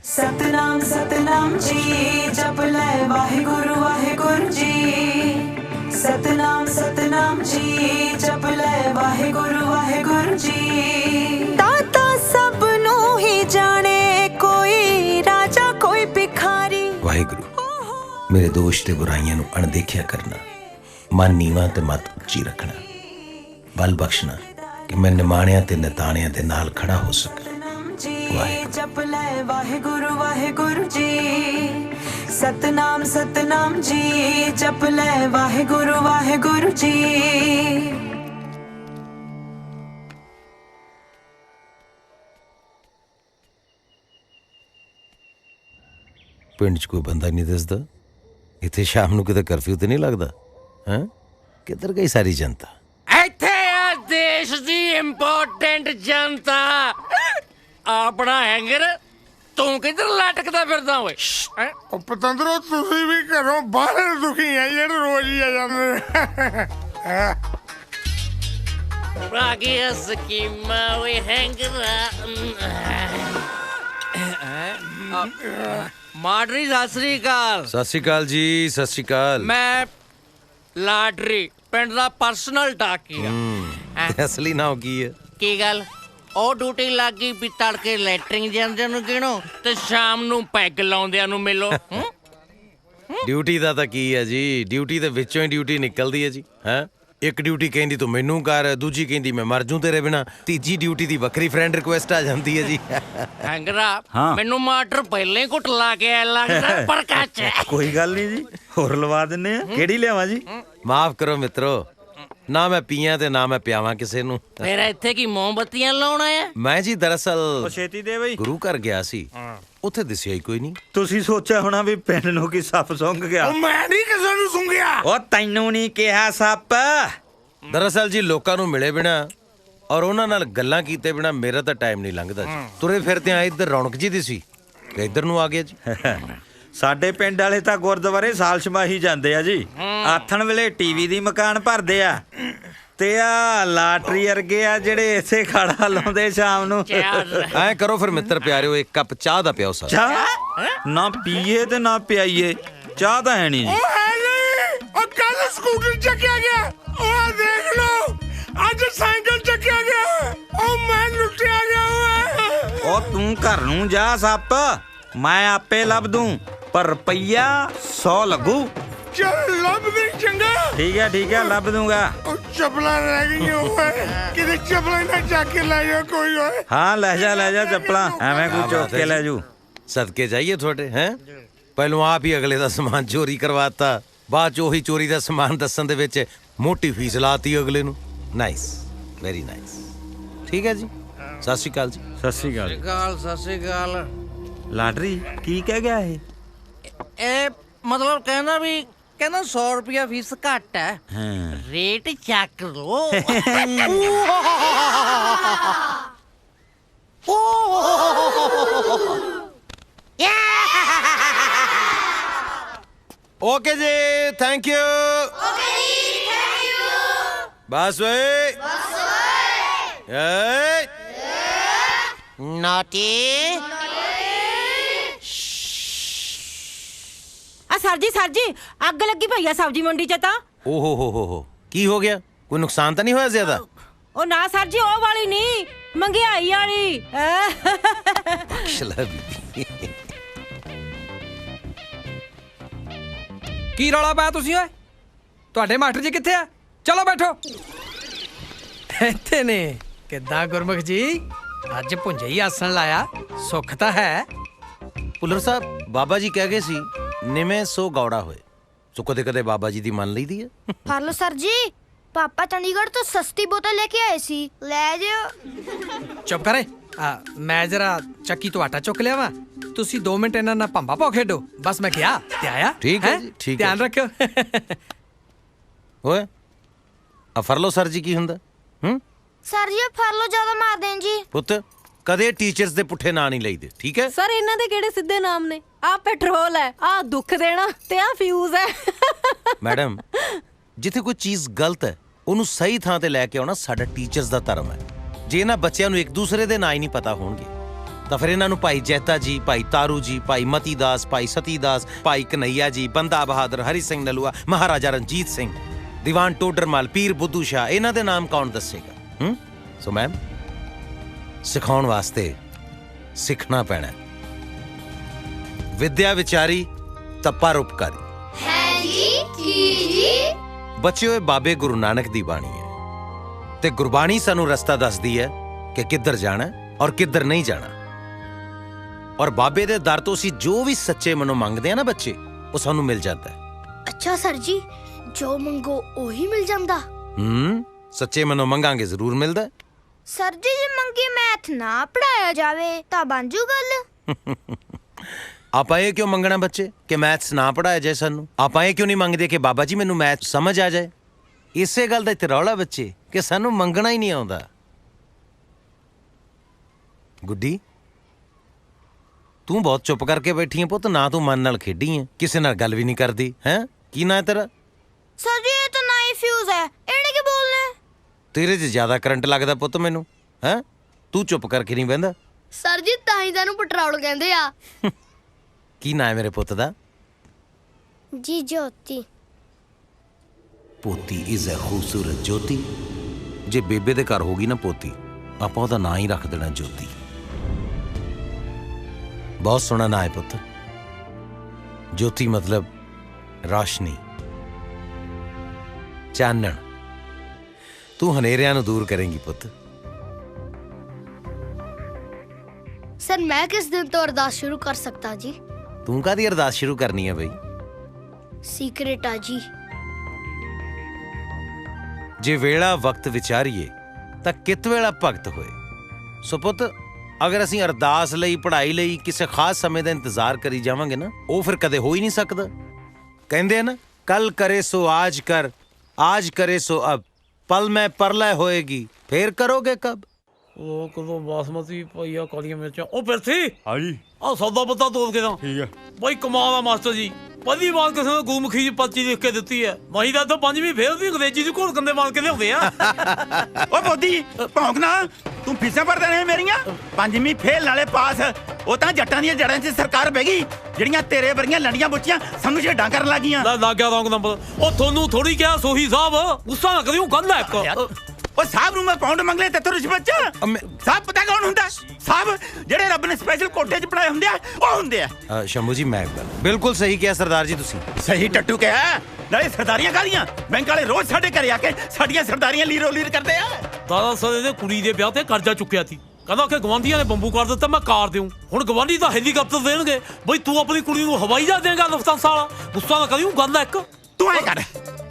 सतनाम सतनाम जी जप लै वाहिगुरु जी। सतनाम सतनाम जी जप लै वाहिगुरु जी। दाता सब नू ही जाने कोई राजा कोई भिखारी। वाहिगुरु मेरे दोष ते बुराइयां नू अणदेखिया करना, मन नीवा ते मत उच्ची रखना, बल बख्शना कि मैं निमाणिया ते नताणिया दे नाल खड़ा हो सका। जप लै वाहिगुरु जी। सतनाम सतनाम जी जप लै वाहिगुरु जी। पिंड च कोई बंदा नहीं दसदा, इत्थे शाम नू किते कर्फ्यू ते नहीं लगदा? हैं किधर गई सारी जनता? ਇੱਥੇ ਆ ਦੇਸ਼ ਦੀ ਇੰਪੋਰਟੈਂਟ ਜਨਤਾ। ਆਪਣਾ ਹੈਂਗਰ ਤੂੰ ਕਿੱਧਰ ਲਟਕਦਾ ਫਿਰਦਾ ਓਏ? ਉਹ ਪਤੰਦਰੋ ਤੁਸੀਂ ਵੀ ਘਰੋਂ ਬਾਹਰ ਦੁਖੀ ਆ ਜਿਹੜੇ ਰੋਜ਼ ਹੀ ਆ ਜਾਂਦੇ। ਆ ਗਿਆ ਸਕੀਮਾ ਓਏ ਹੈਂਗਰਾ। ਮਾਡਰੀ ਸਤਿ ਸ੍ਰੀ ਅਕਾਲ। ਸਤਿ ਸ਼੍ਰੀ ਅਕਾਲ ਜੀ, ਸਤਿ ਸ਼੍ਰੀ ਅਕਾਲ। ਮੈਂ ਲਾਟਰੀ ਪਿੰਡ ਦਾ ਪਰਸਨਲ ਡਾਕੀਆ। ਤੇ ਅਸਲੀ ਨਾਮ ਕੀ ਹੈ? ਕੀ ਗੱਲ ਉਹ ਡਿਊਟੀ ਲੱਗ ਗਈ ਵੀ ਤੜਕੇ ਲੈਟਰਿੰਗ ਜਾਂਦਿਆਂ ਨੂੰ ਗਿਣੋ ਤੇ ਸ਼ਾਮ ਨੂੰ ਪੈਗ ਲਾਉਂਦਿਆਂ ਨੂੰ ਮਿਲੋ। ਡਿਊਟੀ ਦਾ ਤਾਂ ਕੀ ਹੈ ਜੀ, ਡਿਊਟੀ ਦੇ ਵਿੱਚੋਂ ਹੀ ਡਿਊਟੀ ਨਿਕਲਦੀ ਹੈ ਜੀ। ਹੈਂ ਇੱਕ ਡਿਊਟੀ ਕਹਿੰਦੀ ਤੂੰ ਮੈਨੂੰ ਕਰ, ਦੂਜੀ ਕਹਿੰਦੀ ਮੈਂ ਮਰ ਜੂ ਤੇਰੇ ਬਿਨਾ, ਤੀਜੀ ਡਿਊਟੀ ਦੀ ਵੱਖਰੀ ਫਰੈਂਡ ਰਿਕੁਐਸਟ ਆ ਜਾਂਦੀ ਹੈ ਜੀ। ਹੈਂਗਰਾ ਮੈਨੂੰ ਮਾਸਟਰ ਪਹਿਲਾਂ ਹੀ ਘੁੱਟ ਲਾ ਕੇ ਆਇਆ ਲੱਗਦਾ ਪਰ ਕੱਚ। ਕੋਈ ਗੱਲ ਨਹੀਂ ਜੀ, ਹੋਰ ਲਵਾ ਦਿੰਨੇ ਆ। ਕਿਹੜੀ ਲਿਆਵਾਂ ਜੀ? ਮਾਫ ਕਰੋ ਮਿੱਤਰੋ, ਨਾ ਮੈਂ ਪੀਆਂ ਤੇ ਨਾ ਮੈਂ ਪਿਆਵਾਂ ਕਿਸੇ ਨੂੰ। ਫਿਰ ਇੱਥੇ ਕੀ ਮੋਮਬੱਤੀਆਂ ਲਾਉਣਾ ਆ? ਮੈਂ ਜੀ ਦਰਅਸਲ ਛੇਤੀ ਦੇ ਬਈ। ਗੁਰੂ ਘਰ ਗਿਆ ਸੀ, ਉੱਥੇ ਦਿਸਿਆ ਹੀ ਕੋਈ ਨਹੀਂ। ਤੁਸੀਂ ਸੋਚਿਆ ਹੋਣਾ ਵੀ ਪਿੰਡ ਨੂੰ ਕੀ ਸੱਪ ਸੁੰਘ ਗਿਆ। ਉਹ ਮੈਂ ਨਹੀਂ ਕਿਸੇ ਨੂੰ ਸੁੰਘਿਆ। ਉਹ ਤੈਨੂੰ ਨਹੀਂ ਕਿਹਾ ਸੱਪ। ਦਰਅਸਲ ਜੀ ਲੋਕਾਂ ਨੂੰ ਮਿਲੇ ਬਿਨਾ ਔਰ ਉਹਨਾਂ ਨਾਲ ਗੱਲਾਂ ਕੀਤੇ ਬਿਨਾ ਮੇਰਾ ਤਾਂ ਟਾਈਮ ਨਹੀਂ ਲੰਘਦਾ ਜੀ। ਤੁਰੇ ਫਿਰਦੇ ਆ ਇੱਧਰ ਰੌਣਕ ਜੀ ਦੀ ਸੀ ਤੇ ਇੱਧਰ ਨੂੰ ਆ ਗਿਆ ਜੀ। ਸਾਡੇ ਪਿੰਡ ਵਾਲੇ ਤਾਂ ਗੁਰਦੁਆਰੇ ਸਾਲ ਛਮਾਹੀ ਜਾਂਦੇ ਆ ਜੀ। ਆਥਣ ਵੇਲੇ ਟੀਵੀ ਦੀ ਮਕਾਨ ਭਰਦੇ ਆ ਤੇ ਆ ਲਾਟਰੀ ਵਰਗੇ ਆ ਜਿਹੜੇ ਇੱਥੇ ਖਾੜਾ ਲਾਉਂਦੇ ਸ਼ਾਮ ਨੂੰ। ਐ ਕਰੋ ਫਿਰ ਮਿੱਤਰ ਪਿਆਰਿਓ, ਇੱਕ ਕੱਪ ਚਾਹ ਦਾ ਪਿਆਓ ਸਰ। ਚਾਹ ਨਾ ਪੀਏ ਤੇ ਨਾ ਪਿਆਈਏ, ਚਾਹ ਤਾਂ ਹੈ ਨਹੀਂ ਜੀ। ਉਹ ਹੈ ਨਹੀਂ, ਉਹ ਕੱਲ ਸਕੂਟਰ ਚੱਕਿਆ ਗਿਆ। ਉਹ ਦੇਖ ਲਓ ਅੱਜ ਸਾਈਕਲ ਚੱਕਿਆ ਗਿਆ। ਉਹ ਮੈਂ ਲੁੱਟਿਆ ਗਿਆ ਓਏ। ਉਹ ਤੂੰ ਘਰ ਨੂੰ ਜਾ ਸੱਪ, ਮੈਂ ਆਪੇ ਲੱਭ ਦੂੰ, ਪਰ ਰੁਪਈਆ 100 ਲੱਗੂ। ਚੱਲ ਲੱਭ ਦੇ ਚੰਗਾ। ਠੀਕ ਹੈ ਲੱਭ ਦੂੰਗਾ। ਉਹ ਚੱਪਲਾਂ ਰਹਿ ਗਈਆਂ ਓਏ, ਕਿਤੇ ਚੱਪਲਾਂ ਨਾ ਚੱਕ ਕੇ ਲੈ ਜਾ ਕੋਈ ਓਏ। ਹਾਂ ਲੈ ਜਾ ਚੱਪਲਾਂ, ਐਵੇਂ ਕੋਈ ਚੁੱਕ ਕੇ ਲੈ ਜੂ। ਸਦਕੇ ਜਾਈਏ ਤੁਹਾਡੇ। ਹੈਂ ਪਹਿਲੋਂ ਆਪ ਹੀ ਅਗਲੇ ਦਾ ਸਮਾਨ ਚੋਰੀ ਕਰਵਾਤਾ, ਬਾਅਦ ਚ ਉਹੀ ਚੋਰੀ ਦਾ ਸਮਾਨ ਦੱਸਣ ਦੇ ਵਿੱਚ ਮੋਟੀ ਫੀਸ ਲਾਤੀ ਅਗਲੇ ਨੂੰ। Nice, very nice. ਠੀਕ ਹੈ ਜੀ, ਸਤਿ ਸ਼੍ਰੀ ਅਕਾਲ ਜੀ। ਸਤਿ ਸ਼੍ਰੀ ਅਕਾਲ। ਸਤਿ ਸ੍ਰੀ ਅਕਾਲ। ਲਾਟਰੀ ਕੀ ਕਹਿ ਗਿਆ ਇਹ? ਇਹ ਮਤਲਬ ਕਹਿੰਦਾ 100 ਰੁਪਿਆ ਫੀਸ ਘੱਟ ਹੈ, ਰੇਟ ਚੱਕ ਲੋ। ਓਕੇ ਜੀ, ਥੈਂਕ ਯੂ। ਬਸ ਓਏ ਨਾਟੀ। ਸਰ ਜੀ ਅੱਗ ਲੱਗੀ ਪਈ ਆ ਸਬਜ਼ੀ ਮੰਡੀ ਚ ਤਾਂ। ਓਹੋ ਕੀ ਹੋ ਗਿਆ? ਕੋਈ ਨੁਕਸਾਨ ਤਾਂ ਨਹੀਂ ਹੋਇਆ ਜ਼ਿਆਦਾ? ਉਹ ਨਾ ਸਰ ਜੀ, ਉਹ ਵਾਲੀ ਨਹੀਂ, ਮਹਿੰਗਾਈ ਵਾਲੀ। ਕੀ ਰੌਲਾ ਪਾਇਆ ਤੁਸੀਂ ਓਏ? ਤੁਹਾਡੇ ਮਾਸਟਰ ਜੀ ਕਿੱਥੇ ਆ? ਚਲੋ ਬੈਠੋ। ਇੱਥੇ ਨੇ। ਕਿੱਦਾਂ ਗੁਰਮੁਖ ਜੀ, ਅੱਜ ਭੁੰਜੇ ਹੀ ਆਸਣ ਲਾਇਆ, ਸੁੱਖ ਤਾਂ ਹੈ। ਪੁੱਲਰ ਸਾਹਿਬ, ਬਾਬਾ ਜੀ ਕਹਿ ਗਏ ਸੀ ਨਿਵੇਂ ਸੋ ਗੌੜਾ ਹੋਏ, ਸੋ ਕਦੇ ਕਦੇ ਬਾਬਾ ਜੀ ਦੀ ਮੰਨ ਲਈਦੀ ਹੈ। ਫੜ ਲਓ ਸਰ ਜੀ, ਪਾਪਾ ਚੰਡੀਗੜ੍ਹ ਤੋਂ ਸਸਤੀ ਬੋਤਲ ਲੈ ਕੇ ਆਏ ਸੀ, ਲੈ ਜਿਓ। ਚੁੱਪ ਕਰੇ। ਮੈਂ ਜਰਾ ਚੱਕੀ ਤੋਂ ਆਟਾ ਚੁੱਕ ਲਿਆ ਵਾ, ਤੁਸੀਂ 2 ਮਿੰਟ ਇਹਨਾਂ ਨਾਲ ਭੰਬਾ ਪਾਓ ਖੇਡੋ। ਬਸ ਮੈਂ ਕਿਹਾ ਤੇ ਆਇਆ। ਠੀਕ ਹੈ ਜੀ, ਠੀਕ ਹੈ। ਧਿਆਨ ਰੱਖਿਓ। ਓਏ ਆ ਫੜ ਲਓ ਸਰ ਜੀ ਕੀ ਹੁੰਦਾ? ਸਰ ਜੀ ਫੜ ਲਓ, ਜ਼ਿਆਦਾ ਮਾਰ ਦੇਣ ਜੀ। ਪੁੱਤ ਕਦੇ ਟੀਚਰਸ ਦੇ ਪੁੱਠੇ ਨਾਂ ਨਹੀਂ ਲਈਦੇ, ਠੀਕ ਹੈ? ਸਰ ਇਹਨਾਂ ਦੇ ਕਿਹੜੇ ਸਿੱਧੇ ਨਾਮ ਨੇ? ਆ ਪੈਟਰੋਲ ਹੈ, ਆ ਦੁੱਖ ਦੇਣਾ ਤੇ ਆ ਫਿਊਜ਼ ਹੈ। ਮੈਡਮ ਜਿੱਥੇ ਕੋਈ ਚੀਜ਼ ਗਲਤ ਹੈ ਉਹਨੂੰ ਸਹੀ ਥਾਂ ਤੇ ਲੈ ਕੇ ਆਉਣਾ ਸਾਡਾ ਟੀਚਰਸ ਦਾ ਧਰਮ ਹੈ। ਜੇ ਇਹਨਾਂ ਬੱਚਿਆਂ ਨੂੰ ਇੱਕ ਦੂਸਰੇ ਦੇ ਨਾਂ ਹੀ ਨਹੀਂ ਪਤਾ ਹੋਣਗੇ ਤਾਂ ਫਿਰ ਇਹਨਾਂ ਨੂੰ ਭਾਈ ਜੈਤਾ ਜੀ, ਭਾਈ ਤਾਰੂ ਜੀ, ਭਾਈ ਮਤੀ ਦਾਸ, ਭਾਈ ਸਤੀ ਦਾਸ, ਭਾਈ ਕਨਈਆ ਜੀ, ਬੰਦਾ ਬਹਾਦਰ, ਹਰੀ ਸਿੰਘ ਨਲੂਆ, ਮਹਾਰਾਜਾ ਰਣਜੀਤ ਸਿੰਘ, ਦੀਵਾਨ ਟੋਡਰਮਲ, ਪੀਰ ਬੁੱਧੂ ਸ਼ਾਹ, ਇਹਨਾਂ ਦੇ ਨਾਮ ਕੌਣ ਦੱਸੇਗਾ? ਸੋ ਮੈਮ, ਸਿਖਾਉਣ ਵਾਸਤੇ ਸਿੱਖਣਾ ਪੈਣਾ। ਵਿਦਿਆ ਵਿਚਾਰੀ ਤਾਂ ਪਰਉਪਕਾਰੀ। ਹੈ ਜੀ ਬੱਚੇ ਹੋਏ ਬਾਬੇ ਗੁਰੂ ਨਾਨਕ ਦੀ ਬਾਣੀ ਹੈ ਤੇ ਗੁਰਬਾਣੀ ਸਾਨੂੰ ਰਸਤਾ ਦੱਸਦੀ ਹੈ ਕਿ ਕਿੱਧਰ ਜਾਣਾ ਔਰ ਕਿੱਧਰ ਨਹੀਂ ਜਾਣਾ। ਔਰ ਬਾਬੇ ਦੇ ਦਰ ਤੋਂ ਅਸੀਂ ਜੋ ਵੀ ਸੱਚੇ ਮਨੋਂ ਮੰਗਦੇ ਆ ਨਾ ਬੱਚੇ, ਉਹ ਸਾਨੂੰ ਮਿਲ ਜਾਂਦਾ ਹੈ। ਅੱਛਾ ਸਰ ਜੀ, ਜੋ ਮੰਗੋ ਉਹੀ ਮਿਲ ਜਾਂਦਾ? ਸੱਚੇ ਮਨੋਂ ਮੰਗਾਂਗੇ ਜ਼ਰੂਰ ਮਿਲਦਾ ਹੈ। ਸਰ ਜੀ, ਜੇ ਮੰਗੀ ਮੈਥ ਨਾ ਪੜਾਇਆ ਜਾਵੇ ਤਾਂ ਬਣ ਜੂ ਗੱਲ? ਆਪਾਂ ਇਹ ਕਿਉਂ ਮੰਗਣਾ ਬੱਚੇ ਕਿ ਮੈਥਸ ਨਾ ਪੜਾਇਆ ਜਾਏ ਸਾਨੂੰ? ਆਪਾਂ ਇਹ ਕਿਉਂ ਨਹੀਂ ਮੰਗਦੇ ਕਿ ਬਾਬਾ ਜੀ ਮੈਨੂੰ ਮੈਥ ਸਮਝ ਆ ਜਾਏ? ਇਸੇ ਗੱਲ ਦਾ ਇੱਥੇ ਰੌਲਾ ਬੱਚੇ ਕਿ ਸਾਨੂੰ ਮੰਗਣਾ ਹੀ ਨਹੀਂ ਆਉਂਦਾ। ਗੁੱਡੀ, ਤੂੰ ਬਹੁਤ ਚੁੱਪ ਕਰਕੇ ਬੈਠੀ ਹੈ ਪੁੱਤ, ਨਾ ਤੂੰ ਮਨ ਨਾਲ ਖੇਡੀ ਹੈ, ਕਿਸੇ ਨਾਲ ਗੱਲ ਵੀ ਨਹੀਂ ਕਰਦੀ ਹੈ। ਕੀ ਨਾਂ ਹੈ ਤੇਰਾ? ਸਰ ਜੀ, ਇਹ ਤਾਂ ਨਾ ਹੀ ਫਿਊਜ਼ ਹੈ, ਇਹਨੇ ਕੀ ਬੋਲਣਾ? ਤੇਰੇ 'ਚ ਜ਼ਿਆਦਾ ਕਰੰਟ ਲੱਗਦਾ ਪੁੱਤ ਮੈਨੂੰ, ਹੈ? ਤੂੰ ਚੁੱਪ ਕਰਕੇ ਨਹੀਂ ਬਹਿੰਦਾ। ਸਰ ਜੀ, ਤਾਂ ਹੀ ਤੈਨੂੰ ਪੈਟਰੋਲ ਕਹਿੰਦੇ ਆ। ਕੀ ਨਾਂ ਹੈ ਮੇਰੇ ਪੁੱਤ ਦਾ? ਜੀ ਜੋਤੀ। ਪੋਤੀ ਇਜ਼ ਅ ਖੂਬਸੂਰਤ ਜੋਤੀ। ਜੇ ਬੇਬੇ ਦੇ ਘਰ ਹੋਗੀ ਨਾ ਪੋਤੀ, ਆਪਾਂ ਉਹਦਾ ਨਾਂ ਹੀ ਰੱਖ ਦੇਣਾ ਜੋਤੀ। ਬਹੁਤ ਸੋਹਣਾ ਨਾਂ ਹੈ ਪੁੱਤ। ਜੋਤੀ ਮਤਲਬ ਰੌਸ਼ਨੀ, ਚਾਨਣ। ਤੂੰ ਹਨੇਰਿਆਂ ਨੂੰ ਦੂਰ ਕਰੇਂਗੀ ਪੁੱਤ। ਸਰ, ਮੈਂ ਕਿਸ ਦਿਨ ਤੋਂ ਅਰਦਾਸ ਸ਼ੁਰੂ ਕਰ ਸਕਤਾ ਜੀ? ਤੂੰ ਕਾਹਦੀ ਅਰਦਾਸ ਸ਼ੁਰੂ ਕਰਨੀ ਹੈ ਬਈ? ਸੀਕ੍ਰੇਟ ਆ ਜੀ। ਜੇ ਵੇਲਾ ਵਕਤ ਵਿਚਾਰੀਏ ਤਾਂ ਕਿਤ ਵੇਲਾ ਭਗਤ ਹੋਏ। ਸੋ ਪੁੱਤ, ਅਗਰ ਅਸੀਂ ਅਰਦਾਸ ਲਈ, ਪੜ੍ਹਾਈ ਲਈ ਕਿਸੇ ਖਾਸ ਸਮੇਂ ਦਾ ਇੰਤਜ਼ਾਰ ਕਰੀ ਜਾਵਾਂਗੇ ਨਾ, ਉਹ ਫਿਰ ਕਦੇ ਹੋ ਹੀ ਨਹੀਂ ਸਕਦਾ। ਕਹਿੰਦੇ ਆ ਨਾ, ਕੱਲ ਕਰੇ ਸੋ ਆਜ ਕਰ, ਆਜ ਕਰੇ ਸੋ ਅਬ, ਪਲ ਮੈਂ ਪਰਲੈ ਹੋਏਗੀ, ਫੇਰ ਕਰੋਗੇ ਕਬ? ਉਹ ਕਦੋਂ ਬਾਸਮਤੀ ਪਈਆ ਕਾਲੀਆਂ ਮਿਰਚਾਂ। ਉਹ ਫਿਰਥੀ ਹਾਂਜੀ ਆ ਸੌਦਾ ਪੱਤਾ ਤੋਲ ਕੇ ਤਾਂ ਠੀਕ ਹੈ। ਬਈ ਕਮਾਲ ਆ ਮਾਸਟਰ ਜੀ। ਪਹਿਲੀ ਵਾਰ ਕਿਸੇ ਨੇ ਗੁਰਮੁਖੀ ਜੀ ਪਰਚੀ ਲਿਖ ਕੇ ਦਿੱਤੀ ਹੈ। ਮਾਈ ਦਾ ਤਾਂ 5ਵੀਂ ਫੇਲ ਦੀ ਅੰਗਰੇਜ਼ੀ ਦੀ ਘੋਲ ਕੰਦੇ ਮਾਰ ਕੇ ਲਿਆਉਂਦੇ ਆ। ਓ ਬੋਦੀ ਭੌਂਕ ਨਾ, ਤੂੰ ਫੀਸਾਂ ਭਰਦਾ ਰਹੇ ਮੇਰੀਆਂ। 5ਵੀਂ ਫੇਲ ਨਾਲੇ ਪਾਸ। ਉਹ ਤਾਂ ਜੱਟਾਂ ਦੀਆਂ ਜੜਾਂ 'ਚ ਸਰਕਾਰ ਬਹਿ ਗਈ, ਜਿਹੜੀਆਂ ਤੇਰੇ ਵਰਗੀਆਂ ਲੰਡੀਆਂ ਬੁੱਚੀਆਂ ਸਾਨੂੰ ਛੇਡਾਂ ਕਰਨ ਲੱਗੀਆਂ। ਲੱਗ ਗਿਆ ਰੌਂਗ ਨੰਬਰ। ਉਹ ਤੁਹਾਨੂੰ ਥੋੜੀ ਕਿਹਾ ਸੋਹੀ ਸਾਹਿਬ, ਗੁੱਸਾ ਨਾ ਕਰਿਓ, ਗੱਲ ਹੈ ਇੱਕ। ਉਹ ਸਾਹਿਬ ਨੂੰ ਮੈਂ ਪਾਉਂਡ ਮੰਗ ਲਿਆ ਤੇ ਰਿਸ਼ਵਤ 'ਚ। ਸਾਹਿਬ ਪਤਾ ਕੌਣ ਹੁੰਦਾ? ਸਾਹਿਬ ਜਿਹੜੇ ਰੱਬ ਨੇ ਸਪੈਸ਼ਲ ਕੋਠੇ 'ਚ ਬਣਾਏ ਹੁੰਦੇ ਆ, ਉਹ ਹੁੰਦੇ ਆ। ਸ਼ੰਭੂ ਜੀ, ਮੈਂ ਬਿਲਕੁਲ ਸਹੀ ਕਿਹਾ ਸਰਦਾਰ ਜੀ ਤੁਸੀਂ। ਸਹੀ ਟੱਟੂ ਕਿਹਾ। ਨਾਲੇ ਸਰਦਾਰੀਆਂ ਕਾਹਦੀਆਂ, ਬੈਂਕ ਵਾਲੇ ਰੋਜ਼ ਸਾਡੇ ਘਰੇ ਆ ਕੇ ਸਾਡੀਆਂ ਸਰਦਾਰੀਆਂ ਲੀਰੋ ਲੀਰ ਕਰਦੇ ਆ। ਦਾਦਾ ਸਰ ਦੇ ਕੁੜੀ ਦੇ ਵਿਆਹ ਤੇ ਕਰਜ਼ਾ ਚੁੱਕਿਆ ਸੀ, ਕਹਿੰਦਾ ਕਿ ਗਵਾਂਢੀਆਂ ਨੇ ਬੰਬੂ ਕਰ ਦਿੱਤਾ, ਮੈਂ ਕਾਰ ਦੇਉਂ। ਹੁਣ ਗਵਾਂਢੀ ਤਾਂ ਹੈਲੀਕਾਪਟਰ ਦੇਣਗੇ, ਬਈ ਤੂੰ ਆਪਣੀ ਕੁੜੀ ਨੂੰ ਹਵਾਈ ਜਹਾਜ਼ ਦੇਂਗਾ ਲਫਤਾਂਸਾ ਵਾਲਾ। ਗੁੱਸਾ ਨਾ ਕਰਿਓ, ਗੱਲ ਹੈ ਇੱਕ। ਤੂੰ ਐ ਕਰ,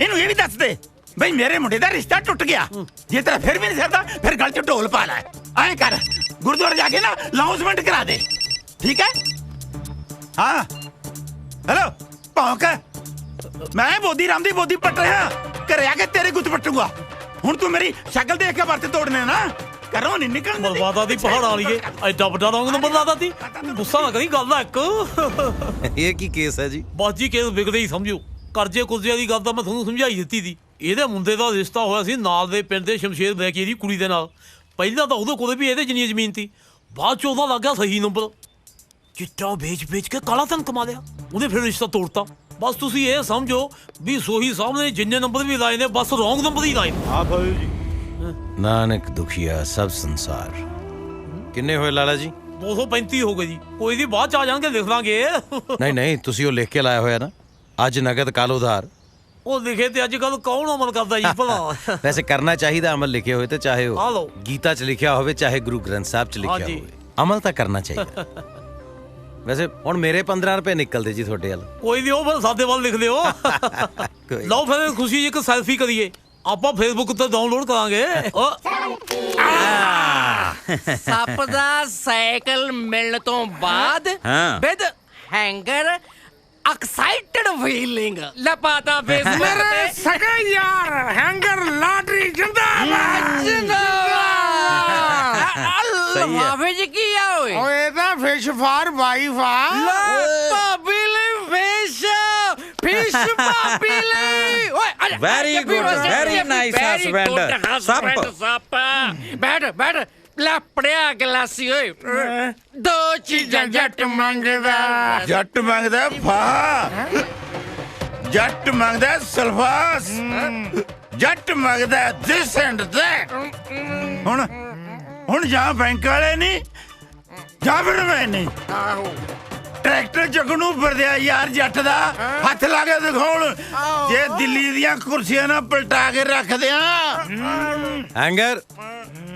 ਇਹਨੂੰ ਇਹ ਵੀ ਦੱਸ ਦੇ ਬਈ ਮੇਰੇ ਮੁੰਡੇ ਦਾ ਰਿਸ਼ਤਾ ਟੁੱਟ ਗਿਆ। ਜੇ ਤੇਰਾ ਫਿਰ ਵੀ ਨਹੀਂ ਸਰਦਾ, ਫਿਰ ਗਲ 'ਚ ਢੋਲ ਪਾ ਲੈ। ਐ ਕਰ, ਗੁਰਦੁਆਰੇ ਜਾ ਕੇ ਨਾ ਅਨਾਉਂਸਮੈਂਟ ਕਰਾ ਦੇ, ਠੀਕ ਹੈ? ਹਾਂ, ਹੈਲੋ ਭੌਂਕ, ਮੈਂ ਬੋਦੀ ਰਾਮ ਦੀ ਬੋਦੀ ਪੱਟ ਰਿਹਾ। ਘਰੇ ਆ ਕੇ ਤੇਰੇ ਗੁੱਤ ਪੱਟੂਗਾ। ਹੁਣ ਤੂੰ ਮੇਰੀ ਸ਼ਕਲ ਦੇਖ ਕੇ ਵਰਤ ਤੋੜਨੇ ਨਾ, ਕਰੋ ਨਹੀਂ ਨਿਕਲ। ਮਰਵਾਦਾ ਦੀ ਪਹਾੜਾਂ ਵਾਲੀਏ, ਐਡਾ ਵੱਡਾ ਰੌਂਗ ਨੰਬਰ ਲਾਦਾ ਤੀ। ਗੁੱਸਾ ਨਾ ਕਰੀ, ਗੱਲ ਹੈ ਇੱਕ। ਇਹ ਕੀ ਕੇਸ ਹੈ ਜੀ? ਬਸ ਜੀ, ਕੇਸ ਵਿਗੜੇ ਹੀ ਸਮਝੋ। ਕਰਜ਼ੇ ਕੁਰਜ਼ੇ ਦੀ ਗੱਲ ਤਾਂ ਮੈਂ ਤੁਹਾਨੂੰ ਸਮਝਾਈ ਦਿੱਤੀ ਸੀ। ਇਹਦੇ ਮੁੰਡੇ ਦਾ ਰਿਸ਼ਤਾ ਹੋਇਆ ਸੀ ਨਾਲ ਦੇ ਪਿੰਡ ਦੇ ਸ਼ਮਸ਼ੇਰ ਬੈਕੀ ਦੀ ਕੁੜੀ ਦੇ ਨਾਲ। ਪਹਿਲਾਂ ਤਾਂ ਉਹਦੇ ਕੋਲੇ ਵੀ ਇਹਦੇ ਜਿੰਨੀ ਜ਼ਮੀਨ ਸੀ, ਬਾਅਦ 'ਚ ਉਹਦਾ ਲੱਗ ਗਿਆ ਸਹੀ ਨੰਬਰ। ਚਿੱਟਾ ਵੇਚ ਕੇ ਕਾਲਾ ਧਨ ਕਮਾ ਲਿਆ, ਉਹਨੇ ਫਿਰ ਰਿਸ਼ਤਾ ਤੋੜਤਾ। ਬਸ ਤੁਸੀਂ ਇਹ ਸਮਝੋ ਵੀ ਸੋਹੀ ਸਾਹਿਬ ਨੇ ਜਿੰਨੇ ਨੰਬਰ ਵੀ ਲਾਏ ਨੇ, ਬਸ ਰੌਂਗ ਨੰਬਰ ਹੀ ਲਾਏ ਨੇ। ਆ ਭਾਈ ਜੀ, ਨਾਨਕ ਦੁਖੀਆ ਸਭ ਸੰਸਾਰ। ਕਿੰਨੇ ਹੋਏ ਲਾਲਾ ਜੀ? 235 ਹੋ ਗਏ ਜੀ। ਕੋਈ ਦੀ ਬਾਅਦ 'ਚ ਆ ਜਾਣਗੇ, ਲਿਖ ਲਾਂਗੇ। ਨਹੀਂ, ਤੁਸੀਂ ਉਹ ਲਿਖ ਕੇ ਲਾਇਆ ਹੋਇਆ ਨਾ, ਅੱਜ ਨਗਦ ਕੱਲ ਉਧਾਰ। ਉਹ ਲਿਖੇ ਤੇ ਅੱਜ ਕੱਲ ਕੌਣ ਅਮਲ ਕਰਦਾ ਜੀ ਭਲਾ? ਵੈਸੇ ਕਰਨਾ ਚਾਹੀਦਾ ਅਮਲ, ਲਿਖੇ ਹੋਏ ਤੇ ਚਾਹੇ ਆ ਉਹ ਲਓ। ਗੀਤਾ 'ਚ ਲਿਖਿਆ ਹੋਵੇ, ਚਾਹੇ ਗੁਰੂ ਗ੍ਰੰਥ ਸਾਹਿਬ 'ਚ ਲਿਖਿਆ ਹਾਂਜੀ। ਹੋਵੇ, ਅਮਲ ਤਾਂ ਕਰਨਾ ਚਾਹੀਦਾ। ਵੈਸੇ ਹੁਣ ਮੇਰੇ 15 ਰੁਪਏ ਨਿਕਲਦੇ ਜੀ ਤੁਹਾਡੇ ਵੱਲ। ਕੋਈ ਨਹੀਂ, ਉਹ ਫਿਰ ਸਾਡੇ ਵੱਲ ਲਿਖ ਲਿਓ। ਕੋਈ ਲਓ ਫਿਰ ਖੁਸ਼ੀ ਜੀ ਇੱਕ ਸੈਲਫੀ ਕਰੀਏ, ਆਪਾਂ ਫੇਸਬੁੱਕ ਤੇ ਡਾਊਨਲੋਡ ਕਰਾਂਗੇ। ਸੱਪ ਦਾ ਸਾਈਕਲ ਮਿਲਣ ਤੋਂ ਬਾਅਦ ਵਿਦ ਹੈਂਗਰ ਐਕਸਾਈਟਡ ਫੀਲਿੰਗ ਲਪਾਤਾ ਫੇਸਬੁੱਕ ਮੇਰੇ ਸਕੇ ਯਾਰ ਹੈਂਗਰ ਲਾਟਰੀ ਜਿੰਦਾਬਾਦ ਲਫਾਫੇ 'ਚ ਕੀ ਆ ਓਏ? ਓਏ ਤਾਂ ਫਿਸ਼ ਫਾਰ ਵਾਈਫ ਆ। ਭਾਬੀ ਲਈ ਫਿਸ਼ ਭਾਬੀ ਲਈ। ਓਏ Very good, very nice husband. ਸੱਪ ਬੈਠ। ਲੈ ਪੜਿਆ ਗਲਾਸੀ ਓਏ ਦੋ ਚੀਜ਼ਾਂ ਜੱਟ ਮੰਗਦਾ ਜੱਟ ਮੰਗਦਾ ਫਾਹਾ, ਜੱਟ ਮੰਗਦਾ ਸਲਫਾਸ, ਜੱਟ ਮੰਗਦਾ ਦਿਸ ਐਂਡ ਦੈਟ। ਹੁਣ ਜਾਂ ਬੈਂਕ ਵਾਲੇ ਨਹੀਂ ਜਾਂ ਫਿਰ ਮੈਂ ਨਹੀਂ। ਟਰੈਕਟਰ ਚੱਕਣੂ ਫਿਰਦਿਆ ਯਾਰ ਜੱਟ ਦਾ ਹੱਥ ਲਾ ਕੇ ਦਿਖਾਉਣ ਜੇ ਦਿੱਲੀ ਦੀਆਂ ਕੁਰਸੀਆਂ ਨਾ ਪਲਟਾ ਕੇ ਰੱਖਦੇ ਆ। ਹੈਂਗਰ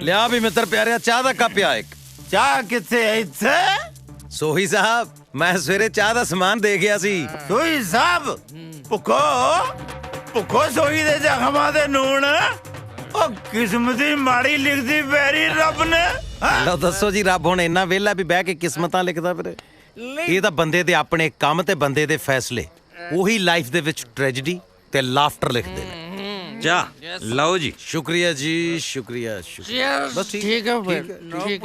ਲਿਆ ਵੀ ਮਿੱਤਰ ਪਿਆਰਿਆ, ਚਾਹ ਦਾ ਕੱਪ ਆ ਇੱਕ। ਚਾਹ ਕਿੱਥੇ ਇੱਥੇ? ਸੋਹੀ ਸਾਹਿਬ, ਮੈਂ ਸਵੇਰੇ ਚਾਹ ਦਾ ਸਮਾਨ ਦੇ ਗਿਆ ਸੀ। ਸੋਹੀ ਸਾਹਿਬ ਭੁੱਖੋ ਸੋਹੀ ਦੇ ਜ਼ਖਮਾਂ ਦੇ ਨੂਣ। ਉਹ ਕਿਸਮਤ ਦੀ ਮਾੜੀ ਲਿਖਦੀ ਪੈਰੀ ਰੱਬ ਨੇ। ਲਓ ਦੱਸੋ ਜੀ, ਰੱਬ ਹੁਣ ਇੰਨਾ ਵਿਹਲਾ ਵੀ ਬਹਿ ਕੇ ਕਿਸਮਤਾਂ ਲਿਖਦਾ ਫਿਰ? ਇਹ ਤਾਂ ਬੰਦੇ ਦੇ ਆਪਣੇ ਕੰਮ ਤੇ ਬੰਦੇ ਦੇ ਫੈਸਲੇ, ਉਹੀ ਲਾਈਫ ਦੇ ਵਿੱਚ ਟ੍ਰੈਜੇਡੀ ਤੇ ਲਾਫਟਰ ਲਿਖਦੇ ਨੇ। ਜਾ ਲਓ ਜੀ। ਸ਼ੁਕਰੀਆ ਜੀ, ਸ਼ੁਕਰੀਆ ਸ਼ੁਕਰੀਆ। ਬਸ ਠੀਕ ਹੈ ਫਿਰ, ਠੀਕ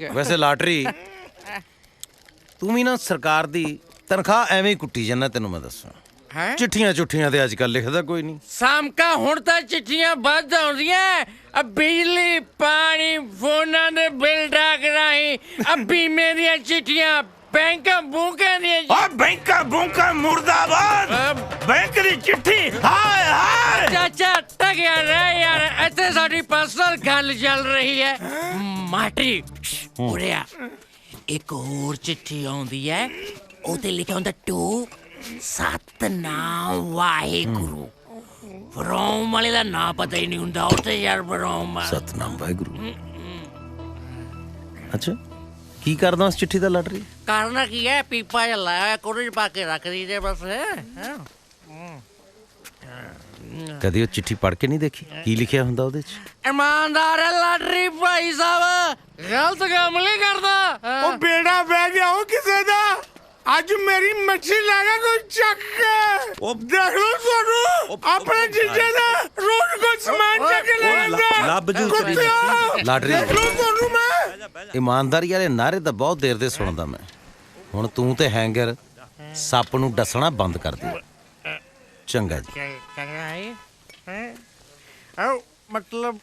ਹੈ। ਵੈਸੇ ਲਾਟਰੀ ਤੂੰ ਵੀ ਨਾ ਸਰਕਾਰ ਦੀ ਤਨਖਾਹ ਐਵੇਂ ਹੀ ਕੁੱਟੀ ਜਾਂਦਾ, ਤੈਨੂੰ ਮੈਂ ਦੱਸਾਂ। ਚਿੱਠੀਆਂ ਤੇ ਅੱਜ ਕੱਲ ਲਿਖਦਾ ਕੋਈ ਨਹੀਂ। ਸਾਮਕਾ ਹੁਣ ਤਾਂ ਚਿੱਠੀਆਂ ਵੱਧ ਆਉਂਦੀਆਂ। ਬਿਜਲੀ ਪਾਣੀ ਫੋਨਾਂ ਦੇ ਬਿੱਲ ਡਾਕ ਰਾਹੀਂ ਬੀਮੇ ਦੀਆਂ ਚਿੱਠੀਆਂ, ਬੈਂਕਾਂ ਬੂਕਾਂ ਦੀਆਂ। ਓ ਬੈਂਕਾਂ ਬੂਕਾਂ ਮੁਰਦਾਬਾਦ। ਬੈਂਕ ਦੀ ਚਿੱਠੀ ਹਾਏ ਹਾਏ। ਚਾਚਾ ਟਕਿਆ ਰਹਿ ਯਾਰ, ਇੱਥੇ ਸਾਡੀ ਪਰਸਨਲ ਗੱਲ ਚੱਲ ਰਹੀ ਹੈ। ਮਾਟਰੀ ਉਰਿਆ ਇੱਕ ਹੋਰ ਚਿੱਠੀ ਆਉਂਦੀ ਹੈ, ਉਹਤੇ ਲਿਖਿਆ ਹੁੰਦਾ ਟੂ ਸਤਨਾਮ ਵਾਹਿਗੁਰੂ। ਬਰੋਮ ਵਾਲੇ ਦਾ ਨਾਂ ਪਤਾ ਹੀ ਨਹੀਂ ਹੁੰਦਾ ਉੱਥੇ ਯਾਰ। ਬਰੋਮ ਸਤਨਾਮ ਵਾਹਿਗੁਰੂ। ਅੱਛਾ ਕੀ ਕਰਦਾ ਉਸ ਚਿੱਠੀ ਦਾ ਲਾਟਰੀ? ਕਰਨਾ ਕੀ ਹੈ, ਪੀਪਾ ਜਿਹਾ ਲਾਇਆ ਕੋਰੇ ਚ ਪਾ ਕੇ ਰੱਖ ਦੀ ਜੇ ਬਸ। ਕਦੇ ਉਹ ਚਿੱਠੀ ਪੜ੍ਹ ਕੇ ਨਹੀਂ ਦੇਖੀ ਕੀ ਲਿਖਿਆ ਹੁੰਦਾ ਉਹਦੇ 'ਚ? ਇਮਾਨਦਾਰ ਹੈ ਲਾਟਰੀ ਭਾਈ ਸਾਹਿਬ, ਗਲਤ ਕੰਮ ਨਹੀਂ ਕਰਦਾ। ਉਹ ਬੇੜਾ ਬਹਿ ਗਿਆ ਉਹ ਕਿਸੇ ਦਾ। ਅੱਜ ਮੇਰੀ ਮੱਛੀ ਲੈ ਗਿਆ ਕੋਈ ਚੱਕ ਕੇ। ਦੇਖ ਲਓ ਤੁਹਾਨੂੰ ਆਪਣੇ ਜੀਜੇ ਦਾ ਰੋਜ਼ ਕੋਈ ਸਮਾਨ ਚੱਕ ਕੇ ਲੈ ਆਉਂਦਾ। ਲੱਭ ਜੂ ਤੇਰੀ ਲਾਟਰੀ। ਦੇਖ ਲਓ ਤੁਹਾਨੂੰ ਮੈਂ। ਇਮਾਨਦਾਰੀ ਵਾਲੇ ਨਾਰੇ ਤਾਂ ਬਹੁਤ ਦੇਰ ਦੇ ਸੁਣਦਾ ਮੈਂ। ਹੁਣ ਤੂੰ ਤੇ ਹੈਂਗਰ ਸੱਪ ਨੂੰ ਡਸਣਾ ਬੰਦ ਕਰ ਦਿਓ। ਚੰਗਾ ਜੀ। ਮਤਲਬ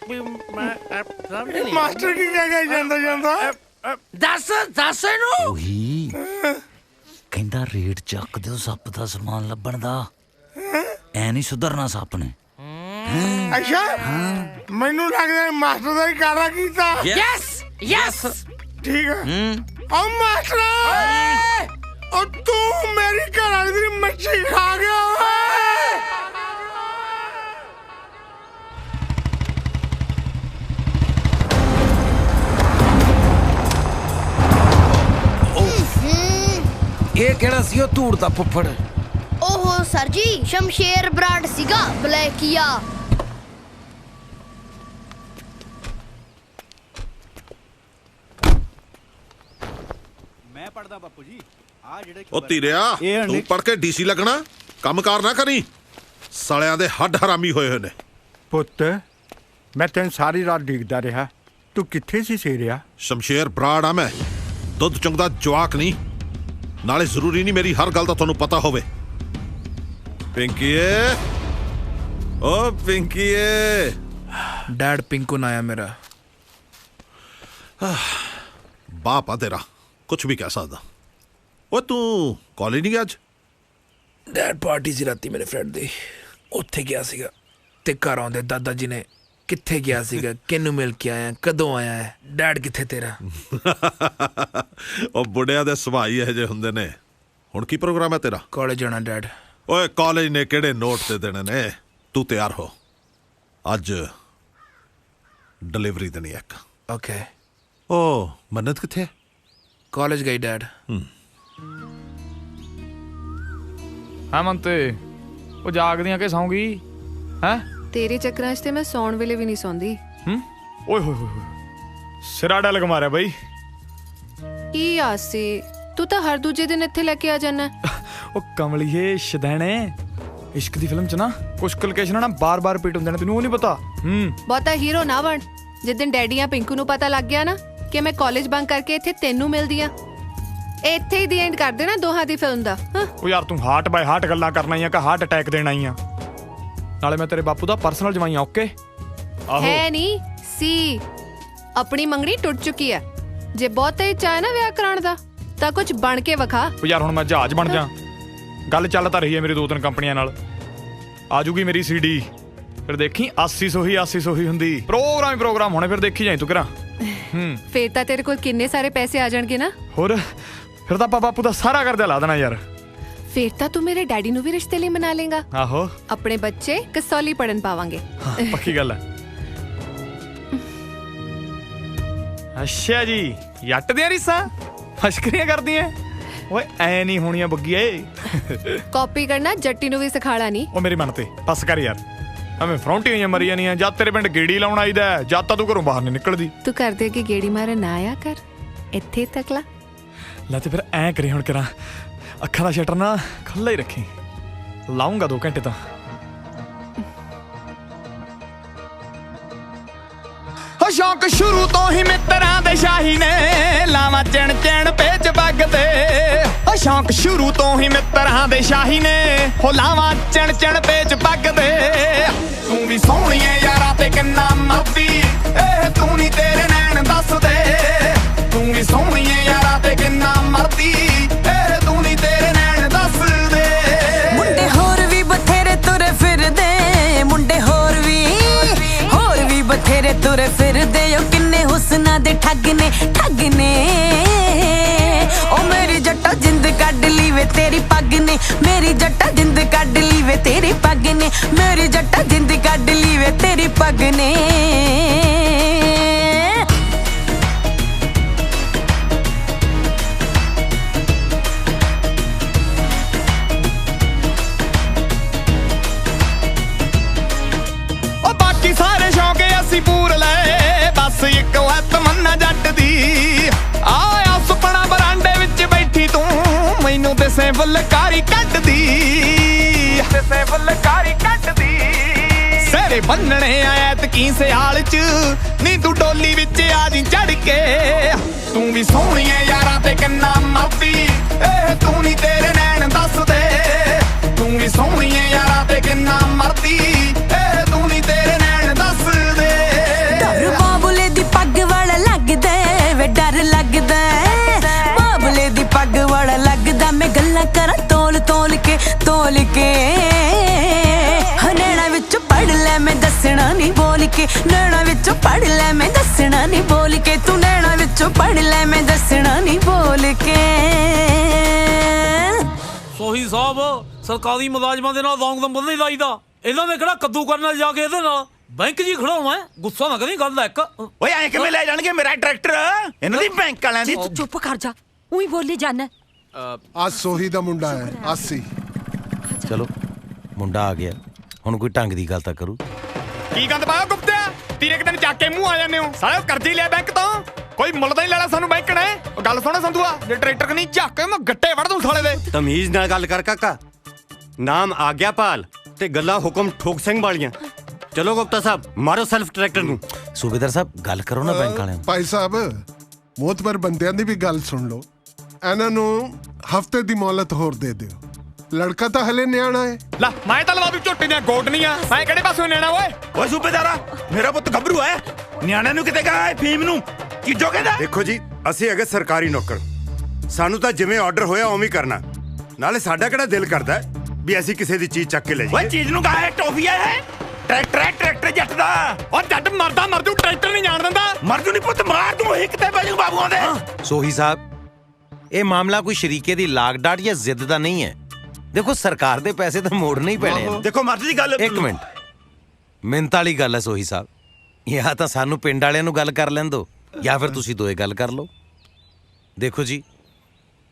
ਵੀ ਮੈਂ ਸਮਝ ਨਹੀਂ। ਮਾਸਟਰ ਕੀ ਕਹਿ ਗਿਆ ਜਾਂਦਾ ਦੱਸ ਇਹਨੂੰ। ਉਹੀ ਕਹਿੰਦਾ ਰੇਟ ਚੱਕ ਦਿਓ ਸੱਪ ਦਾ ਸਮਾਨ ਲੱਭਣ ਦਾ। ਐ ਨਹੀਂ ਸੁਧਰਨਾ ਸੱਪ ਨੇ। ਅੱਛਾ ਮੈਨੂੰ ਲੱਗਦਾ ਮਾਸਟਰ ਦਾ ਹੀ ਕਾਰਾ ਕੀਤਾ। ਯੈਸ ਠੀਕ ਹੈ। ਓ ਮਾਸਟਰ ਓ ਤੂੰ ਮੇਰੀ ਘਰ ਵਾਲੀ ਦੀ ਮੱਛੀ ਖਾ ਗਿਆ। ਇਹ ਕਿਹੜਾ ਸੀ ਉਹ ਧੂੜ ਦਾ ਫੁੱਫੜ? ਓਹੋ ਸਰ ਜੀ, ਸ਼ਮਸ਼ੇਰ ਬਰਾੜ ਸੀਗਾ ਬਲੈਕੀਆ। ਮੈਂ ਪੜਦਾ ਬਾਪੂ ਜੀ। ਆ ਜਿਹੜੇ ਉਹ ਧੀਰਿਆ, ਤੂੰ ਪੜ ਕੇ ਡੀਸੀ ਲੱਗਣਾ, ਕੰਮਕਾਰ ਨਾ ਕਰੀ। ਸਾਲਿਆਂ ਦੇ ਹੱਡ ਹਰਾਮੀ ਹੋਏ ਹੋਏ ਨੇ। ਪੁੱਤ ਮੈਂ ਤੈਨੂੰ ਸਾਰੀ ਰਾਤ ਡਿੱਗਦਾ ਰਿਹਾ, ਤੂੰ ਕਿੱਥੇ ਸੀ ਸੇਰਿਆ? ਸ਼ਮਸ਼ੇਰ ਬਰਾੜ ਆ ਮੈਂ, ਦੁੱਧ ਚੁੰਗਦਾ ਜਵਾਕ ਨਹੀਂ। ਨਾਲੇ ਜ਼ਰੂਰੀ ਨਹੀਂ ਮੇਰੀ ਹਰ ਗੱਲ ਦਾ ਤੁਹਾਨੂੰ ਪਤਾ ਹੋਵੇ। ਪਿੰਕੀਏ, ਓ ਪਿੰਕੀਏ। ਡੈਡ ਪਿੰਕੂ ਨਾ ਆਇਆ ਮੇਰਾ। ਬਾਪ ਆ ਤੇਰਾ, ਕੁਝ ਵੀ ਕਹਿ ਸਕਦਾ। ਓ ਤੂੰ ਕਾਲਜ ਨਹੀਂ ਗਿਆ ਅੱਜ? ਡੈਡ ਪਾਰਟੀ ਸੀ ਰਾਤੀ ਮੇਰੇ ਫਰੈਂਡ ਦੀ, ਉੱਥੇ ਗਿਆ ਸੀਗਾ। ਤੇ ਘਰ ਆਉਂਦੇ ਦਾਦਾ ਜੀ ਨੇ ਕਿੱਥੇ ਗਿਆ ਸੀਗਾ, ਕਿਹਨੂੰ ਮਿਲ ਕੇ ਆਇਆ, ਕਦੋਂ ਆਇਆ ਹੈ, ਡੈਡ ਕਿੱਥੇ ਤੇਰਾ? ਉਹ ਬੁੱਢਿਆਂ ਦੇ ਸੁਭਾਅ ਹੀ ਇਹੋ ਜਿਹੇ ਹੁੰਦੇ ਨੇ। ਹੁਣ ਕੀ ਪ੍ਰੋਗਰਾਮ ਹੈ ਤੇਰਾ? ਕਾਲਜ ਜਾਣਾ ਡੈਡ। ਓਏ ਕਾਲਜ ਨੇ ਕਿਹੜੇ ਨੋਟ ਤੇ ਦੇਣੇ ਨੇ? ਤੂੰ ਤਿਆਰ ਹੋ, ਅੱਜ ਡਿਲੀਵਰੀ ਦੇਣੀ ਇੱਕ। ਓਕੇ। ਓ ਮੰਨਤ ਕਿੱਥੇ? ਕਾਲਜ ਗਈ ਡੈਡ। ਹਾਂ ਮੰਤੇ, ਉਹ ਜਾਗਦੀਆਂ ਕਿ ਸੌਂਗੀ ਹੈ? ਤੇਰੇ ਚੱਕਰਾਂ 'ਚ ਤੇ ਮੈਂ ਸੌਣ ਵੇਲੇ ਵੀ ਨਹੀਂ ਸੌਂਦੀ। ਓਏ ਹੋਏ ਹੋਏ, ਸਿਰਾ ਡਲਕ ਮਾਰਿਆ ਬਈ। ਕੀ ਆਸੀ, ਤੂੰ ਤਾਂ ਹਰ ਦੂਜੇ ਦਿਨ ਇੱਥੇ ਲੈ ਕੇ ਆ ਜਾਣਾ। ਉਹ ਕਮਲੀਏ ਸ਼ਦੈਣੇ, ਇਸ਼ਕ ਦੀ ਫਿਲਮ ਚ ਨਾ ਕੁਛ ਲੋਕੇਸ਼ਨਾਂ ਨਾ ਬਾਰ-ਬਾਰ ਰਿਪੀਟ ਹੁੰਦੇ ਨੇ, ਤੈਨੂੰ ਉਹ ਨਹੀਂ ਪਤਾ? ਬਹੁਤਾ ਹੀਰੋ ਨਾ ਬਣ। ਜਿੱਦਣ ਡੈਡੀਆਂ ਪਿੰਕੂ ਨੂੰ ਪਤਾ ਲੱਗ ਗਿਆ ਨਾ ਕਿ ਮੈਂ ਕਾਲਜ ਬੰਕ ਕਰਕੇ ਇੱਥੇ ਤੈਨੂੰ ਮਿਲਦੀ ਆ, ਇੱਥੇ ਹੀ ਦੀ ਐਂਡ ਕਰ ਦੇਣਾ ਦੋਹਾਂ ਦੀ ਫਿਲਮ ਦਾ। ਉਹ ਯਾਰ ਤੂੰ ਹਾਰਟ ਬਾਈ ਹਾਰਟ ਗੱਲਾਂ ਕਰਨਾ ਹੀ ਆ ਕਿ ਹਾਰਟ ਅਟੈਕ ਦੇਣਾ ਹੀ ਆ? ਨਾਲੇ ਮੈਂ ਤੇਰੇ ਬਾਪੂ ਦਾ ਪਰਸਨਲ ਜਵਾਈ ਆ। ਓਕੇ ਹੈ ਨਹੀਂ ਸੀ। ਆਪਣੀ ਮੰਗਣੀ ਟੁੱਟ ਚੁੱਕੀ ਹੈ। ਜੇ ਬਹੁਤੇ ਚਾਹ ਨਾ ਵਿਆਹ ਕਰਾਉਣ ਦਾ ਤਾਂ ਕੁਝ ਬਣ ਕੇ ਵਿਖਾ। ਉਹ ਯਾਰ ਹੁਣ ਮੈਂ ਜਹਾਜ਼ ਬਣ ਜਾ। ਗੱਲ ਚੱਲ ਤਾਂ ਰਹੀ ਹੈ ਮੇਰੀ 2-3 ਕੰਪਨੀਆਂ ਨਾਲ। ਆ ਜੂਗੀ ਮੇਰੀ CD, ਫਿਰ ਦੇਖੀ 80 ਹੀ ਹੁੰਦੀ। ਪ੍ਰੋਗਰਾਮ ਹੋਣੇ, ਫਿਰ ਦੇਖੀ ਜਾਈ ਤੂੰ ਕਰਾਂ। ਫੇਰ ਤਾਂ ਤੇਰੇ ਕੋਲ ਕਿੰਨੇ ਸਾਰੇ ਪੈਸੇ ਆ ਜਾਣਗੇ ਨਾ। ਹੋਰ ਫਿਰ ਤਾਂ ਆਪਾਂ ਬਾਪੂ ਦਾ ਸਾਰਾ ਕਰਜ਼ਾ ਲਾ ਦੇਣਾ ਯਾਰ। ਫੇਰ ਤਾਂ ਤੂੰ ਮੇਰੇ ਡੈਡੀ ਨੂੰ ਵੀ ਰਿਸ਼ਤੇ ਲਈ ਮਨਾ ਲੇਗਾ। ਆਹੋ, ਆਪਣੇ ਬੱਚੇ ਕਸੌਲੀ ਪੜਨ ਪਾਵਾਂਗੇ। ਪੱਕੀ ਗੱਲ ਹੈ। ਅੱਛਾ ਜੀ, ਜੱਟ ਦੀਆਂ ਰੀਸਾਂ ਮਸ਼ਕਰੀਆਂ ਕਰਦੀਆਂ। ਓਏ ਐ ਨਹੀਂ ਹੋਣੀਆਂ ਬੱਗੀਏ। ਕਾਪੀ ਕਰਨਾ ਜੱਟੀ ਨੂੰ ਵੀ ਸਿਖਾਲਾ ਨਹੀਂ। ਉਹ ਮੇਰੀ ਮਨ ਤੇ ਬਸ ਕਰ ਯਾਰ। ਐਵੇਂ ਫਰੌਂਟੀਆਂ ਹੋਈਆਂ ਮਰੀ ਜਾਂਦੀਆਂ। ਜਦ ਤੇਰੇ ਪਿੰਡ ਗੇੜੀ ਲਾਉਣ ਆਈਦਾ, ਜਦ ਤਾਂ ਤੂੰ ਘਰੋਂ ਬਾਹਰ ਨਹੀਂ ਨਿਕਲਦੀ। ਤੂੰ ਕਰਦੇ ਕਿ ਗੇੜੀ ਮਾਰਨ ਨਾ ਆਇਆ ਕਰ, ਇੱਥੇ ਤੱਕ ਲਾ। ਲੈ ਤੇ ਫਿਰ ਐ ਕਰੀ ਹੁਣ ਕਰਾਂ, ਅੱਖਾਂ ਦਾ ਸ਼ਟਰ ਨਾ ਖੁੱਲ੍ਹਾ ਹੀ ਰੱਖੀ। ਲਾਉਂਗਾ 2 ਘੰਟੇ ਤਾਂ। ਸ਼ੌਂਕ ਸ਼ੁਰੂ ਤੋਂ ਹੀ ਮਿੱਤਰਾਂ ਦੇ ਸ਼ਾਹੀ ਨੇ, ਲਾਵਾਂ ਚਿਣ ਪੇਚ ਵੱਗਦੇ। ਸ਼ੌਂਕ ਸ਼ੁਰੂ ਤੋਂ ਹੀ ਮਿੱਤਰਾਂ ਦੇ ਸ਼ਾਹੀ ਨੇ, ਹੋ ਲਾਵਾਂ ਚਿਣ ਪੇਚ ਵੱਗਦੇ। ਤੂੰ ਵੀ ਸੋਹਣੀਏ ਯਾਰਾਂ ਤੇ ਕਿੰਨਾ ਮਰਦੀ, ਇਹ ਤੂੰ ਨਹੀਂ ਤੇਰੇ ਨੈਣ ਦੱਸਦੇ। ਤੂੰ ਵੀ ਸੋਹਣੀਏ ਯਾਰਾਂ ਤੇ ਕਿੰਨਾ ਮਰਦੀ, ਇਹ ਤੂੰ ਨਹੀਂ ਤੇਰੇ ਨੈਣ ਦੱਸਦੇ। ਮੁੰਡੇ ਹੋਰ ਵੀ ਬਥੇਰੇ ਤੁਰੇ ਫਿਰਦੇ, ਮੁੰਡੇ ਹੋਰ ਵੀ ਬਥੇਰੇ ਤੁਰੇ ਫਿਰਦੇ। ਉਹ ਕਿੰਨੇ ਹੁਸਨਾ ਦੇ ਠੱਗ ਨੇ ਉਹ ਮੇਰੀ ਜੱਟਾ ਜਿੰਦ ਕੱਢ ਲਈ ਵੇ ਤੇਰੀ ਪੱਗ ਨੇ। ਮੇਰੀ ਜੱਟਾ ਜਿੰਦ ਕੱਢ ਲਈ ਵੇ ਤੇਰੀ ਪੱਗ ਨੇ। ਮੇਰੀ ਜੱਟਾ ਜਿੰਦ ਕੱਢ ਲਈ ਵੇ ਤੇਰੀ ਪੱਗ ਨੇ। ਸਾਰੇ ਸ਼ੌਂਕ ਅਸੀਂ ਪੂਰ ਲਏ, ਬਸ ਇੱਕ ਹੈ ਤਮੰਨਾ ਜੱਟ ਦੀ। ਆਇਆ ਸੁਪਨਾ ਬਰਾਂਡੇ ਵਿੱਚ ਬੈਠੀ ਤੂੰ, ਮੈਨੂੰ ਦਿਸੇ ਫੁਲਕਾਰੀ ਕੱਢਦੀ। ਸੇਰੇ ਬੰਨਣੇ ਆਇਆ ਤਕੀ ਸਿਆਲ ਚ, ਨੀ ਤੂੰ ਡੋਲੀ ਵਿੱਚ ਆ ਜੀ ਚੜ ਕੇ। ਤੂੰ ਵੀ ਸੋਹਣੀਏ ਯਾਰਾਂ ਤੇ ਕਿੰਨਾ ਮਰਦੀ, ਇਹ ਤੂੰ ਨਹੀਂ ਤੇਰੇ ਨੈਣ ਦੱਸਦੇ। ਤੂੰ ਵੀ ਸੋਹਣੀਏ ਯਾਰਾਂ ਤੇ ਕਿੰਨਾ ਮਰਦੀ, ਇਹ ਤੂੰ ਨਹੀਂ ਤੇਰੇ ਨੈਣ ਦੱਸਦੇ। ਡਰ ਬਾਬਲੇ ਦੀ ਪੱਗ ਵਾਲਾ ਲੱਗਦਾ ਵੇ, ਡਰ ਲੱਗਦਾ ਬਾਬਲੇ ਦੀ ਪੱਗ ਵਾਲਾ ਲੱਗਦਾ। ਮੈਂ ਗੱਲਾਂ ਕਰਾਂ ਤੋਲ ਕੇ ਨੈਣਾ ਵਿੱਚ ਪੜ ਲੈ ਮੈਂ ਦੱਸਣਾ ਨਹੀਂ ਬੋਲ ਕੇ। ਨੈਣਾ ਵਿੱਚ ਪੜ ਲੈ ਮੈਂ ਦੱਸਣਾ ਨਹੀਂ ਬੋਲ ਕੇ। ਤੂੰ ਨੈਣਾ ਵਿੱਚ ਪੜ ਲੈ ਮੈਂ ਦੱਸਣਾ ਨਹੀਂ ਬੋਲ ਕੇ। ਸੋਹੀ ਸਾਹਿਬ, ਸਰਕਾਰੀ ਮੁਲਾਜ਼ਮਾਂ ਦੇ ਨਾਲ ਰੌਂਗ ਨੰਬਰ ਨਹੀਂ ਲਾਈਦਾ। ਇਹਨਾਂ ਨੇ ਕਿਹੜਾ ਕੱਦੂ ਕਰਨ ਜਾ ਕੇ ਇਹਦੇ ਨਾਲ ਬੈਂਕ ਜੀ ਖੜਾਉਣਾ। ਗੁੱਸਾ ਨਾ ਕਰੀ, ਗੱਲ ਦਾ ਇੱਕ। ਓਏ ਐ ਕਿਵੇਂ ਲੈ ਜਾਣਗੇ ਮੇਰਾ ਟਰੈਕਟਰ? ਇਹਨਾਂ ਦੀ ਬੈਂਕ ਵਾਲਿਆਂ ਦੀ। ਤੂੰ ਚੁੱਪ ਕਰ ਜਾ, ਉਹੀ ਬੋਲੀ ਜਾਣਾ। ਆ ਸੋਹੀ ਦਾ ਮੁੰਡਾ ਹੈ, 80। ਚਲੋ ਮੁੰਡਾ ਆ ਗਿਆ, ਹੁਣ ਕੋਈ ਢੰਗ ਦੀ ਗੱਲ ਤਾਂ ਕਰੂ। ਕੀ ਗੰਦ ਪਾਇਆ ਗੁਪਤਿਆ? ਤੀਰੇ ਕਿ ਦਿਨ ਚੱਕ ਕੇ ਮੂੰਹ ਆ ਜਾਂਦੇ ਹੋ ਸਾਰੇ। ਕਰਜ਼ੇ ਲਿਆ ਬੈਂਕ ਤੋਂ, ਕੋਈ ਮੁੱਲ ਤਾਂ ਹੀ ਲੈਣਾ ਸਾਨੂੰ ਬੈਂਕ ਨੇ। ਉਹ ਗੱਲ ਸੁਣ ਸੰਧੂਆ, ਜੇ ਟਰੈਕਟਰ ਕਨੀ ਝੱਕ ਕੇ ਮੈਂ ਗੱਟੇ ਵੜ ਦੂੰ ਸਾਲੇ ਦੇ। ਤਮੀਜ਼ ਨਾਲ ਗੱਲ ਕਰ ਕਾਕਾ। ਨਾਮ ਆਗਿਆਪਾਲ ਤੇ ਗੱਲਾਂ ਹੁਕਮ ਠੋਕ ਸਿੰਘ ਵਾਲੀਆਂ। ਚਲੋ ਗੁਪਤਾ ਸਾਹਿਬ, ਮਾਰੋ ਸੈਲਫ ਟਰੈਕਟਰ ਨੂੰ। ਸੂਬੇਦਾਰ ਸਾਹਿਬ ਗੱਲ ਕਰੋ ਨਾ ਬੈਂਕ ਵਾਲਿਆਂ ਨੂੰ। ਭਾਈ ਸਾਹਿਬ, ਮੋਤਬਰ ਬੰਦਿਆਂ ਦੀ ਵੀ ਗੱਲ ਸੁਣ ਲਓ। ਇਹਨਾਂ ਨੂੰ ਹਫ਼ਤੇ ਦੀ ਮੌਲਤ ਹੋਰ ਦੇ ਦਿਓ। ਲੜਕਾ ਤਾਂ ਹਲੇ ਨਿਆਣਾ ਹੈ। ਲੈ ਮੈਂ ਤਾਂ ਲਵਾ ਦੂ ਝੋਟੇ ਦੀਆਂ ਗੋਡਨੀਆਂ। ਮੈਂ ਕਿਹੜੇ ਪਾਸੋਂ ਨਿਆਣਾ ਓਏ? ਓਏ ਸੂਬੇਦਾਰਾ, ਮੇਰਾ ਪੁੱਤ ਗੱਭਰੂ ਹੈ, ਨਿਆਣਿਆਂ ਨੂੰ ਕਿਤੇ ਕਹਾ ਫੀਮ ਨੂੰ ਕੀ ਜੋ ਕਹਿੰਦਾ। ਦੇਖੋ ਜੀ, ਅਸੀਂ ਹੈਗੇ ਸਰਕਾਰੀ ਨੌਕਰ, ਸਾਨੂੰ ਤਾਂ ਜਿਵੇਂ ਆਰਡਰ ਹੋਇਆ ਉਵੇਂ ਹੀ ਕਰਨਾ। ਨਾਲੇ ਸਾਡਾ ਕਿਹੜਾ ਦਿਲ ਕਰਦਾ ਵੀ ਅਸੀਂ ਕਿਸੇ ਦੀ ਚੀਜ਼ ਚੱਕ ਕੇ ਲੈ ਜਾਈਏ। ਓਏ ਚੀਜ਼ ਨੂੰ ਕਹਾ ਟੋਫੀਆ ਹੈ, ਟਰੈਕਟਰ ਜੱਟ ਦਾ। ਓ ਜੱਟ ਮਰਦਾ ਮਰ ਜੂ, ਟਰੈਕਟਰ ਨਹੀਂ ਜਾਣ ਦਿੰਦਾ। ਮਰ ਜੂ ਨਹੀਂ ਪੁੱਤ, ਮਾਰ ਤੂੰ ਇੱਕ ਤੇ ਬਜੂ ਬਾਬੂਆਂ ਦੇ। ਸੋਹੀ ਸਾਹਿਬ, ਇਹ ਮਾਮਲਾ ਕੋਈ ਸ਼ਰੀਕੇ ਦੀ ਲਾਗ ਡਾਟ ਜਾਂ ਜ਼ਿੱਦ ਦਾ ਨਹੀਂ ਹੈ। ਦੇਖੋ ਸਰਕਾਰ ਦੇ ਪੈਸੇ ਤਾਂ ਮੋੜਨੇ ਹੀ ਪੈਣੇ ਆ। ਦੇਖੋ ਮਰਦ ਦੀ ਗੱਲ। ਇੱਕ ਮਿੰਟ, ਮਿੰਤ ਵਾਲੀ ਗੱਲ ਹੈ ਸੋਹੀ ਸਾਹਿਬ। ਜਾਂ ਤਾਂ ਸਾਨੂੰ ਪਿੰਡ ਵਾਲਿਆਂ ਨੂੰ ਗੱਲ ਕਰ ਲੈਣ ਦਿਓ, ਜਾਂ ਫਿਰ ਤੁਸੀਂ ਦੋਏ ਗੱਲ ਕਰ ਲਓ। ਦੇਖੋ ਜੀ,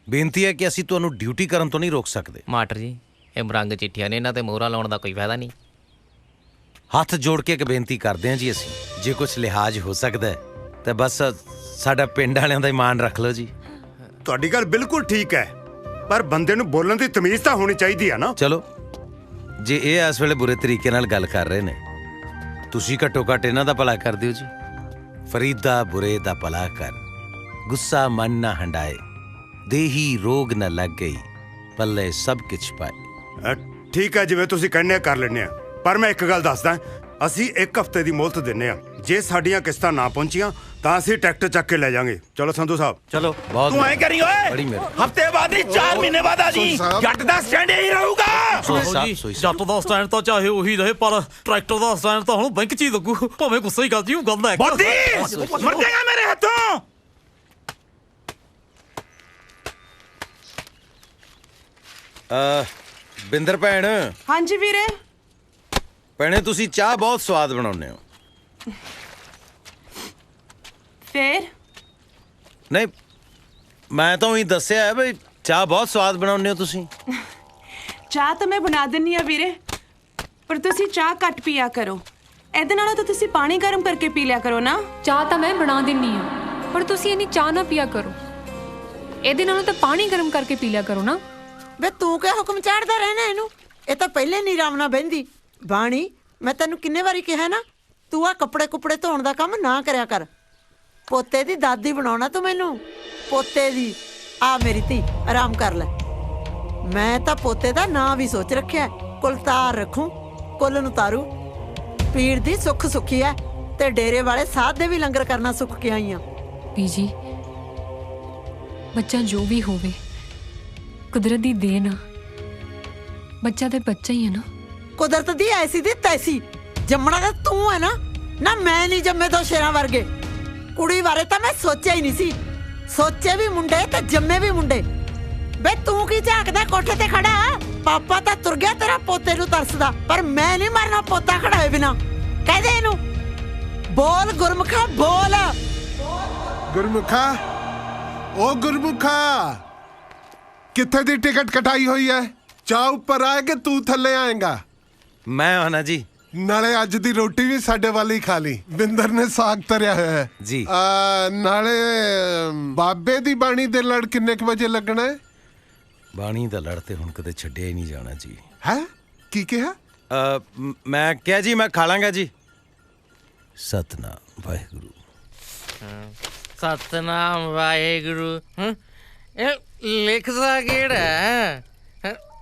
ਬੇਨਤੀ ਹੈ ਕਿ ਅਸੀਂ ਤੁਹਾਨੂੰ ਡਿਊਟੀ ਕਰਨ ਤੋਂ ਨਹੀਂ ਰੋਕ ਸਕਦੇ। ਮਾਟਰ ਜੀ, ਇਹ ਮਰੰਗ ਚਿੱਠੀਆਂ ਨੇ, ਇਹਨਾਂ ਤੇ ਮੋਹਰਾਂ ਲਾਉਣ ਦਾ ਕੋਈ ਫਾਇਦਾ ਨਹੀਂ। ਹੱਥ ਜੋੜ ਕੇ ਇੱਕ ਬੇਨਤੀ ਕਰਦੇ ਹਾਂ ਜੀ, ਅਸੀਂ ਜੇ ਕੁਝ ਲਿਹਾਜ਼ ਹੋ ਸਕਦਾ ਹੈ ਤਾਂ ਬਸ ਸਾਡਾ ਪਿੰਡ ਵਾਲਿਆਂ ਦਾ ਹੀ ਮਾਣ ਰੱਖ ਲਓ ਜੀ। ਤੁਹਾਡੀ ਗੱਲ ਬਿਲਕੁਲ ਠੀਕ ਹੈ, ਪਰ ਬੰਦੇ ਨੂੰ ਬੋਲਣ ਦੀ ਤਮੀਜ਼ ਤਾਂ ਹੋਣੀ ਚਾਹੀਦੀ ਆ ਨਾ। ਚਲੋ, ਜੇ ਇਹ ਇਸ ਵੇਲੇ ਬੁਰੇ ਤਰੀਕੇ ਨਾਲ ਗੱਲ ਕਰ ਰਹੇ ਨੇ, ਤੁਸੀਂ ਘੱਟੋ ਘੱਟ ਇਹਨਾਂ ਦਾ ਭਲਾ ਕਰ ਦਿਓ ਜੀ। ਫਰੀਦਾ ਬੁਰੇ ਦਾ ਭਲਾ ਕਰ, ਗੁੱਸਾ ਮਨ ਨਾ ਹੰਡਾਏ, ਦੇਹੀ ਰੋਗ ਨਾ ਲੱਗ ਗਈ, ਪੱਲੇ ਸਭ ਕੁਛ ਪਾਏ। ਠੀਕ ਹੈ, ਜਿਵੇਂ ਤੁਸੀਂ ਕਹਿੰਦੇ ਕਰ ਲੈਂਦੇ ਆ। ਪਰ ਮੈਂ ਇੱਕ ਗੱਲ ਦੱਸਦਾ, ਅਸੀਂ 1 ਹਫ਼ਤੇ ਦੀ ਮੋਹਲਤ ਦਿੰਨੇ ਆ। ਜੇ ਸਾਡੀਆਂ ਕਿਸ਼ਤਾਂ ਨਾ ਪਹੁੰਚੀਆਂ ਤਾਂ ਅਸੀਂ ਟਰੈਕਟਰ ਚੱਕ ਕੇ ਲੈ ਜਾਾਂਗੇ। ਚਲੋ ਸੰਧੂ ਸਾਹਿਬ ਚਲੋ। ਤੂੰ ਐ ਕਰੀ ਓਏ, ਹਫ਼ਤੇ ਬਾਅਦ ਨਹੀਂ 4 ਮਹੀਨੇ ਬਾਅਦ ਆ ਜੀ। ਜੱਟ ਦਾ ਸਟੈਂਡ ਹੀ ਰਹੂਗਾ। ਜੱਟ ਦਾ ਸਟੈਂਡ ਤਾਂ ਚਾਹੇ ਉਹੀ ਰਹੇ, ਪਰ ਟਰੈਕਟਰ ਦਾ ਸਟੈਂਡ ਤਾਂ ਹੁਣ ਬੈਂਕ 'ਚ ਹੀ ਲੱਗੂ। ਭਾਵੇਂ ਗੁੱਸਾ ਹੀ ਕਰਦੀ ਉਹ ਗੱਲ ਹੈ। ਮਰ ਜਾਏਗਾ ਮੇਰੇ ਹੱਥੋਂ। ਬਿੰਦਰ ਭੈਣ। ਹਾਂਜੀ ਵੀਰੇ। ਭੈਣੇ ਤੁਸੀਂ ਚਾਹ ਬਹੁਤ ਸਵਾਦ ਬਣਾਉਂਦੇ ਹੋ। ਫੇਰ ਨਹੀਂ, ਮੈਂ ਤਾਂ ਉਹੀ ਦੱਸਿਆ ਹੈ ਬਈ ਚਾਹ ਬਹੁਤ ਸਵਾਦ ਬਣਾਉਂਦੇ ਹੋ ਤੁਸੀਂ। ਚਾਹ ਤਾਂ ਮੈਂ ਬਣਾ ਦਿੰਨੀ ਆ ਵੀਰੇ, ਪਰ ਤੁਸੀਂ ਚਾਹ ਘੱਟ ਪੀਆ ਕਰੋ। ਇਹਦੇ ਨਾਲੋਂ ਤਾਂ ਤੁਸੀਂ ਪਾਣੀ ਗਰਮ ਕਰਕੇ ਪੀ ਲਿਆ ਕਰੋ ਨਾ। ਚਾਹ ਤਾਂ ਮੈਂ ਬਣਾ ਦਿੰਨੀ ਆ, ਪਰ ਤੁਸੀਂ ਇੰਨੀ ਚਾਹ ਨਾ ਪੀਆ ਕਰੋ। ਇਹਦੇ ਨਾਲੋਂ ਤਾਂ ਪਾਣੀ ਗਰਮ ਕਰਕੇ ਪੀ ਲਿਆ ਕਰੋ ਨਾ। ਵੇ ਤੂੰ ਕਿਆ ਹੁਕਮ ਚਾੜਦਾ ਰਹਿਣਾ ਇਹਨੂੰ? ਇਹ ਤਾਂ ਪਹਿਲੇ ਨਹੀਂ ਆਰਾਮ ਨਾਲ ਬਹਿੰਦੀ। ਬਾਣੀ, ਮੈਂ ਤੈਨੂੰ ਕਿੰਨੇ ਵਾਰੀ ਕਿਹਾ ਨਾ, ਤੂੰ ਆ ਕੱਪੜੇ ਕੁਪੜੇ ਧੋਣ ਦਾ ਕੰਮ ਨਾ ਕਰਿਆ ਕਰ। ਪੋਤੇ ਦੀ ਦਾਦੀ ਬਣਾਉਣਾ ਤੂੰ ਮੈਨੂੰ, ਪੋਤੇ ਦੀ। ਆ ਮੇਰੀ ਧੀ, ਆਰਾਮ ਕਰ ਲੈ। ਮੈਂ ਤਾਂ ਪੋਤੇ ਦਾ ਨਾਂ ਵੀ ਸੋਚ ਰੱਖਿਆ, ਕੁਲਤਾਰ ਰੱਖੂ, ਕੁੱਲ ਨੂੰ ਤਾਰੂ। ਪੀੜ ਦੀ ਸੁੱਖ ਸੁੱਖੀ ਐ, ਤੇ ਡੇਰੇ ਵਾਲੇ ਸਾਧ ਦੇ ਵੀ ਲੰਗਰ ਕਰਨਾ ਸੁੱਖ ਕੇ ਆਈ ਆ। ਬੀਜੀ, ਬੱਚਾ ਜੋ ਵੀ ਹੋਵੇ ਕੁਦਰਤ ਦੀ ਦੇਣ ਆ। ਬੱਚਾ ਤੇ ਬੱਚਾ ਹੀ ਹੈ ਨਾ। ਕੁਦਰਤ ਦੀ ਐਸੀ ਦੀ ਤੈਸੀ। ਜੰਮਣਾ ਤਾਂ ਤੂੰ ਹੈ ਨਾ ਮੈਂ ਨਹੀਂ ਜੰਮੇ ਦੋ ਸ਼ੇਰਾਂ ਵਰਗੇ। ਕੁੜੀ ਬਾਰੇ ਤਾਂ ਮੈਂ ਸੋਚਿਆ ਹੀ ਨਹੀਂ ਸੀ। ਸੋਚੇ ਵੀ ਮੁੰਡੇ ਤੇ ਜੰਮੇ ਵੀ ਮੁੰਡੇ। ਬੇ ਤੂੰ ਕੀ ਝਾਕਦਾ ਕੋਠੇ ਤੇ ਖੜਾ? ਪਾਪਾ ਤਾਂ ਤੁਰ ਗਿਆ ਤੇਰਾ ਪੋਤੇ ਨੂੰ ਤਰਸਦਾ, ਪਰ ਮੈਂ ਨਹੀਂ ਮਰਨਾ ਪੋਤਾ ਖੜਾ ਹੋਏ ਬਿਨਾ। ਕਹਿ ਦੇ ਇਹਨੂੰ, ਬੋਲ ਗੁਰਮੁਖਾ ਬੋਲ। ਗੁਰਮੁਖਾ, ਓ ਗੁਰਮੁਖਾ, ਕਿੱਥੇ ਦੀ ਟਿਕਟ ਕਟਾਈ ਹੋਈ ਹੈ? ਚਾਹ ਉੱਪਰ ਆਏ ਕਿ ਤੂੰ ਥੱਲੇ ਆਏਗਾ? ਮੈਂ ਆਣਾ ਜੀ। ਨਾਲੇ ਅੱਜ ਦੀ ਰੋਟੀ ਵੀ ਸਾਡੇ ਵੱਲ ਹੀ ਖਾ ਲਈ। ਬਿੰਦਰ ਨੇ ਸਾਗ ਤਰਿਆ ਹੋਇਆ ਹੈ ਜੀ। ਨਾਲੇ ਬਾਬੇ ਦੀ ਬਾਣੀ ਦੇ ਲੜ ਕਿੰਨੇ ਕੁ ਵਜੇ ਲੱਗਣਾ ਹੈ? ਬਾਣੀ ਦਾ ਲੜ ਤੇ ਹੁਣ ਕਦੇ ਛੱਡਿਆ ਹੀ ਨਹੀਂ ਜਾਣਾ ਜੀ। ਹੈ ਕੀ ਕਿਹਾ? ਮੈਂ ਕਿਹਾ ਜੀ ਮੈਂ ਖਾ ਲਾਂਗਾ ਜੀ। ਸਤਨਾਮ ਵਾਹਿਗੁਰੂ। ਸਤਨਾਮ ਵਾਹਿਗੁਰੂ। ਇਹ ਲਿਖਦਾ ਕਿਹੜਾ ਹੈ?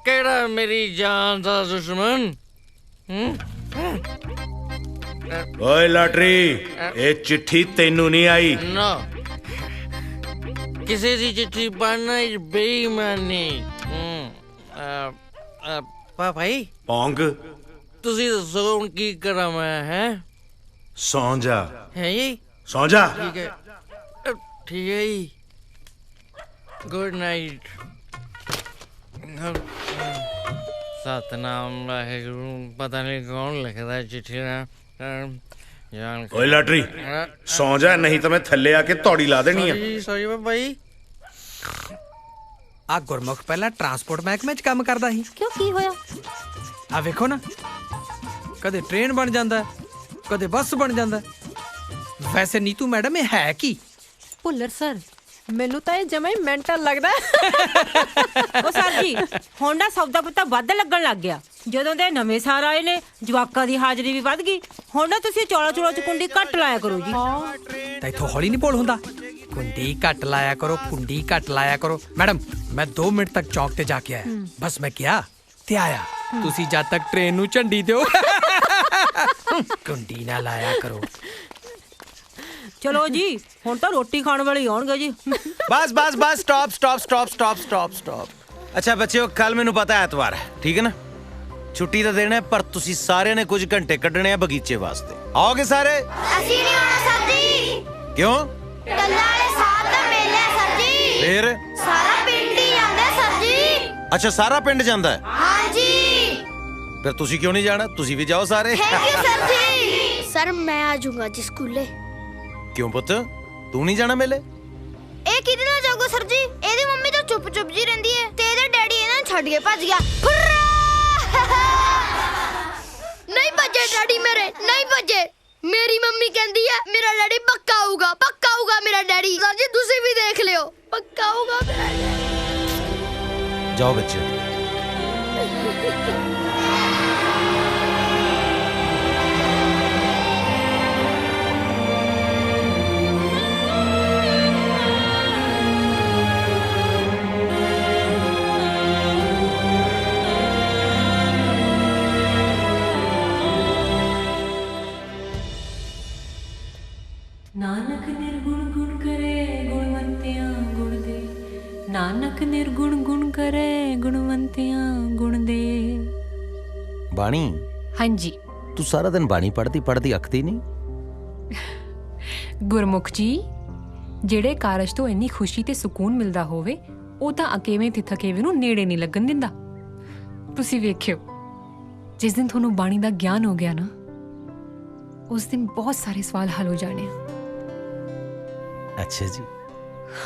ਕਿਹੜਾ ਮੇਰੀ ਜਾਨ ਦਾ ਦੁਸ਼ਮਣ? ਓਏ ਲਾਟਰੀ, ਇਹ ਚਿੱਠੀ ਤੈਨੂੰ ਨਹੀਂ ਆਈ। ਨਾ, ਕਿਸੇ ਦੀ ਚਿੱਠੀ ਪੜ੍ਹਨਾ ਬੇਈਮਾਨੀ। ਭਾਈ ਪੌਂਗ, ਤੁਸੀਂ ਦੱਸੋ ਹੁਣ ਕੀ ਕਰਾਂ ਮੈਂ? ਹੈ ਸੌਂ ਜਾ। ਹੈ ਜੀ, ਸੌਂ ਜਾ। ਠੀਕ ਹੈ, ਠੀਕ ਹੈ ਜੀ। Good night. ਸਤਨਾਮ ਵਾਹਿਗੁਰੂ। ਪਤਾ ਨਹੀਂ ਕੌਣ ਲਿਖਦਾ ਚਿੱਠੀ ਨਾ। ਓਏ ਲਾਟਰੀ, ਸੌਂ ਜਾ, ਨਹੀਂ ਤਾਂ ਮੈਂ ਥੱਲੇ ਆ ਕੇ ਤੌੜੀ ਲਾ ਦੇਣੀ ਆ। ਸੌਰੀ ਬਾਈ। ਆ ਗੁਰਮੁਖ ਪਹਿਲਾਂ ਟਰਾਂਸਪੋਰਟ ਮਹਿਕਮੇ 'ਚ ਕੰਮ ਕਰਦਾ ਸੀ। ਕਿਉਂ, ਕੀ ਹੋਇਆ? ਆ ਵੇਖੋ ਨਾ, ਕਦੇ ਟ੍ਰੇਨ ਬਣ ਜਾਂਦਾ, ਕਦੇ ਬੱਸ ਬਣ ਜਾਂਦਾ। ਵੈਸੇ ਨੀਤੂ ਮੈਡਮ ਇਹ ਹੈ ਕੀ? ਭੁੱਲਰ ਸਰ, ਮੈਨੂੰ ਤਾਂ ਇਹ ਜਮਾ ਹੀ ਮੈਂਟਲ ਲੱਗਦਾ। ਉਹ ਸਰ ਜੀ, ਹੁਣ ਨਾ ਸੌਦਾ ਪੱਤਾ ਵੱਧ ਲੱਗਣ ਲੱਗ ਗਿਆ। ਜਦੋਂ ਦੇ ਨਵੇਂ ਸਾਰ ਆਏ ਨੇ, ਜਵਾਕਾਂ ਦੀ ਹਾਜ਼ਰੀ ਵੀ ਵੱਧ ਗਈ। ਹੁਣ ਨਾ ਤੁਸੀਂ ਚੌਲਾ ਚੌਲਾ ਚ ਕੁੰਡੀ ਘੱਟ ਲਾਇਆ ਕਰੋ ਜੀ। ਤਾਂ ਇੱਥੋਂ ਹੌਲੀ ਨਹੀਂ ਬੋਲ ਹੁੰਦਾ। ਕੁੰਡੀ ਘੱਟ ਲਾਇਆ ਕਰੋ, ਕੁੰਡੀ ਘੱਟ ਲਾਇਆ ਕਰੋ। ਮੈਡਮ, ਮੈਂ 2 ਮਿੰਟ ਤੱਕ ਚੌਕ ਤੇ ਜਾ ਕੇ ਆਇਆ। ਬਸ ਮੈਂ ਕਿਹਾ ਤੇ ਆਇਆ। ਤੁਸੀਂ ਜਦ ਤੱਕ ਟ੍ਰੇਨ ਨੂੰ ਝੰਡੀ ਦਿਓ, ਕੁੰਡੀ ਨਾ ਲਾਇਆ ਕਰੋ। ਚਲੋ ਜੀ, ਹੁਣ ਤਾਂ ਰੋਟੀ ਖਾਣ ਵਾਲੇ ਆਉਣਗੇ ਜੀ। ਬਸ ਬਸ ਬਸ, stop stop stop stop stop stop. ਅੱਛਾ ਬੱਚਿਓ, ਕੱਲ ਮੈਨੂੰ ਪਤਾ ਐਤਵਾਰ ਹੈ, ਠੀਕ ਹੈ ਨਾ? ਛੁੱਟੀ ਤਾਂ ਦੇਣਾ, ਪਰ ਤੁਸੀਂ ਸਾਰਿਆਂ ਨੇ ਕੁਝ ਘੰਟੇ ਕੱਢਣੇ ਆ ਬਗੀਚੇ ਵਾਸਤੇ। ਆਓਗੇ ਸਾਰੇ? ਅਸੀਂ ਨਹੀਂ ਆਉਣਾ ਸਰ ਜੀ। ਕਿਉਂ? ਕੱਲਾ ਵਾਲੇ ਸਾਥ ਦਾ ਮੇਲਾ ਹੈ ਸਰ ਜੀ। ਫੇਰ ਸਾਰਾ ਪਿੰਡ ਹੀ ਜਾਂਦਾ ਸਰ ਜੀ। ਅੱਛਾ, ਸਾਰਾ ਪਿੰਡ ਜਾਂਦਾ ਹੈ? ਹਾਂਜੀ। ਫਿਰ ਤੁਸੀਂ ਕਿਉਂ ਨਹੀਂ ਜਾਣਾ? ਤੁਸੀਂ ਵੀ ਜਾਓ ਸਾਰੇ। ਥੈਂਕ ਯੂ ਸਰ ਜੀ। ਸਰ ਮੈਂ ਆ ਜਾਊਂਗਾ ਜੀ ਸਕੂਲੇ। ਕਿਉਂ ਪੁੱਤ, ਤੂੰ ਨਹੀਂ ਜਾਣਾ ਮੇਲੇ? ਇਹ ਕਿਹਦੇ ਨਾਲ ਜਾਊਗਾ ਸਰ ਜੀ? ਇਹਦੀ ਮੰਮੀ ਤਾਂ ਚੁੱਪ ਚੁੱਪ ਜੀ ਰਹਿੰਦੀ ਹੈ, ਤੇ ਇਹਦਾ ਡੈਡੀ ਇਹਨਾਂ ਨੂੰ ਛੱਡ ਕੇ ਭੱਜ ਗਿਆ। ਨਹੀਂ ਭੱਜੇ ਡੈਡੀ ਮੇਰੇ, ਨਹੀਂ ਭੱਜੇ। ਮੇਰੀ ਮੰਮੀ ਕਹਿੰਦੀ ਹੈ ਮੇਰਾ ਡੈਡੀ ਪੱਕਾ ਆਊਗਾ, ਪੱਕਾ ਆਊਗਾ ਮੇਰਾ ਡੈਡੀ। ਸਰ ਜੀ ਤੁਸੀਂ ਵੀ ਦੇਖ ਲਿਓ, ਪੱਕਾ ਆਊਗਾ ਮੇਰਾ ਡੈਡੀ। ਜਾਓ ਬੱਚੇ। ਗੁਣ ਗੁਣ ਕਰੇ ਗੁਣਵੰਤਿਆਂ ਗੁਣ ਦੇ। ਬਾਣੀ ਹਾਂਜੀ ਤੂੰ ਸਾਰਾ ਦਿਨ ਬਾਣੀ ਪੜ੍ਹਦੀ ਅੱਖਦੀ ਨਹੀਂ? ਗੁਰਮੁਖ ਜੀ, ਜਿਹੜੇ ਕਾਰਜ ਤੋਂ ਇੰਨੀ ਖੁਸ਼ੀ ਤੇ ਸਕੂਨ ਮਿਲਦਾ ਹੋਵੇ ਉਹ ਤਾਂ ਅਕੇਵੇਂ ਤੇ ਥਕੇਵੇਂ ਨੂੰ ਨੇੜੇ ਨਹੀਂ ਲੱਗਣ ਦਿੰਦਾ। ਤੁਸੀਂ ਵੇਖਿਓ, ਜਿਸ ਦਿਨ ਤੁਹਾਨੂੰ ਬਾਣੀ ਦਾ ਗਿਆਨ ਹੋ ਗਿਆ ਨਾ, ਉਸ ਦਿਨ ਬਹੁਤ ਸਾਰੇ ਸਵਾਲ ਹੱਲ ਹੋ ਜਾਣੇ ਆ। ਅੱਛਾ ਜੀ।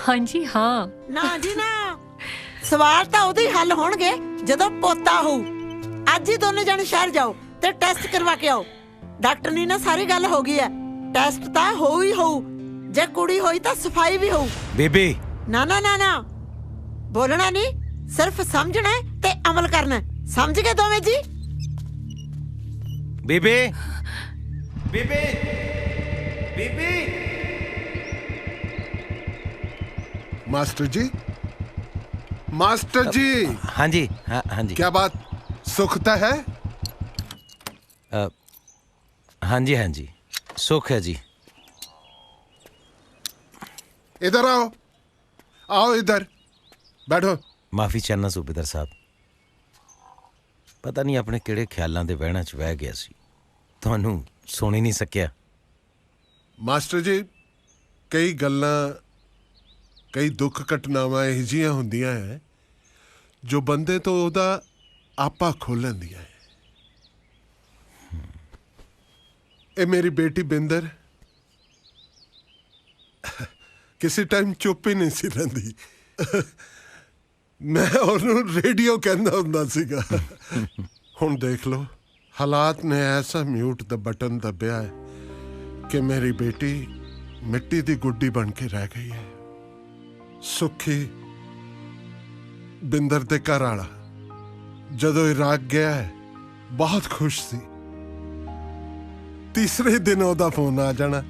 ਹਾਂਜੀ ਹਾਂ। ਨਾ ਜੀ ਨਾ, ਸਵਾਲ ਤਾਂ ਉਦੋਂ ਹੀ ਹੱਲ ਹੋਣਗੇ ਜਦੋਂ ਪੋਤਾ ਹੋਊ। ਅੱਜ ਹੀ ਦੋਨੇ ਜਣੇ ਸ਼ਹਿਰ ਜਾਓ ਤੇ ਟੈਸਟ ਕਰਵਾ ਕੇ ਆਓ। ਡਾਕਟਰ ਨੇ ਨਾ ਸਾਰੀ ਗੱਲ ਹੋ ਗਈ ਹੈ, ਟੈਸਟ ਤਾਂ ਹੋਊ ਹੀ ਹੋਊ। ਜੇ ਕੁੜੀ ਹੋਈ ਤਾਂ ਸਫਾਈ ਵੀ ਹੋਊ। ਬੇਬੇ ਨਾ ਨਾ ਨਾ ਨਾ, ਬੋਲਣਾ ਨਹੀਂ, ਸਿਰਫ ਸਮਝਣਾ ਤੇ ਅਮਲ ਕਰਨਾ। ਸਮਝ ਗਏ ਦੋਵੇਂ ਜੀ? ਬੇਬੇ ਬੇਬੇ ਬੇਬੇ। मास्टर जी, मास्टर जी। हाँ जी, हाँ जी। क्या बात, सुखता है? हाँ जी हाँ जी, सुख है जी। इधर आओ, आओ इधर बैठो। माफी चाहना सूबेदार साहब, पता नहीं अपने किहड़े ख्यालों के वहणां च वह गया सी, तुहानूं सुन ही नहीं सकिया। मास्टर जी, कई गल्लां, कई दुख घटनावां ਇਹੋ ਜਿਹੀਆਂ ਹੁੰਦੀਆਂ ਹੈ ਜੋ ਬੰਦੇ ਤੋਂ ਉਹਦਾ ਆਪਾ ਖੋਹ ਲੈਂਦੀਆਂ ਹੈ। ਇਹ ਮੇਰੀ ਬੇਟੀ ਬਿੰਦਰ ਕਿਸੇ ਟਾਈਮ ਚੁੱਪ ਹੀ ਨਹੀਂ ਸੀ ਰਹਿੰਦੀ। ਮੈਂ ਉਹਨੂੰ ਰੇਡੀਓ ਕਹਿੰਦਾ ਹੁੰਦਾ ਸੀਗਾ। ਹੁਣ ਦੇਖ ਲਓ, ਹਾਲਾਤ ਨੇ ਐਸਾ ਮਿਊਟ ਦਾ ਬਟਨ ਦੱਬਿਆ ਹੈ ਕਿ ਮੇਰੀ ਬੇਟੀ ਮਿੱਟੀ ਦੀ ਗੁੱਡੀ ਬਣ ਕੇ ਰਹਿ ਗਈ ਹੈ। ਸੁਖੀ ਬਿੰਦਰ ਦੇ ਘਰ ਵਾਲਾ ਜਦੋਂ ਇਰਾਕ ਗਿਆ ਹੈ ਬਹੁਤ ਖੁਸ਼ ਸੀ। ਤੀਸਰੇ ਦਿਨ ਉਹਦਾ ਫੋਨ ਆ ਜਾਣਾ।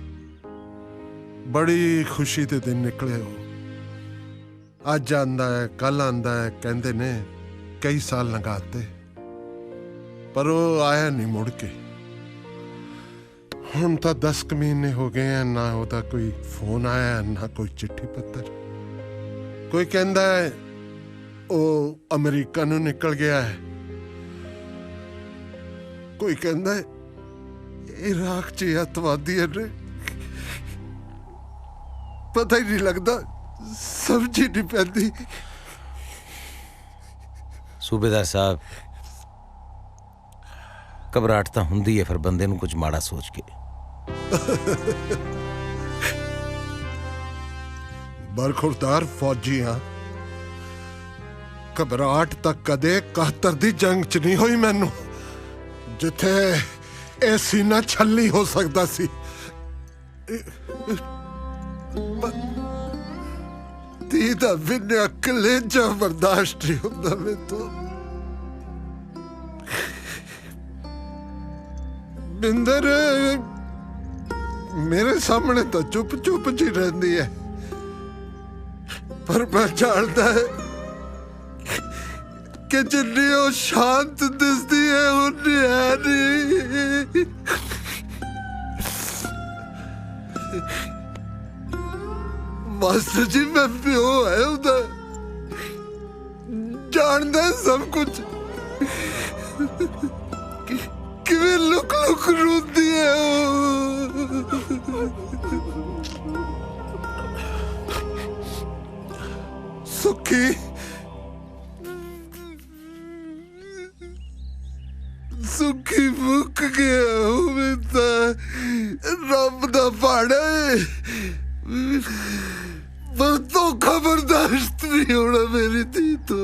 ਬੜੀ ਖੁਸ਼ੀ ਦੇ ਦਿਨ ਨਿਕਲੇ ਉਹ। ਅੱਜ ਆਂਦਾ ਹੈ, ਕੱਲ ਆਂਦਾ ਹੈ, ਕਹਿੰਦੇ ਨੇ ਕਈ ਸਾਲ ਲੰਘਾਤੇ, ਪਰ ਉਹ ਆਇਆ ਨਹੀਂ ਮੁੜ ਕੇ। ਹੁਣ ਤਾਂ 10 ਮਹੀਨੇ ਹੋ ਗਏ ਆ, ਨਾ ਉਹਦਾ ਕੋਈ ਫੋਨ ਆਇਆ ਨਾ ਕੋਈ ਚਿੱਠੀ ਪੱਤਰ। ਕੋਈ ਕਹਿੰਦਾ ਹੈ ਉਹ ਅਮਰੀਕਾ ਨੂੰ ਨਿਕਲ ਗਿਆ ਹੈ, ਕੋਈ ਕਹਿੰਦਾ ਹੈ ਇਰਾਕ 'ਚ ਅੱਤਵਾਦੀਆਂ ਨੇ। ਪਤਾ ਹੀ ਨਹੀਂ ਲੱਗਦਾ, ਸਮਝ ਹੀ ਨਹੀਂ ਪੈਂਦੀ। सूबेदार साहब, घबराहट तो हुंदी है फिर बंदे नूं कुछ माड़ा सोच के। बरखुरदार फौजी हाँ, घबराहट तक कदे 71 दी जंग च नहीं हुई मैनू, जिथे ए सीना छल्ली हो सकता सी। धी दा विन्या कलेजा बर्दाश्त नहीं हुंदा मैं तो। बिंदर मेरे सामने तो चुप चुप जी रहती है, पर मैं जानता है कि जिन्नी वो शांत दिसदी है उन्नी है नहीं। मास्टर जी, मैं प्यो है उदा, जानता है सब कुछ। किवें लुक लुक रोंदी है सुखी। सुखी मुक गया हूं मैं तो, रब दा पाड़ा है। तो खबरदाश्त नहीं होना मेरी थी तो।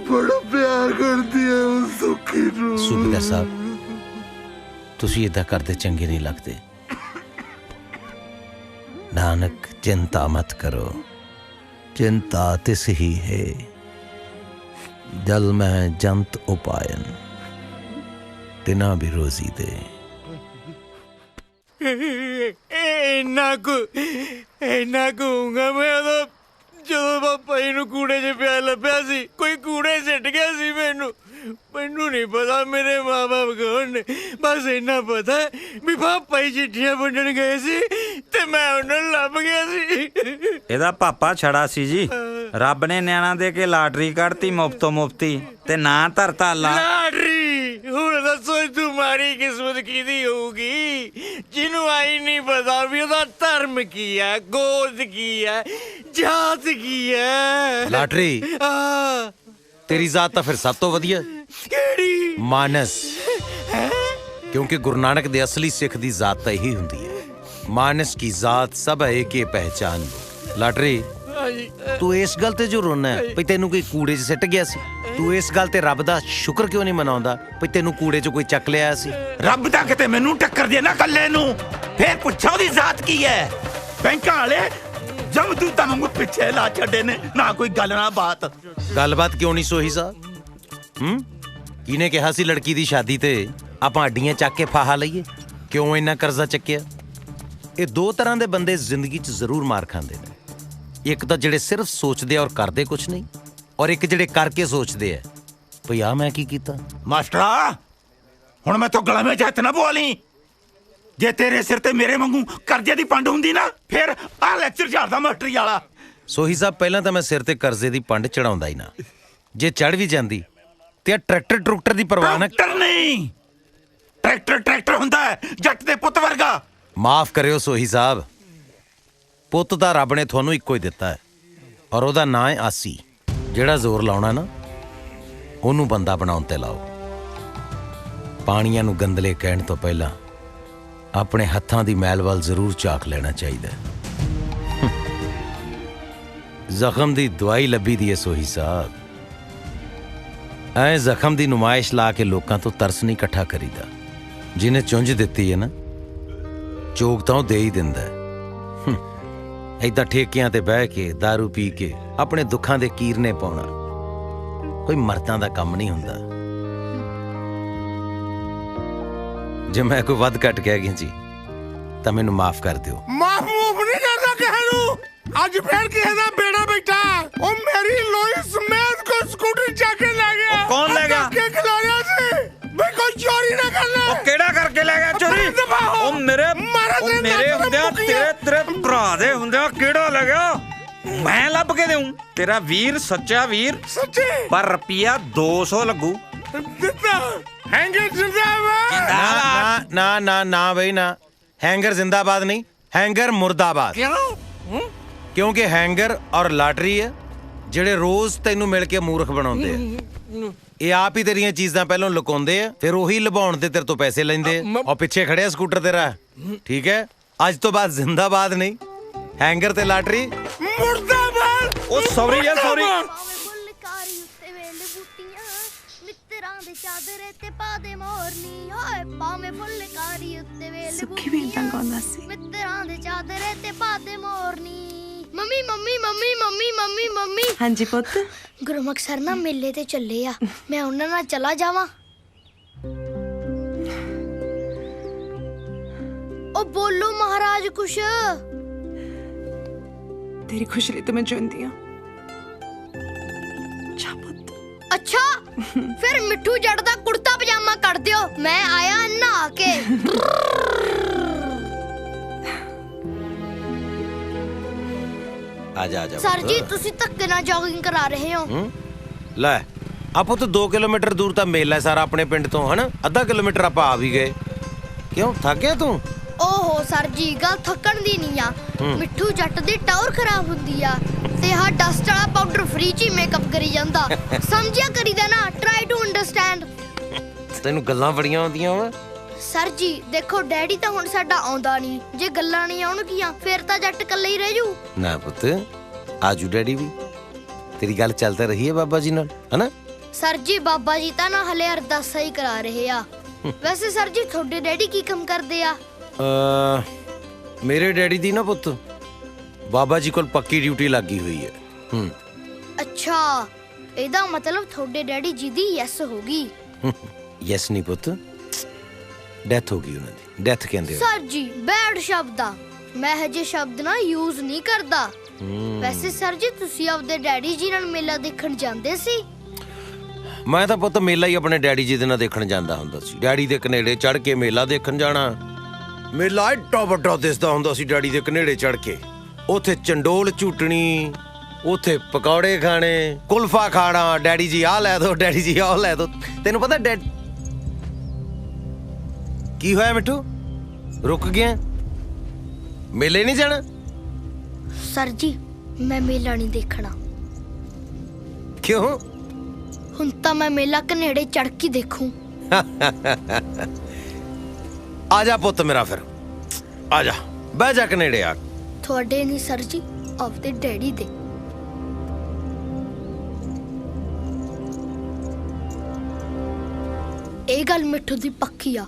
बड़ा प्यार करती है उस सुखी नूं। सूबेदार साहब, तुसी इदा करते चंगे नहीं लगते। नानक चिंता मत करो, चिंता तिस ही है, जल में जंत उपायन, तिना भी रोजी दे। ਇੰਨਾ ਕਹੂੰਗਾ ਮੈਂ ਉਦੋਂ, ਜਦੋਂ ਪਾਪਾ ਜੀ ਨੂੰ ਕੂੜੇ 'ਚ ਪਿਆ ਲੱਭਿਆ ਸੀ। ਕੋਈ ਕੂੜੇ ਸਿੱਟ ਗਿਆ ਸੀ ਮੈਨੂੰ। ਮੈਨੂੰ ਨਹੀਂ ਪਤਾ ਮੇਰੇ ਮਾਂ-ਬਾਪ ਕੌਣ ਨੇ, ਬਸ ਇੰਨਾ ਪਤਾ ਵੀ ਪਾਪਾ ਹੀ ਚਿੱਠੀਆਂ ਵੰਡਣ ਗਏ ਸੀ ਤੇ ਮੈਂ ਉਹਨਾਂ ਨੂੰ ਲੱਭ ਗਿਆ ਸੀ। ਇਹਦਾ ਪਾਪਾ ਛੜਾ ਸੀ ਜੀ, ਰੱਬ ਨੇ ਨਿਆਣਾ ਦੇ ਕੇ ਲਾਟਰੀ ਕੱਢਤੀ ਮੁਫਤੋਂ ਮੁਫਤੀ ਤੇ ਨਾਂ ਧਰਤਾ ਲਾਟਰੀ। ਹੁਣ ਦੱਸੋ ਤੁਹਾਡੀ ਕਿਸਮਤ ਕਿਹਦੀ ਹੋਊਗੀ ਜਿਹਨੂੰ ਆਈ ਨਹੀਂ ਪਤਾ ਵੀ ਉਹਦਾ ਧਰਮ ਕੀ ਹੈ, ਗੋਦ ਕੀ ਹੈ, ਜਾਤ ਕੀ ਹੈ। ਲਾਟਰੀ ਤੇਰੀ ਜ਼ਾਤ ਤਾਂ ਫਿਰ ਸਭ ਤੋਂ ਵਧੀਆ ਕਿਹੜੀ? ਮਾਨਸ। ਕਿਉਂਕਿ ਗੁਰੂ ਨਾਨਕ ਦੇ ਅਸਲੀ ਸਿੱਖ ਦੀ ਜ਼ਾਤ ਤਾਂ ਇਹੀ ਹੁੰਦੀ ਹੈ, ਮਾਨਸ ਕੀ ਜ਼ਾਤ ਸਭ ਹੈ ਏਕੇ ਪਹਿਚਾਨ। ਲਾਟਰੀ ਤੂੰ ਇਸ ਗੱਲ ਤੇ ਜੋ ਰੋਣਾ ਹੈ ਵੀ ਤੈਨੂੰ ਕੋਈ ਕੂੜੇ 'ਚ ਸਿੱਟ ਗਿਆ ਸੀ, ਤੂੰ ਇਸ ਗੱਲ ਤੇ ਰੱਬ ਦਾ ਸ਼ੁਕਰ ਕਿਉਂ ਨਹੀਂ ਮਨਾਉਂਦਾ ਵੀ ਤੈਨੂੰ ਕੂੜੇ 'ਚ ਕੋਈ ਚੱਕ ਲਿਆ ਸੀ? ਰੱਬ ਦਾ ਕਿਤੇ ਮੈਨੂੰ ਟੱਕਰ ਦੇ ਨਾ ਕੱਲੇ ਨੂੰ, ਫੇਰ ਪੁੱਛੋ ਉਹਦੀ ਜ਼ਾਤ ਕੀ ਹੈ। ਬੈਂਕਾਂ ਵਾਲੇ ਜਮਦੂਤਾਂ ਵਾਂਗੂ ਪਿੱਛੇ ਲਾ ਛੱਡੇ ਨੇ, ਨਾ ਕੋਈ ਗੱਲ ਨਾ ਬਾਤ। ਗੱਲਬਾਤ ਕਿਉਂ ਨਹੀਂ ਸੋਹੀ ਸਾਹਿਬ? ਕਿਹਨੇ ਕਿਹਾ ਸੀ ਲੜਕੀ ਦੀ ਸ਼ਾਦੀ ਤੇ ਆਪਾਂ ਅੱਡੀਆਂ ਚੱਕ ਕੇ ਫਾਹਾ ਲਈਏ? ਕਿਉਂ ਇੰਨਾ ਕਰਜ਼ਾ ਚੱਕਿਆ? ਇਹ ਦੋ ਤਰ੍ਹਾਂ ਦੇ ਬੰਦੇ ਜ਼ਿੰਦਗੀ 'ਚ ਜ਼ਰੂਰ ਮਾਰ ਖਾਂਦੇ ਨੇ। ਇੱਕ ਤਾਂ ਜਿਹੜੇ ਸਿਰਫ ਸੋਚਦੇ ਆ ਔਰ ਕਰਦੇ ਕੁਛ ਨਹੀਂ, ਔਰ ਇੱਕ ਜਿਹੜੇ ਕਰਕੇ ਸੋਚਦੇ ਆ ਭਈ ਆ ਮੈਂ ਕੀ ਕੀਤਾ। ਮਾਸਟਰਾ ਹੁਣ ਮੈਂ ਤੋਂ ਗਲਾ ਵਿੱਚ ਹੱਥ ਨਾ ਬੋਲੀ। ਜੇ ਤੇਰੇ ਸਿਰ ਤੇ ਮੇਰੇ ਵਾਂਗੂ ਕਰਜ਼ੇ ਦੀ ਪੰਡ ਹੁੰਦੀ ਨਾ, ਫਿਰ ਆਹ ਲੈਕਚਰ ਝਾੜਦਾ ਮਾਸਟਰੀ ਵਾਲਾ। ਸੋਹੀ ਸਾਹਿਬ ਪਹਿਲਾਂ ਤਾਂ ਮੈਂ ਸਿਰ ਤੇ ਕਰਜ਼ੇ ਦੀ ਪੰਡ ਚੜਾਉਂਦਾ ਹੀ ਨਾ, ਜੇ ਚੜ ਵੀ ਜਾਂਦੀ ਤੇ ਟਰੈਕਟਰ ਟਰੂਕਟਰ ਦੀ ਪਰਵਾਹ ਨਾ। ਟਰੈਕਟਰ ਨਹੀਂ, ਟਰੈਕਟਰ ਹੁੰਦਾ ਹੈ ਜੱਟ ਦੇ ਪੁੱਤ ਵਰਗਾ। ਮਾਫ ਕਰਿਓ ਸੋਹੀ ਸਾਹਿਬ, ਪੁੱਤ ਤਾਂ ਰੱਬ ਨੇ ਤੁਹਾਨੂੰ ਇੱਕੋ ਹੀ ਦਿੱਤਾ ਹੈ ਔਰ ਉਹਦਾ ਨਾਂ ਹੈ ਆਸੀ। ਜਿਹੜਾ ਜ਼ੋਰ ਲਾਉਣਾ ਨਾ ਉਹਨੂੰ ਬੰਦਾ ਬਣਾਉਣ ਤੇ ਲਾਓ। ਪਾਣੀਆਂ ਨੂੰ ਗੰਦਲੇ ਕਹਿਣ ਤੋਂ ਪਹਿਲਾਂ ਆਪਣੇ ਹੱਥਾਂ ਦੀ ਮੈਲ ਵੱਲ ਜ਼ਰੂਰ ਝਾਕ ਲੈਣਾ ਚਾਹੀਦਾ। ਜ਼ਖਮ ਦੀ ਦਵਾਈ ਲੱਭੀ ਦੀ ਹੈ ਸੋਹੀ ਸਾਹਿਬ। ਐ ਜ਼ਖਮ ਦੀ ਨੁਮਾਇਸ਼ ਲਾ ਕੇ ਲੋਕਾਂ ਤੋਂ ਤਰਸ ਨਹੀਂ ਇਕੱਠਾ ਕਰੀਦਾ। ਜਿਹਨੇ ਚੁੰਝ ਦਿੱਤੀ ਹੈ ਨਾ, ਚੋਗ ਤਾਂ ਉਹ ਦੇ ਹੀ ਦਿੰਦਾ ਹੈ। ਏਦਾਂ ਠੇਕਿਆਂ ਤੇ ਬਹਿ ਕੇ ਦਾਰੂ ਪੀ ਕੇ ਆਪਣੇ ਦੁੱਖਾਂ ਦੇ ਕੀਰਨੇ ਪਾਉਣਾ ਕੋਈ ਮਰਦਾਂ ਦਾ ਕੰਮ ਨਹੀਂ ਹੁੰਦਾ। ਜੇ ਮੈਂ ਕੋਈ ਵੱਧ ਘੱਟ ਕਹਿ ਗਿਆ ਜੀ ਤਾਂ ਮੈਨੂੰ ਮਾਫ ਕਰ ਦਿਓ। ਮਾਫ ਨਹੀਂ ਕਰਦਾ ਕਿਸੇ ਨੂੰ। ਅੱਜ ਫੇਰ ਕਿਸੇ ਦਾ ਬੇੜਾ ਬੈਠਾ, ਉਹ ਮੇਰੀ ਲੋਈ ਸਮੇਤ ਕੋ ਸਕੂਟਰ ਚੱਕ ਕੇ ਲੈ ਗਿਆ। ਕੌਣ ਲੈ ਗਿਆ? ਕੇ ਖਿਲਾ ਰਿਹਾ ਸੀ ਵੀ ਕੋਈ ਚੋਰੀ ਨਾ ਕਰਨਾ। ਉਹ ਕਿਹੜਾ ਕਰਕੇ ਲੈ ਗਿਆ ਚੋਰੀ? ਉਹ ਮੇਰੇ ਹੁੰਦਿਆਂ ਤੇਰੇ ਭਰਾ ਦੇ ਹੁੰਦਿਆਂ ਕਿਹੜਾ ਲੈ ਗਿਆ? ਮੈਂ ਲੱਭ ਕੇ ਦੇਉਂ। ਤੇਰਾ ਵੀਰ ਸੱਚਾ ਵੀਰ, ਸੱਚੀ, ਪਰ ਰੁਪਿਆ 200 ਲੱਗੂ। ਦਿੱਤਾ ਹੈਂਗਰ ਜਿੰਦਾਬਾਦ। ਨਾ ਨਾ ਨਾ ਬਈ ਨਾ, ਹੈਂਗਰ ਜ਼ਿੰਦਾਬਾਦ ਨਹੀਂ, ਹੈਂਗਰ ਮੁਰਦਾਬਾਦ। ਕਿਉਂਕਿ ਹੈਂਗਰ ਔਰ ਲਾਟਰੀ ਹੈ ਜਿਹੜੇ ਰੋਜ਼ ਤੈਨੂੰ ਮਿਲ ਕੇ ਮੂਰਖ ਬਣਾਉਂਦੇ ਆ। ਇਹ ਆਪ ਹੀ ਤੇਰੀਆਂ ਚੀਜ਼ਾਂ ਪਹਿਲਾਂ ਲੁਕਾਉਂਦੇ ਆ, ਫਿਰ ਉਹੀ ਲੁਭਾਉਣ ਤੇ ਤੇਰੇ ਤੋਂ ਪੈਸੇ ਲੈਂਦੇ ਆ। ਔਰ ਪਿੱਛੇ ਖੜਿਆ ਸਕੂਟਰ ਤੇਰਾ, ਠੀਕ ਹੈ? ਅੱਜ ਤੋਂ ਬਾਅਦ ਜ਼ਿੰਦਾਬਾਦ ਨਹੀਂ, ਹੈਂਗਰ ਤੇ ਲਾਟਰੀ ਮੁਰਦਾਬਾਦ। ਉਹ ਸੌਰੀ ਯਾਰ, ਸੌਰੀ। ਫੁੱਲਕਾਰੀ ਉੱਤੇ ਵੇਲੇ ਬੂਟੀਆਂ, ਮਿੱਤਰਾਂ ਦੇ ਚਾਦਰੇ ਤੇ ਪਾ ਦੇ ਮੋਰਨੀ। ਹਾਏ ਭਾਵੇਂ ਫੁੱਲਕਾਰੀ ਉੱਤੇ ਵੇਲੇ ਸੁੱਖੀ ਵੀ ਤਾਂ ਗਾਉਂਦਾ ਸੀ। ਮਿੱਤਰਾਂ ਦੇ ਚਾਦਰੇ ਤੇ ਪਾ ਦੇ ਮੋਰਨੀ। Mummy mummy mummy mummy mummy mummy. ਹਾਂਜੀ ਪੁੱਤ। ਗੁਰਮੁਖ ਸਰ ਨਾ ਮੇਲੇ ਤੇ ਚੱਲੇ ਆ, ਮੈਂ ਉਹਨਾਂ ਨਾਲ ਚਲਾ ਜਾਵਾਂ? ਉਹ ਬੋਲੋ ਮਹਾਰਾਜ ਕੁਛ। ਤੇਰੀ ਖੁਸ਼ੀ ਲਈ ਤਾਂ ਮੈਂ ਜਿਉਂਦੀ ਆ। ਅੱਛਾ ਫਿਰ ਮਿੱਠੂ ਜੱਟ ਦਾ ਕੁੜਤਾ ਪਜਾਮਾ ਕੱਢ ਦਿਓ, ਮੈਂ ਆਇਆ ਨਹਾ ਕੇ। ਆ ਜਾ ਸਰ ਜੀ ਤੁਸੀਂ ਧੱਕੇ ਨਾਲ ਜੋਗਿੰਗ ਕਰਾ ਰਹੇ ਹੋ। ਲੈ ਆਪੋ ਤਾਂ 2 ਕਿਲੋਮੀਟਰ ਦੂਰ ਤਾਂ ਮੇਲਾ ਸਾਰਾ ਆਪਣੇ ਪਿੰਡ ਤੋਂ, ਹਨਾ? ਅੱਧਾ ਕਿਲੋਮੀਟਰ ਆਪਾਂ ਆ ਵੀ ਗਏ। ਕਿਉਂ ਥੱਕ ਗਿਆ ਤੂੰ? ਓਹੋ ਸਰ ਜੀ ਗੱਲ ਥੱਕਣ ਦੀ ਨਹੀਂ ਆ, ਮਿੱਠੂ ਜੱਟ ਦੀ ਟਾਵਰ ਖਰਾਬ ਹੁੰਦੀ ਆ ਤੇ ਆਹ ਡਸਟ ਵਾਲਾ ਪਾਊਡਰ ਫ੍ਰੀ ਚ ਹੀ ਮੇਕਅਪ ਕਰੀ ਜਾਂਦਾ। ਸਮਝਿਆ ਕਰੀਦਾ ਨਾ, ਟਰਾਈ ਟੂ ਅੰਡਰਸਟੈਂਡ। ਤੈਨੂੰ ਗੱਲਾਂ ਬੜੀਆਂ ਆਉਂਦੀਆਂ ਵਾ। ਸਰ ਜੀ ਦੇਖੋ ਡੈਡੀ ਤਾਂ ਹੁਣ ਸਾਡਾ ਆਉਂਦਾ ਨਹੀਂ, ਜੇ ਗੱਲਾਂ ਨਹੀਂ ਆਉਣਗੀਆਂ ਫਿਰ ਤਾਂ ਜੱਟ ਇਕੱਲੇ ਹੀ ਰਹਿ ਜੂ। ਨਾ ਪੁੱਤ, ਆਜੂ ਡੈਡੀ ਵੀ। ਤੇਰੀ ਗੱਲ ਚੱਲ ਤਾਂ ਰਹੀ ਹੈ ਬਾਬਾ ਜੀ ਨਾਲ, ਹਨਾ? ਸਰ ਜੀ ਬਾਬਾ ਜੀ ਤਾਂ ਨਾ ਹਲੇ ਅਰਦਾਸਾਂ ਹੀ ਕਰਾ ਰਹੇ ਆ। ਵੈਸੇ ਸਰ ਜੀ ਤੁਹਾਡੇ ਡੈਡੀ ਕੀ ਕੰਮ ਕਰਦੇ ਆ? ਮੇਰੇ ਡੈਡੀ ਦੀ ਨਾ ਪੁੱਤ ਬਾਬਾ ਜੀ ਕੋਲ ਪੱਕੀ ਡਿਊਟੀ ਲੱਗੀ ਹੋਈ ਹੈ। ਅੱਛਾ ਇਹਦਾ ਮਤਲਬ ਤੁਹਾਡੇ ਡੈਡੀ ਜੀ ਦੀ ਯੈਸ ਹੋ ਗਈ। ਯੈਸ ਨਹੀਂ ਪੁੱਤ, ਡੈਥ ਹੋ ਗਈ ਉਹਨਾਂ ਦੀ। ਡੈਥ ਕਹਿੰਦੇ ਸਰ ਜੀ ਬੈਡ ਸ਼ਬਦ ਆ, ਮੈਂ ਹਜੇ ਸ਼ਬਦ ਨਾ ਯੂਜ਼ ਨਹੀਂ ਕਰਦਾ। ਵੈਸੇ ਸਰ ਜੀ ਤੁਸੀਂ ਆਪਦੇ ਡੈਡੀ ਜੀ ਨਾਲ ਮੇਲਾ ਦੇਖਣ ਜਾਂਦੇ ਸੀ? ਮੈਂ ਤਾਂ ਪੁੱਤ ਮੇਲਾ ਹੀ ਆਪਣੇ ਡੈਡੀ ਜੀ ਦੇ ਨਾਲ ਦੇਖਣ ਜਾਂਦਾ ਹੁੰਦਾ ਸੀ। ਡੈਡੀ ਦੇ ਕਨੇੜੇ ਚੜ ਕੇ ਮੇਲਾ ਦੇਖਣ ਜਾਣਾ। ਮੇਲਾ ਏਡਾ ਵੱਡਾ ਦਿਸਦਾ ਹੁੰਦਾ ਸੀ ਡੈਡੀ ਦੇ ਕਨੇੜੇ ਚੜ ਕੇ। ਉੱਥੇ ਚੰਡੋਲ ਝੂਟਣੀ, ਉੱਥੇ ਪਕੌੜੇ ਖਾਣੇ, ਕੁਲਫਾ ਖਾਣਾ। ਡੈਡੀ ਜੀ ਆਹ ਲੈ ਦੋ, ਡੈਡੀ ਜੀ ਆਹ ਲੈ ਦੋ। ਤੈਨੂੰ ਪਤਾ ਕੀ ਹੋਇਆ ਮਿੱਠੂ, ਰੁਕ ਗਿਆ? ਮੇਲੇ ਨਹੀਂ ਜਾਣਾ? ਸਰ ਜੀ ਮੈਂ ਮੇਲਾ ਨਹੀਂ ਦੇਖਣਾ। ਕਿਉਂ? ਹੁਣ ਤਾਂ ਮੈਂ ਮੇਲਾ ਕਨੇੜੇ ਚੜ ਕੇ ਦੇਖੂੰ। ਆ ਜਾ ਪੁੱਤ ਮੇਰਾ, ਫਿਰ ਆ ਜਾ, ਬਹਿ ਜਾ ਕਨੇੜੇ ਆ। ਤੁਹਾਡੇ ਨਹੀਂ ਸਰ ਜੀ, ਆਪਦੇ ਡੈਡੀ ਦੇ। ਇਹ ਗੱਲ ਮਿੱਠੂ ਦੀ ਪੱਕੀ ਆ,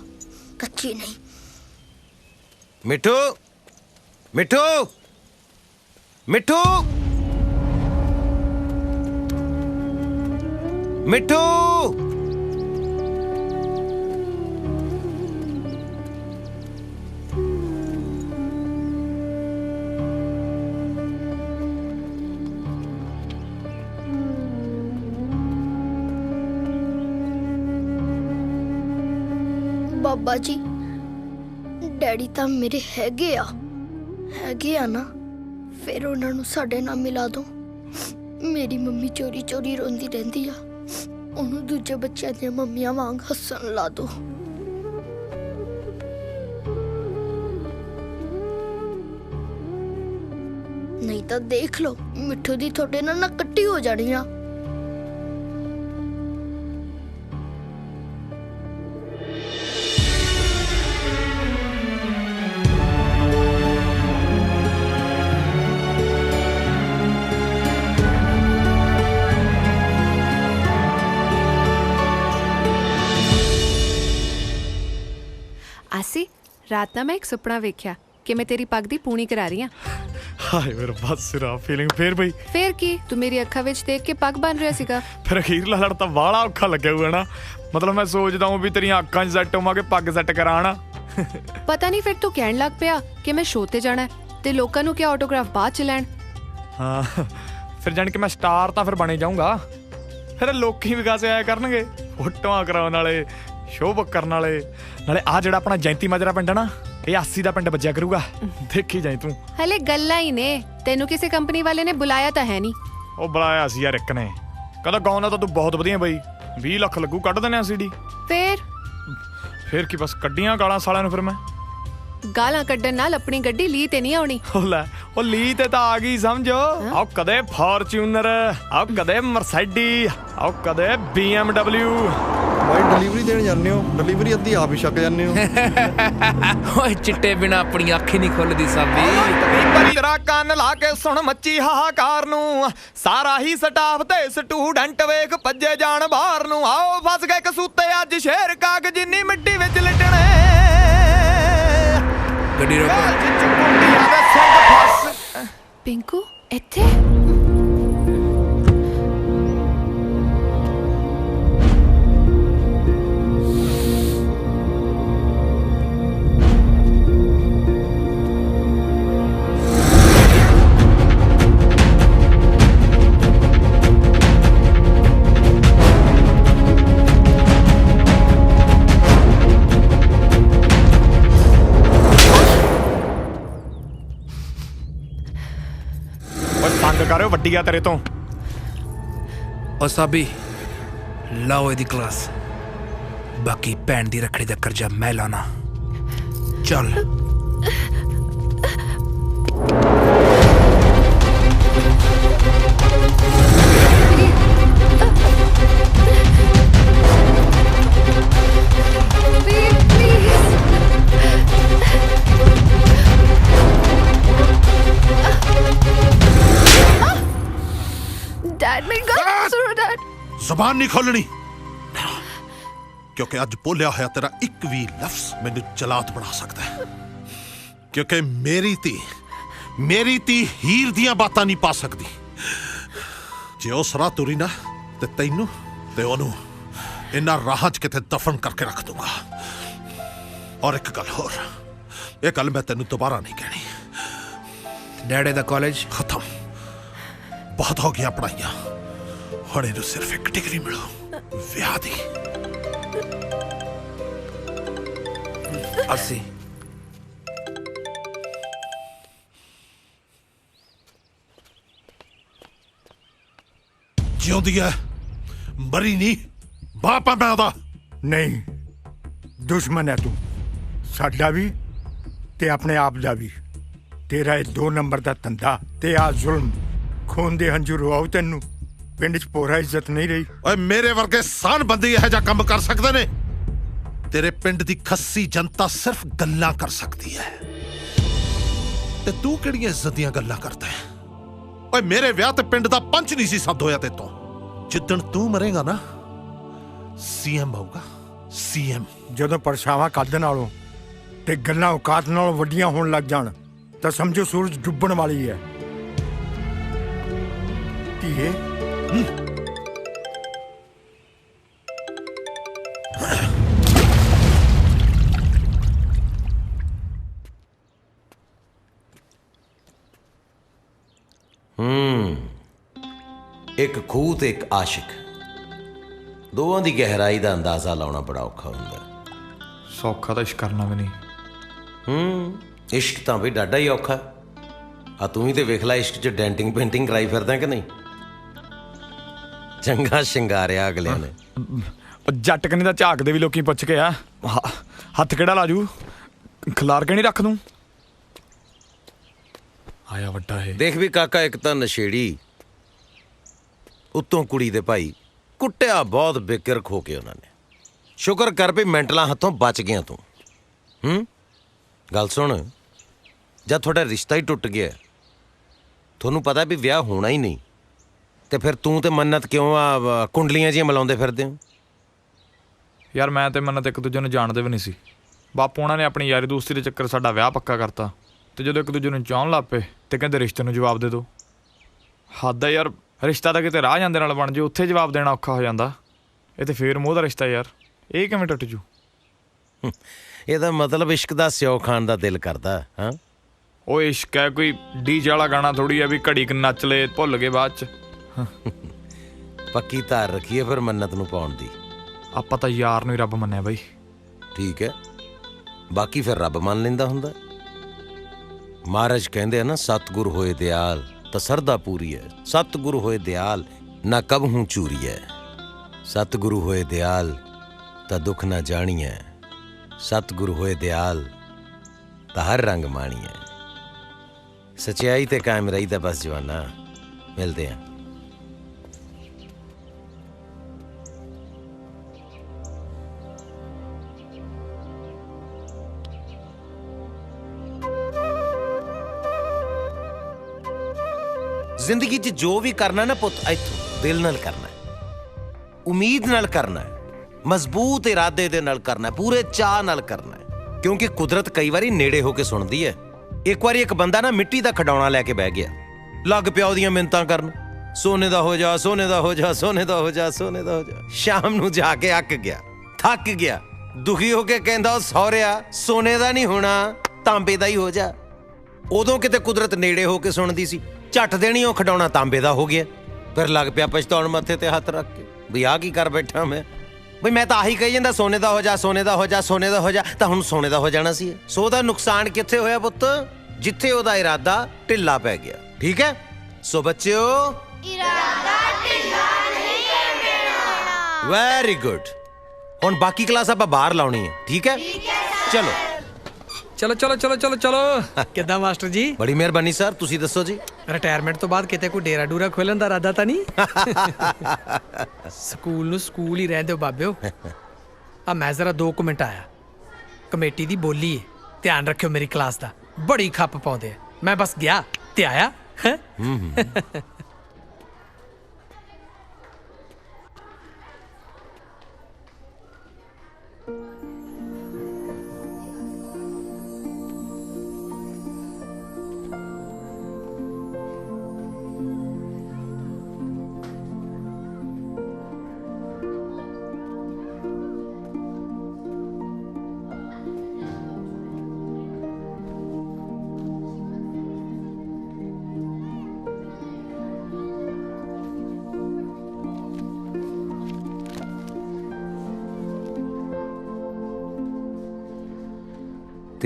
ਕੱਚੀ ਨਹੀਂ। ਮਿੱਠੂ, ਮਿੱਠੂ, ਮਿੱਠੂ, ਮਿੱਠੂ। ਬਾਬਾ ਜੀ ਡੈਡੀ ਤਾਂ ਮੇਰੇ ਹੈਗੇ ਆ ਨਾ, ਫਿਰ ਉਹਨਾਂ ਨੂੰ ਸਾਡੇ ਨਾਲ ਮਿਲਾ ਦੋ। ਮੇਰੀ ਮੰਮੀ ਚੋਰੀ ਚੋਰੀ ਰੋਂਦੀ ਰਹਿੰਦੀ ਆ, ਉਹਨੂੰ ਦੂਜੇ ਬੱਚਿਆਂ ਦੀਆਂ ਮੰਮੀਆਂ ਵਾਂਗ ਹੱਸਣ ਲਾ ਦੋ। ਨਹੀਂ ਤਾਂ ਦੇਖ ਲਓ ਮਿੱਠੂ ਦੀ ਤੁਹਾਡੇ ਨਾਲ ਨਾ ਕੱਟੀ ਹੋ ਜਾਣੀ ਆ। ਆਸੀ, ਰਾਤ ਨਾ ਮੈਂ ਇੱਕ ਸੁਪਨਾ ਵੇਖਿਆ ਕਿ ਮੈਂ ਤੇਰੀ ਪੱਗ ਦੀ ਪੂਣੀ ਕਰਾ ਰਹੀ ਹਾਂ। ਹਾਏ ਮੇਰਾ ਬਸ ਸਿਰਾ ਫੀਲਿੰਗ ਫੇਰ ਬਈ। ਫੇਰ ਕੀ, ਤੂੰ ਮੇਰੀ ਅੱਖਾਂ ਵਿੱਚ ਦੇਖ ਕੇ ਪੱਗ ਬਣ ਰਿਹਾ ਸੀਗਾ। ਫਿਰ ਅਖੀਰਲਾ ਲੜ ਤਾਂ ਬਾਹਲਾ ਔਖਾ ਲੱਗਿਆ ਹੋਊਗਾ ਨਾ। ਮਤਲਬ ਮੈਂ ਸੋਚਦਾ ਹਾਂ ਵੀ ਤੇਰੀਆਂ ਅੱਖਾਂ 'ਚ ਸੈੱਟ ਹੋਵਾਂ ਕਿ ਪੱਗ ਸੈੱਟ ਕਰਾਣਾ। ਪਤਾ ਨਹੀਂ ਫਿਰ ਤੂੰ ਕਹਿਣ ਲੱਗ ਪਿਆ ਕਿ ਮੈਂ ਸ਼ੋਅ ਤੇ ਜਾਣਾ ਤੇ ਲੋਕਾਂ ਨੂੰ ਕਿਹਾ ਆਟੋਗ੍ਰਾਫ ਬਾਅਦ ਚ ਲੈਣ। ਹਾਂ ਫਿਰ ਜਾਣ ਕੇ ਮੈਂ ਸਟਾਰ ਤਾਂ ਫਿਰ ਬਣੇ ਜਾਊਂਗਾ। ਫਿਰ ਲੋਕੀ ਵੀ ਗਾਸੇ ਆਇਆ ਕਰਨਗੇ, ਫੋਟੋਆਂ ਕਰਾਉਣ ਵਾਲੇ, ਸ਼ੋਅ ਬੁੱਕ ਕਰਨ ਵਾਲੇ। ਨਾਲੇ ਆ ਜਿਹੜਾ ਆਪਣਾ ਜੈਂਤੀ ਮਾਜਰਾ ਪਿੰਡ ਆ ਨਾ, ਇਹ 80 ਦਾ ਪਿੰਡ ਵੱਜਿਆ ਕਰੂਗਾ, ਦੇਖੀ ਜਾਈ ਤੂੰ। ਹਲੇ ਗੱਲਾਂ ਹੀ ਨੇ, ਤੈਨੂੰ ਕਿਸੇ ਕੰਪਨੀ ਵਾਲੇ ਨੇ ਬੁਲਾਇਆ ਤਾਂ ਹੈ ਨਹੀਂ। ਉਹ ਬੁਲਾਇਆ ਸੀ ਯਾਰ ਇੱਕ ਨੇ, ਕਹਿੰਦਾ ਗਾਉਣਾ ਤਾਂ ਤੂੰ ਬਹੁਤ ਵਧੀਆ ਬਈ, 20 ਲੱਖ ਲੱਗੂ, ਕੱਢ ਦਿੰਦੇ ਆ ਸੀਡੀ। ਫਿਰ ਕੀ ਬਸ ਕੱਢੀਆਂ ਗਾਲਾਂ ਸਾਲਿਆਂ ਨੂੰ। ਫਿਰ ਮੈਂ ਗਾਲਾਂ ਕੱਢਣ ਨਾਲ ਆਪਣੀ ਗੱਡੀ ਲੀ ਤੇ ਨਹੀਂ ਆਉਣੀ। ਉਹ ਲੈ, ਉਹ ਲੀ ਤੇ ਤਾਂ ਆ ਗਈ ਸਮਝੋ। ਆਓ ਕਦੇ ਫਾਰਚੂਨਰ, ਆਓ ਕਦੇ ਮਰਸੀਡੀ, ਆਓ ਕਦੇ BMW। ਭਾਈ ਡਿਲੀਵਰੀ ਦੇਣ ਜਾਂਦੇ ਹੋ, ਡਿਲੀਵਰੀ ਅੱਧੀ ਆਪ ਹੀ ਛੱਕ ਜਾਂਦੇ ਹੋ। ਓਏ ਚਿੱਟੇ ਬਿਨਾ ਆਪਣੀ ਅੱਖ ਹੀ ਨਹੀਂ ਖੁੱਲਦੀ ਸਾਬੀ। ਤੇਰਾ ਕੰਨ ਲਾ ਕੇ ਸੁਣ ਮੱਚੀ ਹਾਹਾਕਾਰ ਨੂੰ, ਸਾਰਾ ਹੀ ਸਟਾਫ ਤੇ ਸਟੂਡੈਂਟ ਵੇਖ ਭੱਜੇ ਜਾਣ ਬਾਹਰ ਨੂੰ। ਆਓ ਫਸ ਗਏ ਕਸੂਤੇ ਅੱਜ ਸ਼ੇਰ ਕਾਗ ਜਿੰਨੀ ਮਿੱਟੀ ਵਿੱਚ ਲਿਟਣੇ। ਗੱਡੀ ਰੋਕੋ। ਪਿੰਕੂ ਇੱਥੇ? ਕਰਿਓ ਵੱਡੀ ਆ ਤੇਰੇ ਤੋਂ। ਓ ਸਾਬੀ ਲਾਓ ਇਹਦੀ ਕਲਾਸ, ਬਾਕੀ ਭੈਣ ਦੀ ਰੱਖੜੀ ਦਾ ਕਰਜ਼ਾ ਮੈਂ ਲਾਣਾ। ਚੱਲ ਜ਼ਬਾਨ ਨਹੀਂ ਖੋਲਣੀ, ਕਿਉਂਕਿ ਅੱਜ ਬੋਲਿਆ ਹੋਇਆ ਤੇਰਾ ਇੱਕ ਵੀ ਲਫ਼ਜ਼ ਮੈਨੂੰ ਜਲਾਦ ਬਣਾ ਸਕਦਾ ਹੈ। ਕਿਉਂਕਿ ਮੇਰੀ ਧੀ ਹੀਰ ਦੀਆਂ ਬਾਤਾਂ ਨਹੀਂ ਪਾ ਸਕਦੀ। ਜੇ ਉਸ ਰਾਹ ਤੁਰੀ ਨਾ ਤੇ ਤੈਨੂੰ ਤੇ ਉਹਨੂੰ ਇਹਨਾਂ ਰਾਹਾਂ 'ਚ ਕਿਤੇ ਦਫਨ ਕਰਕੇ ਰੱਖ ਦੂੰਗਾ। ਔਰ ਇੱਕ ਗੱਲ ਹੋਰ, ਇਹ ਗੱਲ ਮੈਂ ਤੈਨੂੰ ਦੁਬਾਰਾ ਨਹੀਂ ਕਹਿਣੀ। ਡੈਡੇ ਦਾ ਕਾਲਜ ਖਤਮ, ਬਹੁਤ ਹੋ ਗਈਆਂ ਪੜ੍ਹਾਈਆਂ, ਹੁਣ ਇਹਨੂੰ ਸਿਰਫ ਇੱਕ ਡਿਗਰੀ ਮਿਲੂ। ਵਿਆਹ ਦੀ। ਅਸੀਂ ਜਿਉਂਦੀ ਹੈ, ਮਰੀ ਨਹੀਂ। ਬਾਪਾ ਮੈਂ ਉਹਦਾ ਨਹੀਂ, ਦੁਸ਼ਮਣ ਹੈ ਤੂੰ, ਸਾਡਾ ਵੀ ਤੇ ਆਪਣੇ ਆਪ ਦਾ ਵੀ। ਤੇਰਾ ਇਹ 2 ਨੰਬਰ ਦਾ ਧੰਦਾ ਤੇ ਆ ਜ਼ੁਲਮ, ਖੂਨ ਦੇ ਹੰਝੂ ਰਵਾਉ ਤੈਨੂੰ। ਪਿੰਡ 'ਚ ਪੋਰਾ ਇੱਜ਼ਤ ਨਹੀਂ ਰਹੀ। ਓਏ ਮੇਰੇ ਵਰਗੇ ਸਾਨ ਬੰਦੇ ਇਹੋ ਜਿਹਾ ਕੰਮ ਕਰ ਸਕਦੇ ਨੇ? ਤੇਰੇ ਪਿੰਡ ਦੀ ਖੱਸੀ ਜਨਤਾ ਸਿਰਫ ਗੱਲਾਂ ਕਰ ਸਕਦੀ ਹੈ, ਤੇ ਤੂੰ ਕਿਹੜੀਆਂ ਇੱਜ਼ਤ ਦੀਆਂ ਗੱਲਾਂ ਕਰਦਾ ਹੈ? ਓਏ ਮੇਰੇ ਵਿਆਹ ਤੇ ਪਿੰਡ ਦਾ ਪੰਚ ਨਹੀਂ ਸੀ ਸੱਦ ਹੋਇਆ ਤੇਤੋਂ। ਜਿੱਦਣ ਤੂੰ ਮਰੇਗਾ ਨਾ, ਸੀਐਮ ਆਊਗਾ, ਸੀਐਮ। ਜਦੋਂ ਪਰਛਾਵਾਂ ਕੱਢ ਨਾਲੋਂ ਤੇ ਗੱਲਾਂ ਔਕਾਤ ਨਾਲੋਂ ਵੱਡੀਆਂ ਹੋਣ ਲੱਗ ਜਾਣ ਤਾਂ ਸਮਝੋ ਸੂਰਜ ਡੁੱਬਣ ਵਾਲੀ ਹੈ। ਧੀਏ, ਇੱਕ ਖੂਹ ਤੇ ਇੱਕ ਆਸ਼ਿਕ, ਦੋਵਾਂ ਦੀ ਗਹਿਰਾਈ ਦਾ ਅੰਦਾਜ਼ਾ ਲਾਉਣਾ ਬੜਾ ਔਖਾ ਹੁੰਦਾ। ਸੌਖਾ ਤਾਂ ਇਸ਼ਕ ਕਰਨਾ ਵੀ ਨਹੀਂ। ਇਸ਼ਕ ਤਾਂ ਵੀ ਡਾਢਾ ਹੀ ਔਖਾ। ਆ ਤੂੰ ਵੀ ਤੇ ਵੇਖ ਲੈ, ਇਸ਼ਕ 'ਚ ਡੈਂਟਿੰਗ ਪੇਂਟਿੰਗ ਕਰਾਈ ਫਿਰਦਾ ਕਿ ਨਹੀਂ? ਚੰਗਾ ਸ਼ਿੰਗਾਰਿਆ ਅਗਲਿਆਂ ਨੇ। ਜੱਟ ਕਨੀ ਦਾ ਝਾਕ ਦੇ ਵੀ ਲੋਕੀ ਪੁੱਛ ਕੇ ਆ, ਹੱਥ ਕਿਹੜਾ ਲਾਜੂ, ਖਿਲਾਰ ਕੇ ਨਹੀਂ ਰੱਖ ਦੂੰ। ਆਇਆ ਵੱਡਾ ਹੈ। ਦੇਖ ਵੀ ਕਾਕਾ, ਇੱਕ ਤਾਂ ਨਸ਼ੇੜੀ, ਉੱਤੋਂ ਕੁੜੀ ਦੇ ਭਾਈ, ਕੁੱਟਿਆ ਬਹੁਤ ਬੇਕਿਰ ਖੋ ਕੇ ਉਹਨਾਂ ਨੇ। ਸ਼ੁਕਰ ਕਰ ਵੀ ਮੈਂਟਲਾਂ ਹੱਥੋਂ ਬਚ ਗਿਆ ਤੂੰ। ਗੱਲ ਸੁਣ, ਜਦ ਤੁਹਾਡਾ ਰਿਸ਼ਤਾ ਹੀ ਟੁੱਟ ਗਿਆ, ਤੁਹਾਨੂੰ ਪਤਾ ਵੀ ਵਿਆਹ ਹੋਣਾ ਹੀ ਨਹੀਂ, ਤੇ ਫਿਰ ਤੂੰ ਤੇ ਮੰਨਤ ਕਿਉਂ ਆ ਕੁੰਡਲੀਆਂ ਜਿਹੀਆਂ ਮਿਲਾਉਂਦੇ ਫਿਰਦੇ ਹੋ? ਯਾਰ ਮੈਂ ਤੇ ਮੰਨਤ ਇੱਕ ਦੂਜੇ ਨੂੰ ਜਾਣਦੇ ਵੀ ਨਹੀਂ ਸੀ। ਬਾਪੂ ਉਹਨਾਂ ਨੇ ਆਪਣੀ ਯਾਰੀ ਦੋਸਤੀ ਦੇ ਚੱਕਰ ਸਾਡਾ ਵਿਆਹ ਪੱਕਾ ਕਰਤਾ, ਤੇ ਜਦੋਂ ਇੱਕ ਦੂਜੇ ਨੂੰ ਚਾਹੁਣ ਲੱਗ ਪਏ ਤੇ ਕਹਿੰਦੇ ਰਿਸ਼ਤੇ ਨੂੰ ਜਵਾਬ ਦੇ ਦਿਓ। ਹੱਦ ਹੈ ਯਾਰ, ਰਿਸ਼ਤਾ ਤਾਂ ਕਿਤੇ ਰਾਹ ਜਾਂਦੇ ਨਾਲ ਬਣ ਜੇ, ਉੱਥੇ ਜਵਾਬ ਦੇਣਾ ਔਖਾ ਹੋ ਜਾਂਦਾ। ਇਹ ਤੇ ਫੇਰ ਮੋਹ ਦਾ ਰਿਸ਼ਤਾ ਯਾਰ, ਇਹ ਕਿਵੇਂ ਟੁੱਟ ਜੂ? ਇਹਦਾ ਮਤਲਬ ਇਸ਼ਕ ਦਾ ਸਿਓ ਖਾਣ ਦਾ ਦਿਲ ਕਰਦਾ। ਹਾਂ, ਉਹ ਇਸ਼ਕ ਹੈ ਕੋਈ ਡੀਜੇ ਵਾਲਾ ਗਾਣਾ ਥੋੜੀ ਆ ਵੀ ਘੜੀ ਕ ਨੱਚ ਲੈ ਭੁੱਲ ਗਏ ਬਾਅਦ ਚ। ਪੱਕੀ ਧਾਰ ਰੱਖੀਏ ਫਿਰ ਮੰਨਤ ਨੂੰ ਪਾਉਣ ਦੀ। ਆਪਾਂ ਤਾਂ ਯਾਰ ਨੂੰ ਹੀ ਰੱਬ ਮੰਨਿਆ ਬਾਈ। ਠੀਕ ਹੈ, ਬਾਕੀ ਫਿਰ ਰੱਬ ਮੰਨ ਲੈਂਦਾ ਹੁੰਦਾ। ਮਹਾਰਾਜ ਕਹਿੰਦੇ ਆ ਨਾ, ਸਤਿਗੁਰ ਹੋਏ ਦਿਆਲ ਤਾਂ ਸਰਦਾ ਪੂਰੀ ਹੈ, ਸਤਿਗੁਰ ਹੋਏ ਦਿਆਲ ਨਾ ਕਬਹੂ ਚੂਰੀ ਹੈ, ਸਤਿਗੁਰੂ ਹੋਏ ਦਿਆਲ ਤਾਂ ਦੁੱਖ ਨਾ ਜਾਣੀ ਹੈ, ਸਤਿਗੁਰੂ ਹੋਏ ਦਿਆਲ ਤਾਂ ਹਰ ਰੰਗ ਮਾਣੀ ਹੈ। ਸੱਚਾਈ ਤੇ ਕਾਇਮ ਰਹੀ ਤਾਂ ਬਸ ਜਵਾਨਾ। ਮਿਲਦੇ ਆ। ਜ਼ਿੰਦਗੀ 'ਚ ਜੋ ਵੀ ਕਰਨਾ ਨਾ ਪੁੱਤ, ਇੱਥੋਂ ਦਿਲ ਨਾਲ ਕਰਨਾ, ਉਮੀਦ ਨਾਲ ਕਰਨਾ, ਮਜ਼ਬੂਤ ਇਰਾਦੇ ਦੇ ਨਾਲ ਕਰਨਾ, ਪੂਰੇ ਚਾਅ ਨਾਲ ਕਰਨਾ, ਕਿਉਂਕਿ ਕੁਦਰਤ ਕਈ ਵਾਰੀ ਨੇੜੇ ਹੋ ਕੇ ਸੁਣਦੀ ਹੈ। ਇੱਕ ਵਾਰੀ ਇੱਕ ਬੰਦਾ ਨਾ ਮਿੱਟੀ ਦਾ ਖਿਡੌਣਾ ਲੈ ਕੇ ਬਹਿ ਗਿਆ, ਲੱਗ ਪਿਆ ਉਹਦੀਆਂ ਮਿੰਨਤਾਂ ਕਰਨ, ਸੋਨੇ ਦਾ ਹੋ ਜਾ, ਸੋਨੇ ਦਾ ਹੋ ਜਾ, ਸੋਨੇ ਦਾ ਹੋ ਜਾ, ਸੋਨੇ ਦਾ ਹੋ ਜਾ। ਸ਼ਾਮ ਨੂੰ ਜਾ ਕੇ ਅੱਕ ਗਿਆ, ਥੱਕ ਗਿਆ, ਦੁਖੀ ਹੋ ਕੇ ਕਹਿੰਦਾ, ਉਹ ਸਹੁਰਿਆ ਸੋਨੇ ਦਾ ਨਹੀਂ ਹੋਣਾ, ਤਾਂਬੇ ਦਾ ਹੀ ਹੋ ਜਾ। ਉਦੋਂ ਕਿਤੇ ਕੁਦਰਤ ਨੇੜੇ ਹੋ ਕੇ ਸੁਣਦੀ ਸੀ, ਝੱਟ ਦੇਣੀ ਉਹ ਖਿਡੌਣਾ ਤਾਂਬੇ ਦਾ ਹੋ ਗਿਆ। ਫਿਰ ਲੱਗ ਪਿਆ ਪਛਤਾਉਣ ਮੱਥੇ ਤੇ ਹੱਥ ਰੱਖ ਕੇ, ਵੀ ਆਹ ਕੀ ਕਰ ਬੈਠਾ ਮੈਂ, ਬਈ ਮੈਂ ਤਾਂ ਆਹੀ ਕਹੀ ਜਾਂਦਾ, ਸੋਨੇ ਦਾ ਹੋ ਜਾ, ਸੋਨੇ ਦਾ ਹੋ ਜਾ, ਸੋਨੇ ਦਾ ਹੋ ਜਾ, ਤਾਂ ਹੁਣ ਸੋਨੇ ਦਾ ਹੋ ਜਾਣਾ ਸੀ। ਸੋ ਉਹਦਾ ਨੁਕਸਾਨ ਕਿੱਥੇ ਹੋਇਆ ਪੁੱਤ? ਜਿੱਥੇ ਉਹਦਾ ਇਰਾਦਾ ਢਿੱਲਾ ਪੈ ਗਿਆ। ਠੀਕ ਹੈ, ਸੋ ਬੱਚਿਓ, ਇਰਾਦਾ ਢਿੱਲਾ ਨਹੀਂ ਕਰਨਾ। Very good. ਹੁਣ ਬਾਕੀ ਕਲਾਸ ਆਪਾਂ ਬਾਹਰ ਲਾਉਣੀ ਹੈ। ਠੀਕ ਹੈ, ਚਲੋ ਚਲੋ ਚਲੋ ਚਲੋ ਚਲੋ ਚਲੋ। ਕਿੱਦਾਂ ਮਾਸਟਰ ਜੀ? ਬੜੀ ਮਿਹਰਬਾਨੀ ਸਰ, ਤੁਸੀਂ ਦੱਸੋ ਜੀ। ਰਿਟਾਇਰਮੈਂਟ ਤੋਂ ਬਾਅਦ ਕਿਤੇ ਕੋਈ ਡੇਰਾ ਡੂਰਾ ਖੋਲਣ ਦਾ ਇਰਾਦਾ ਤਾਂ ਨਹੀਂ? ਸਕੂਲ ਨੂੰ ਸਕੂਲ ਹੀ ਰਹਿਣ ਦਿਓ ਬਾਬਿਓ। ਆ ਮੈਂ ਜ਼ਰਾ 2 ਮਿੰਟ ਆਇਆ, ਕਮੇਟੀ ਦੀ ਬੋਲੀ ਹੈ, ਧਿਆਨ ਰੱਖਿਓ ਮੇਰੀ ਕਲਾਸ ਦਾ, ਬੜੀ ਖੱਪ ਪਾਉਂਦੇ ਆ। ਮੈਂ ਬਸ ਗਿਆ ਤੇ ਆਇਆ।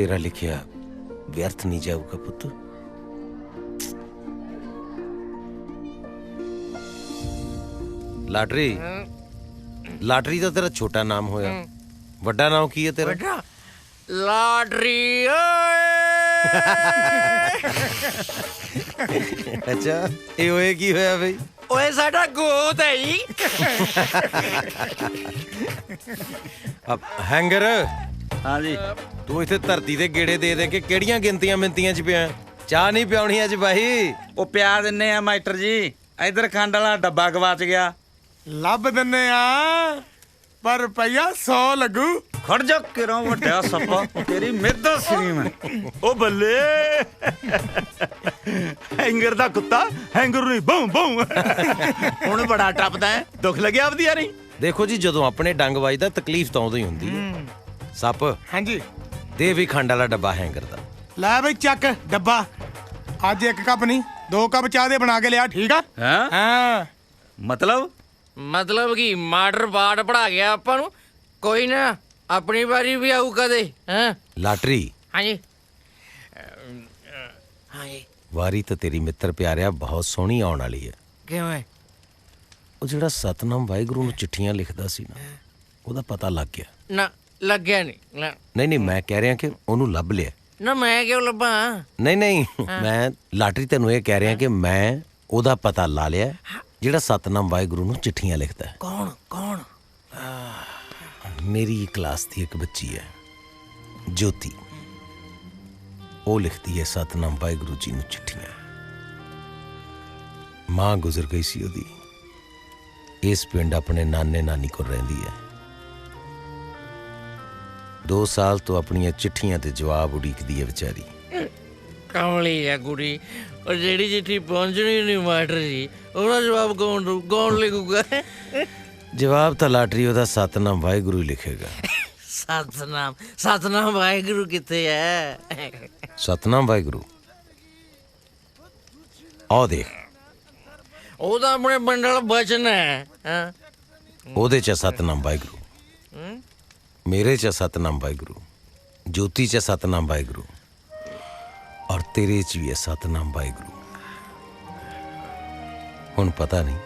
ਤੇਰਾ ਲਿਖਿਆ ਵਿਅਰਥ ਨਹੀਂ ਜਾਊਗਾ ਪੁੱਤ। ਲਾਟਰੀ ਲਾਟਰੀ ਦਾ ਤੇਰਾ ਛੋਟਾ ਨਾਮ ਹੋਇਆ, ਵੱਡਾ ਨਾਮ ਕੀ ਹੈ ਤੇਰਾ? ਲਾਟਰੀ ਓਏ। ਅੱਛਾ, ਇਹ ਓਏ ਕੀ ਹੋਇਆ ਬਈ? ਓਏ ਸਾਡਾ ਗੋਤ ਹੈ ਜੀ। ਹੈਂਗਰ। ਹਾਂਜੀ। ਤੂੰ ਇੱਥੇ ਧਰਤੀ ਦੇ ਗੇੜੇ ਦੇ ਦੇ ਕੇ ਕਿਹੜੀਆਂ ਗਿਣਤੀਆਂ ਮਿੰਤੀਆਂ ਚ ਪਿਆ? ਚਾਹ ਨਹੀਂ ਪਿਆਉਣੀ ਅੱਜ ਬਾਈ? ਉਹ ਪਿਆ ਦਿੰਨੇ ਆ ਮਾਸਟਰ ਜੀ, ਇਧਰ ਖੰਡ ਵਾਲਾ ਡੱਬਾ ਗਵਾਚ ਗਿਆ। ਲੱਭ ਦਿੰਨੇ ਆ, ਪਰ ਰੁਪਈਆ 100 ਲੱਗੂ। ਖੜ ਜਾ ਕਿਰੋਂ ਵੱਡਿਆ ਸੱਪਾ, ਤੇਰੀ ਮਿਹਦਾ ਸਰੀ ਮੈਂ। ਉਹ ਬੱਲੇ, ਹੈਂਗਰ ਦਾ ਕੁੱਤਾ ਹੈਂਗਰ ਨੂੰ ਬੂੰ ਬੂੰ ਹੁਣ ਬੜਾ ਟੱਪਦਾ ਹੈ। ਦੁੱਖ ਲੱਗਿਆ ਆਪਦੀ ਯਾਰੀ? ਦੇਖੋ ਜੀ, ਜਦੋਂ ਆਪਣੇ ਡੰਗ ਵੱਜਦਾ ਤਕਲੀਫ ਤਾਂ ਉਦੋਂ ਹੀ ਹੁੰਦੀ ਹੈ। ਸੱਪ। ਹਾਂਜੀ। ਦੇ ਵੀ ਖੰਡ ਵਾਲਾ ਡੱਬਾ ਹੈਂਗਰ ਦਾ। ਲੈ ਬਈ ਚੱਕ ਡੱਬਾ। ਅੱਜ 1 ਕੱਪ ਨਹੀਂ 2 ਕੱਪ ਚਾਹ ਦੇ ਬਣਾ ਕੇ ਲਿਆ, ਠੀਕ ਆ? ਹਾਂ। ਮਤਲਬ ਕੀ ਮਾਡਰ ਬਾੜ ਪੜਾ ਗਿਆ ਆਪਾਂ ਨੂੰ। ਕੋਈ ਨਾ, ਆਪਣੀ ਵਾਰੀ ਵੀ ਆਊ ਕਦੇ। ਹਾਂ ਲਾਟਰੀ। ਹਾਂਜੀ ਵਾਰੀ ਤਾਂ ਤੇਰੀ ਮਿੱਤਰ ਪਿਆਰਿਆ ਬਹੁਤ ਸੋਹਣੀ ਆਉਣ ਵਾਲੀ ਹੈ। ਕਿਵੇਂ? ਉਹ ਜਿਹੜਾ ਸਤਨਾਮ ਵਾਹਿਗੁਰੂ ਨੂੰ ਚਿੱਠੀਆਂ ਲਿਖਦਾ ਸੀ ਨਾ, ਉਹਦਾ ਪਤਾ ਲੱਗ ਗਿਆ। ਨਾ ਲੱਗਿਆ ਨਹੀਂ। ਨਹੀਂ ਮੈਂ ਕਹਿ ਰਿਹਾ ਕਿ ਉਹਨੂੰ ਲੱਭ ਲਿਆ। ਨਾ ਮੈਂ ਕਿਉਂ ਲੱਭਾਂ? ਨਹੀਂ ਮੈਂ ਲਾਟਰੀ ਤੈਨੂੰ ਇਹ ਕਹਿ ਰਿਹਾ ਕਿ ਮੈਂ ਉਹਦਾ ਪਤਾ ਲਾ ਲਿਆ ਜਿਹੜਾ ਸਤਨਾਮ ਵਾਹਿਗੁਰੂ ਨੂੰ ਚਿੱਠੀਆਂ ਲਿਖਦਾ ਹੈ। ਕੌਣ? ਮੇਰੀ ਕਲਾਸ ਦੀ ਇੱਕ ਬੱਚੀ ਹੈ, ਜੋਤੀ। ਉਹ ਲਿਖਦੀ ਹੈ ਸਤਨਾਮ ਵਾਹਿਗੁਰੂ ਜੀ ਨੂੰ ਚਿੱਠੀਆਂ। ਮਾਂ ਗੁਜ਼ਰ ਗਈ ਸੀ ਉਹਦੀ। ਇਸ ਪਿੰਡ ਆਪਣੇ ਨਾਨੇ ਨਾਨੀ ਕੋਲ ਰਹਿੰਦੀ ਹੈ। 2 ਸਾਲ ਤੋਂ ਆਪਣੀਆਂ ਚਿੱਠੀਆਂ ਤੇ ਜਵਾਬ ਉਡੀਕਦੀ ਹੈ ਵਿਚਾਰੀ। ਕਮਲੀ ਆ ਕੁੜੀ। ਉਹ ਜਿਹੜੀ ਚਿੱਠੀ ਪਹੁੰਚਣੀ ਨਹੀਂ ਮਾਸਟਰ ਜੀ, ਉਹਦਾ ਜਵਾਬ ਕੌਣ ਲਿਖੂਗਾ? ਜਵਾਬ ਤਾਂ ਲਾਟਰੀ ਉਹਦਾ ਸਤਨਾਮ ਵਾਹਿਗੁਰੂ ਹੀ ਲਿਖੇਗਾ। ਸਤਨਾਮ ਵਾਹਿਗੁਰੂ ਕਿੱਥੇ ਹੈ? ਸਤਨਾਮ ਵਾਹਿਗੁਰੂ ਆਹ ਦੇਖ, ਉਹ ਤਾਂ ਆਪਣੇ ਬੰਡਲ ਬਚਨ ਹੈ। ਉਹਦੇ ਚ ਸਤਨਾਮ ਵਾਹਿਗੁਰੂ, ਮੇਰੇ ਚ ਸਤਨਾਮ ਵਾਹਿਗੁਰੂ, ਜੋਤੀ ਚ ਸਤਨਾਮ ਵਾਹਿਗੁਰੂ, ਔਰ ਤੇਰੇ ਚ ਵੀ ਹੈ ਸਤਨਾਮ ਵਾਹਿਗੁਰੂ। ਹੁਣ ਪਤਾ ਨਹੀਂ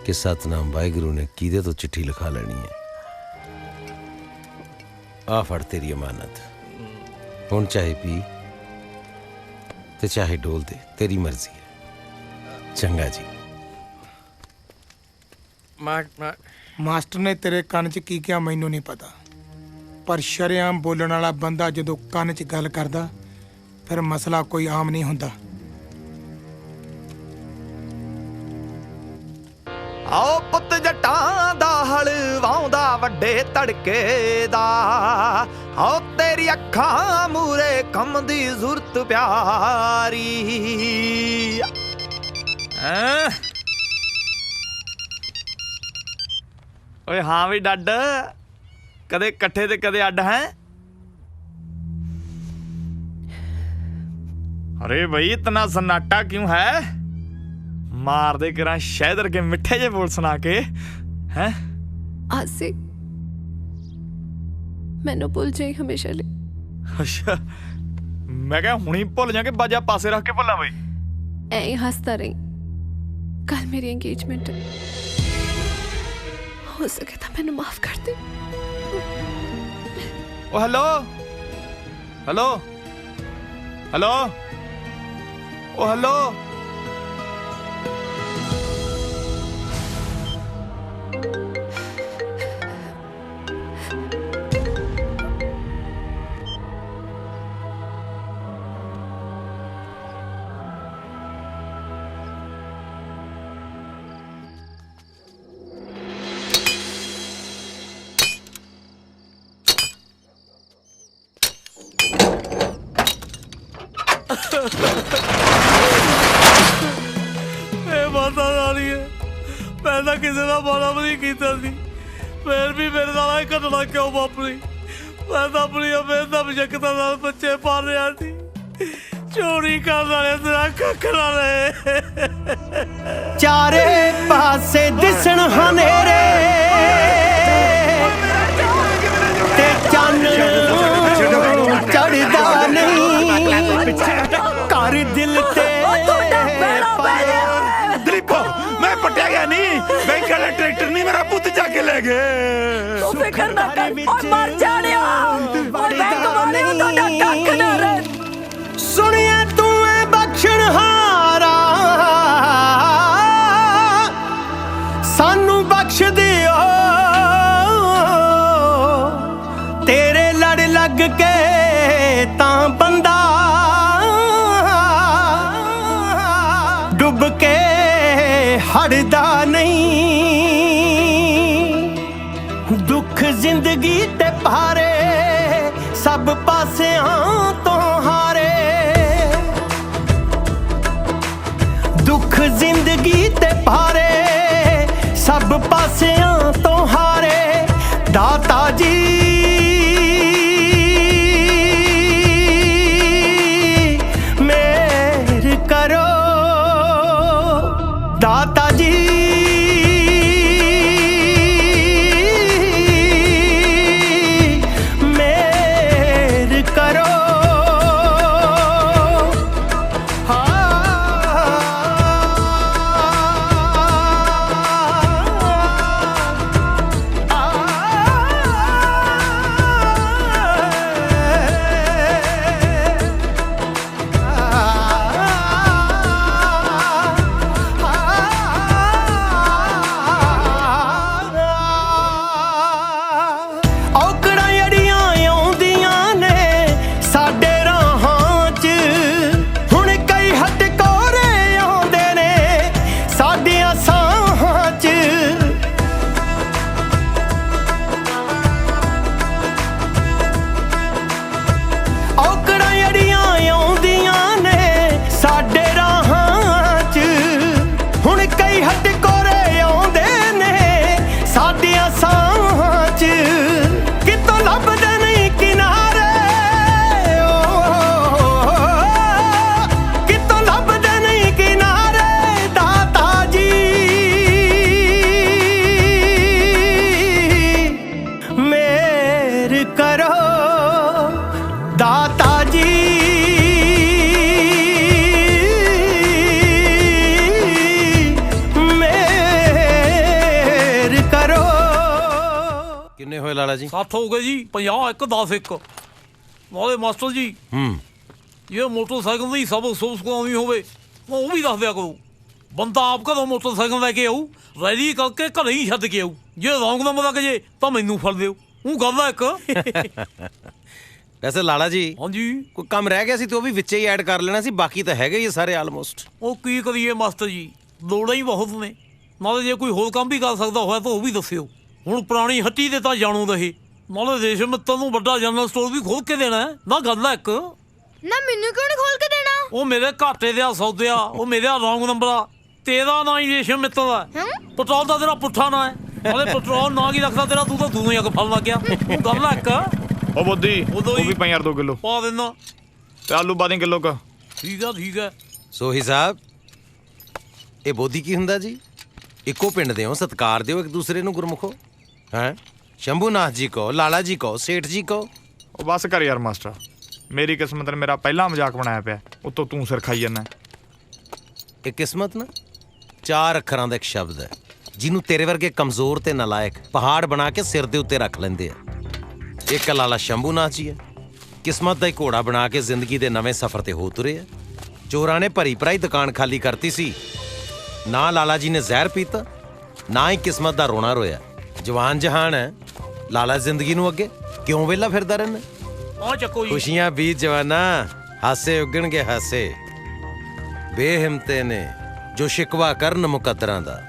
ਕਿ ਸਤਨਾਮ ਵਾਹਿਗੁਰੂ ਨੇ ਕਿਹਦੇ ਤੋਂ ਚਿੱਠੀ ਲਿਖਾ ਲੈਣੀ ਹੈ। ਆ ਫੜ ਤੇਰੀ ਅਮਾਨਤ। ਹੁਣ ਚਾਹੇ ਪੀ ਤੇ ਚਾਹੇ ਡੋਲ ਦੇ, ਤੇਰੀ ਮਰਜ਼ੀ ਹੈ। ਚੰਗਾ ਜੀ। ਮਾਸਟਰ ਨੇ ਤੇਰੇ ਕੰਨ 'ਚ ਕੀ ਕਿਹਾ ਮੈਨੂੰ ਨਹੀਂ ਪਤਾ, ਪਰ ਸ਼ਰੇਆਮ ਬੋਲਣ ਵਾਲਾ ਬੰਦਾ ਜਦੋਂ ਕੰਨ 'ਚ ਗੱਲ ਕਰਦਾ ਫਿਰ ਮਸਲਾ ਕੋਈ ਆਮ ਨਹੀਂ ਹੁੰਦਾ। ਆਓ ਪੁੱਤ ਜੱਟਾਂ ਦਾ ਹਲਵਾਉਂਦਾ ਵੱਡੇ ਤੜਕੇ ਦਾ, ਆਓ ਤੇਰੀ ਅੱਖਾਂ ਮੂਰੇ ਕੰਮ ਦੀ ਜ਼ੁਰਤ ਪਿਆਰੀ। ਓਏ ਹਾਂ ਵੀ ਡੱਡ, ਕਦੇ ਇਕੱਠੇ ਤੇ ਕਦੇ ਅੱਡ ਹੈ। अरे भाई इतना सन्नाटा क्यों है? मार दे करा शहदर के मिठे जे बोल सुना के हैं। आसिक मैनू भूल जाई हमेशा ले। अच्छा मैं क्या हुणी भुल जा के बाजा पासे रख के भुला बई? ऐ हंसता रही, कल मेरी एंगेजमेंट है, हो सके तो मैनू माफ कर दे। ओ हेलो हेलो हेलो ओ हेलो। मैं तो किसी का माड़ा भी नहीं किया सी, फिर भी मेरे नाल ये घटना क्यों वापरी? मैं तो अपनी बेदम शक्ति नाल बच्चे पाल रहा सी, चोरी करने वाले तेरा कख ना रहे। चारे पासे दिसण हनेरे ते चन्न चढ़दा मेरा पुत जाके ले गए। तू फिक्र ना कर और मर जानिया और बैंक वाले उन्होंने कख ना रहे। सुनिया तू है बख्शणहारा सानू बख्श दियो तेरे लड़ लग के तां बंदा डुब के हड़दा नहीं दुख जिंदगी ते भारे सब पासियां तो हारे दुख जिंदगी ते भारे सब पासियां तो हारे दाता जी मेहर करो दाता जी मेहर करो ਔਕੜਾਂ ਜਿਹੜੀਆਂ ਆਉਂਦੀਆਂ ਨੇ ਸਾਡੇ ਰਾਹਾਂ 'ਚ ਹੁਣ ਕਈ ਹਟਕੋਰੇ ਆਉਂਦੇ ਨੇ ਸਾਡੀਆਂ ਸਾਹਾਂ 'ਚ ਔਕੜਾਂ ਜਿਹੜੀਆਂ ਆਉਂਦੀਆਂ ਨੇ ਸਾਡੇ ਰਾਹਾਂ 'ਚ ਹੁਣ ਕਈ ਹਟਕੋਰੇ ਆਉਂਦੇ ਨੇ ਸਾਡੀਆਂ ਸਾਹਾਂ 'ਚ ਕਿਤੋਂ ਲੱਭਦੇ ਨਹੀਂ ਕਿਨਾਰੇ ਕਿਤੋਂ ਲੱਭਦੇ ਨਹੀਂ ਕਿਨਾਰੇ ਦਾਤਾ ਜੀ ਮੇਹਰ ਕਰੋ ਦਾਤਾ ਜੀ ਮੇਹਰ ਕਰੋ ਕਿੰਨੇ ਹੋਏ ਲਾਲਾ ਜੀ? 7 ਹੋ ਗਏ ਜੀ 50 1 10 1 ਨਾਲੇ ਮਾਸਟਰ ਜੀ ਇਹ ਮੋਟਰਸਾਈਕਲ ਦੀ ਸਭ ਕਰਾਉਣੀ ਹੋਵੇ ਉਹ ਵੀ ਦੱਸ ਦਿਆ ਕਰੋ ਬੰਦਾ ਆਪ ਘਰੋਂ ਮੋਟਰਸਾਈਕਲ ਲੈ ਕੇ ਆਊ ਰੈਲੀ ਕਰਕੇ ਘਰੇ ਹੀ ਛੱਡ ਕੇ ਆਊ ਜੇ ਰੌਂਗ ਨੰਬਰ ਲੱਗ ਜੇ ਤਾਂ ਮੈਨੂੰ ਫੜ ਦਿਓ ਉਹ ਗੱਲ ਆ ਇੱਕ ਵੈਸੇ ਲਾਲਾ ਜੀ ਹਾਂਜੀ ਕੋਈ ਕੰਮ ਰਹਿ ਗਿਆ ਸੀ ਤੇ ਉਹ ਵੀ ਵਿੱਚੇ ਹੀ ਐਡ ਕਰ ਲੈਣਾ ਸੀ ਬਾਕੀ ਤਾਂ ਹੈਗੇ ਹੀ ਆ ਸਾਰੇ ਆਲਮੋਸਟ ਉਹ ਕੀ ਕਰੀਏ ਮਾਸਟਰ ਜੀ ਲੋੜਾਂ ਹੀ ਬਹੁਤ ਨੇ ਨਾਲੇ ਜੇ ਕੋਈ ਹੋਰ ਕੰਮ ਵੀ ਕਰ ਸਕਦਾ ਹੋਇਆ ਤਾਂ ਉਹ ਵੀ ਦੱਸਿਓ ਹੁਣ ਪੁਰਾਣੀ ਹੱਟੀ ਦੇ ਤਾਂ ਜਾਣੂ ਰਹੇ ਨਾਲੇ ਦੇਸ਼ ਮਿੱਤਰ ਨੂੰ ਵੱਡਾ ਜਨਰਲ ਸਟੋਰ ਵੀ ਖੋਲ ਕੇ ਦੇਣਾ ਨਾ ਗੱਲ ਆ ਇੱਕ ਨਾ ਮੈਨੂੰ ਕਿਉਂ ਨਹੀਂ ਖੋਲ ਕੇ ਦੇਣਾ ਉਹ ਮੇਰੇ ਘਾਟੇ ਦੇ ਸੌਦੇ ਆ ਉਹ ਮੇਰੇ ਰੌਂਗ ਨੰਬਰ ਆ ਤੇਰਾ ਨਾਂ ਹੀ ਰੇਸ਼ਮ ਮਿੱਤਰ ਆ ਪੈਟਰੋਲ ਦਾ ਤੇਰਾ ਪੁੱਠਾ ਨਾਂ ਹੈ ਨਾਲੇ ਪੈਟਰੋਲ ਨਾਂ ਕੀ ਰੱਖਦਾ ਤੇਰਾ ਤੂੰ ਤਾਂ ਦੁਨੀਆ ਕੋ ਫਲ ਲੱਗ ਗਿਆ ਉਹ ਗੱਲ ਆ ਇੱਕ ਉਹ ਬੋਦੀ ਉਹ ਵੀ ਪਈ ਯਾਰ 2 ਕਿਲੋ ਪਾ ਦੇਣਾ ਤੇ ਆਲੂ ਪਾ ਦੇ ਕਿਲੋ ਕਾ ਠੀਕ ਆ ਸੋਹੀ ਸਾਹਿਬ ਇਹ ਬੋਦੀ ਕੀ ਹੁੰਦਾ ਜੀ? ਇੱਕੋ ਪਿੰਡ ਦੇ ਹੋ ਸਤਿਕਾਰ ਦਿਓ ਇੱਕ ਦੂਸਰੇ ਨੂੰ ਗੁਰਮੁਖੋ ਹੈ ਸ਼ੰਭੂਨਾਥ ਜੀ ਕੋ ਲਾਲਾ ਜੀ ਕੋ ਸੇਠ ਜੀ ਕੋ ਉਹ ਬਸ ਕਰ ਯਾਰ ਮਾਸਟਰ ਮੇਰੀ ਕਿਸਮਤ ਨੇ ਮੇਰਾ ਪਹਿਲਾ ਮਜ਼ਾਕ ਬਣਾਇਆ ਪਿਆ ਉੱਤੋਂ ਤੂੰ ਸਿਰ ਖਾਈ ਜਾਂਦਾ ਇਹ ਕਿਸਮਤ ਨਾ 4 ਅੱਖਰਾਂ ਦਾ ਇੱਕ ਸ਼ਬਦ ਹੈ ਜਿਹਨੂੰ ਤੇਰੇ ਵਰਗੇ ਕਮਜ਼ੋਰ ਤੇ ਨਲਾਇਕ ਪਹਾੜ ਬਣਾ ਕੇ ਸਿਰ ਦੇ ਉੱਤੇ ਰੱਖ ਲੈਂਦੇ ਆ ਇੱਕ ਲਾਲਾ ਸ਼ੰਭੂਨਾਥ ਜੀ ਹੈ ਕਿਸਮਤ ਦਾ ਹੀ ਘੋੜਾ ਬਣਾ ਕੇ ਜ਼ਿੰਦਗੀ ਦੇ ਨਵੇਂ ਸਫ਼ਰ ਤੇ ਹੋ ਤੁਰੇ ਆ ਚੋਰਾਂ ਨੇ ਭਰੀ ਭਰਾਈ ਦੁਕਾਨ ਖਾਲੀ ਕਰਤੀ ਸੀ ਨਾ ਲਾਲਾ ਜੀ ਨੇ ਜ਼ਹਿਰ ਪੀਤਾ ਨਾ ਹੀ ਕਿਸਮਤ ਦਾ ਰੋਣਾ ਰੋਇਆ ਜਵਾਨ ਜਹਾਨ ਹੈ ਲਾਲਾ ਜ਼ਿੰਦਗੀ ਨੂੰ ਅੱਗੇ ਕਿਉਂ ਵਿਹਲਾ ਫਿਰਦਾ ਰਹਿਣਾ ਆ ਚੱਕੋ ਜੀ ਖੁਸ਼ੀਆਂ ਬੀਤ ਜਵਾਨਾ ਹਾਸੇ ਉੱਗਣਗੇ ਹਾਸੇ ਬੇਹਿੰਮਤੇ ਨੇ ਜੋ ਸ਼ਿਕਵਾ ਕਰਨ ਮੁਕੱਦਰਾਂ ਦਾ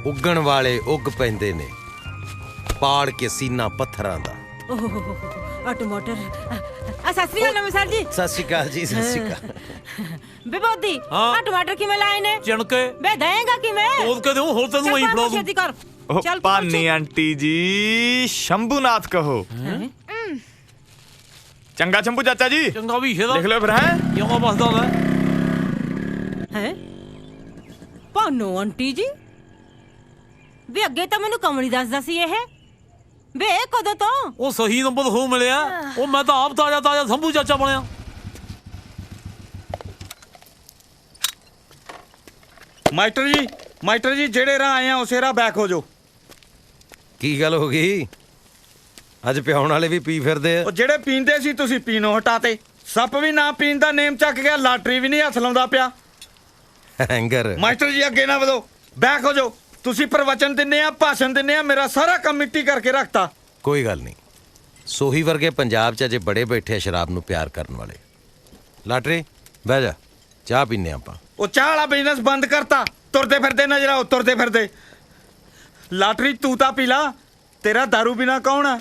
ਉੱਗਣ ਵਾਲੇ ਉੱਗ ਪੈਂਦੇ ਨੇ ਪਾੜ ਕੇ ਸੀਨਾ ਪੱਥਰਾਂ ਦਾ ਆ ਟਮਾਟਰ ਆ ਸਤਿ ਸ੍ਰੀ ਅਕਾਲ ਨਮਸਕਾਰ ਜੀ ਸਤਿ ਸ਼੍ਰੀ ਅਕਾਲ ਜੀ ਸਤਿ ਸ਼੍ਰੀ ਅਕਾਲ ਬੇਬੋਦੀ ਆ ਟਮਾਟਰ ਕਿਵੇਂ ਲਾਏ ਨੇ ਚਣਕੇ ਬੇ ਦੇਂਗਾ ਕਿਵੇਂ ਤੋਲ ਕੇ ਦੇਉ ਹੋਰ ਤੈਨੂੰ ਐਂ ਫੜਾ ਦੂੰ ਛੇਤੀ ਕਰ ਉਹ ਪਾਨੀ ਆਂਟੀ ਜੀ ਸ਼ੰਭੂਨਾਥ ਕਹੋ ਚੰਗਾ ਸ਼ੰਭੂ ਚਾਚਾ ਜੀ ਚੰਗਾ ਵੀ ਇਹਦਾ ਲਿਖ ਲਓ ਫਿਰ ਹੈ ਜਮਾ ਬਸਦਾ ਲੈ ਹੈ ਪਾਨੋ ਆਂਟੀ ਜੀ ਵੇ ਅੱਗੇ ਤਾਂ ਮੈਨੂੰ ਕਮਲੀ ਦੱਸਦਾ ਸੀ ਇਹ ਵੇ ਕਦੋਂ ਤੋਂ ਉਹ ਸਹੀ ਨੰਬਰ ਹੋ ਮਿਲਿਆ ਉਹ ਮੈਂ ਤਾਂ ਆਪ ਤਾਜ਼ਾ ਸ਼ੰਭੂ ਚਾਚਾ ਬਣਿਆ ਮਾਸਟਰ ਜੀ ਜਿਹੜੇ ਰਾਹ ਆਏ ਆ ਉਸੇ ਰਾਹ ਬੈਕ ਹੋ ਜਾਓ ਕੀ ਗੱਲ ਹੋ ਗਈ? ਅੱਜ ਪਿਆਉਣ ਵਾਲੇ ਵੀ ਪੀ ਫਿਰਦੇ ਆ। ਉਹ ਜਿਹੜੇ ਪੀਂਦੇ ਸੀ ਤੁਸੀਂ ਪੀਣੋਂ ਹਟਾਤੇ। ਸੱਪ ਵੀ ਨਾ ਪੀਣ ਦਾ ਨੇਮ ਚੱਕ ਗਿਆ, ਲਾਟਰੀ ਵੀ ਨਹੀਂ ਹੱਥ ਲਾਉਂਦਾ ਪਿਆ। ਹੈਂਗਰ ਮਾਸਟਰ ਜੀ ਅੱਗੇ ਨਾ ਵਧੋ, ਬੈਕ ਹੋ ਜਾਓ। ਤੁਸੀਂ ਪ੍ਰਵਚਨ ਦਿੰਦੇ ਆ, ਭਾਸ਼ਣ ਦਿੰਦੇ ਆ, ਮੇਰਾ ਸਾਰਾ ਕੰਮ ਮਿੱਟੀ ਕਰਕੇ ਰੱਖਤਾ। ਕੋਈ ਗੱਲ ਨਹੀਂ, ਸੋਹੀ ਵਰਗੇ ਪੰਜਾਬ 'ਚ ਅਜੇ ਬੜੇ ਬੈਠੇ ਆ ਸ਼ਰਾਬ ਨੂੰ ਪਿਆਰ ਕਰਨ ਵਾਲੇ। ਲਾਟਰੀ ਬਹਿ ਜਾ, ਚਾਹ ਪੀਨੇ ਆਪਾਂ। ਉਹ ਚਾਹ ਵਾਲਾ ਬਿਜ਼ਨਸ ਬੰਦ ਕਰਤਾ। ਤੁਰਦੇ ਫਿਰਦੇ ਨਜ਼ਰ ਆਓ, ਤੁਰਦੇ ਫਿਰਦੇ। ਲਾਟਰੀ ਤੂੰ ਤਾਂ ਪੀ ਲਾ, ਤੇਰਾ ਦਾਰੂ ਬਿਨਾ ਕੌਣ ਆ?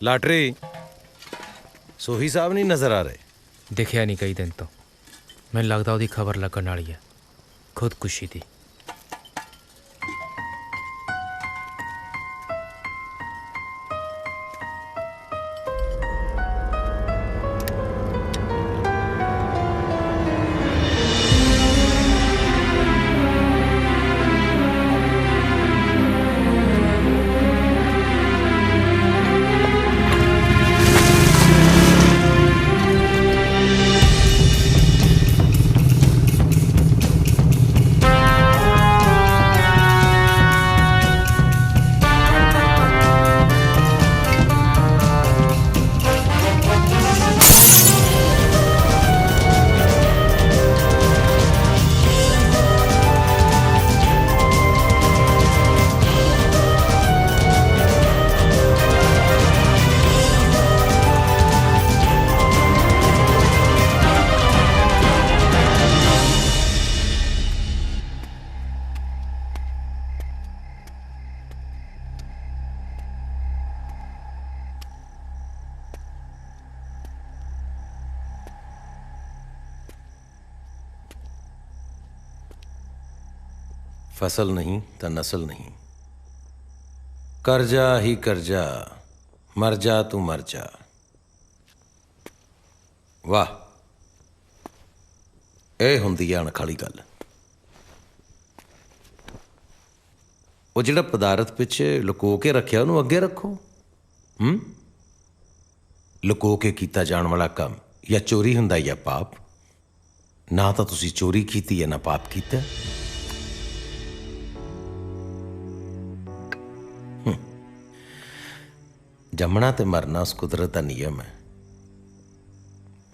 ਲਾਟਰੀ ਸੋਹੀ ਸਾਹਿਬ ਨਹੀਂ ਨਜ਼ਰ ਆ ਰਹੇ? ਦਿਖਿਆ ਨਹੀਂ ਕਈ ਦਿਨ ਤੋਂ। ਮੈਨੂੰ ਲੱਗਦਾ ਉਹਦੀ ਖਬਰ ਲੱਗਣ ਵਾਲੀ ਹੈ, ਖੁਦਕੁਸ਼ੀ ਦੀ। फसल नहीं तो नस्ल नहीं, कर्जा ही कर्जा, मर जा तू मर जा। वाह, ਇਹ ਹੁੰਦੀ ਆ ਅਣਖ ਵਾਲੀ ਗੱਲ। ਉਹ ਜਿਹੜਾ ਪਦਾਰਥ ਪਿੱਛੇ ਲੁਕੋ ਕੇ ਰੱਖਿਆ ਉਹਨੂੰ ਅੱਗੇ ਰੱਖੋ। ਲੁਕੋ ਕੇ ਕੀਤਾ ਜਾਣ ਵਾਲਾ ਕੰਮ ਜਾਂ ਚੋਰੀ ਹੁੰਦਾ ਜਾਂ ਪਾਪ। ਨਾ ਤਾਂ ਤੁਸੀਂ ਚੋਰੀ ਕੀਤੀ ਹੈ ਨਾ ਪਾਪ ਕੀਤਾ। ਜੰਮਣਾ ਤੇ ਮਰਨਾ ਉਸ ਕੁਦਰਤ ਦਾ ਨਿਯਮ ਹੈ,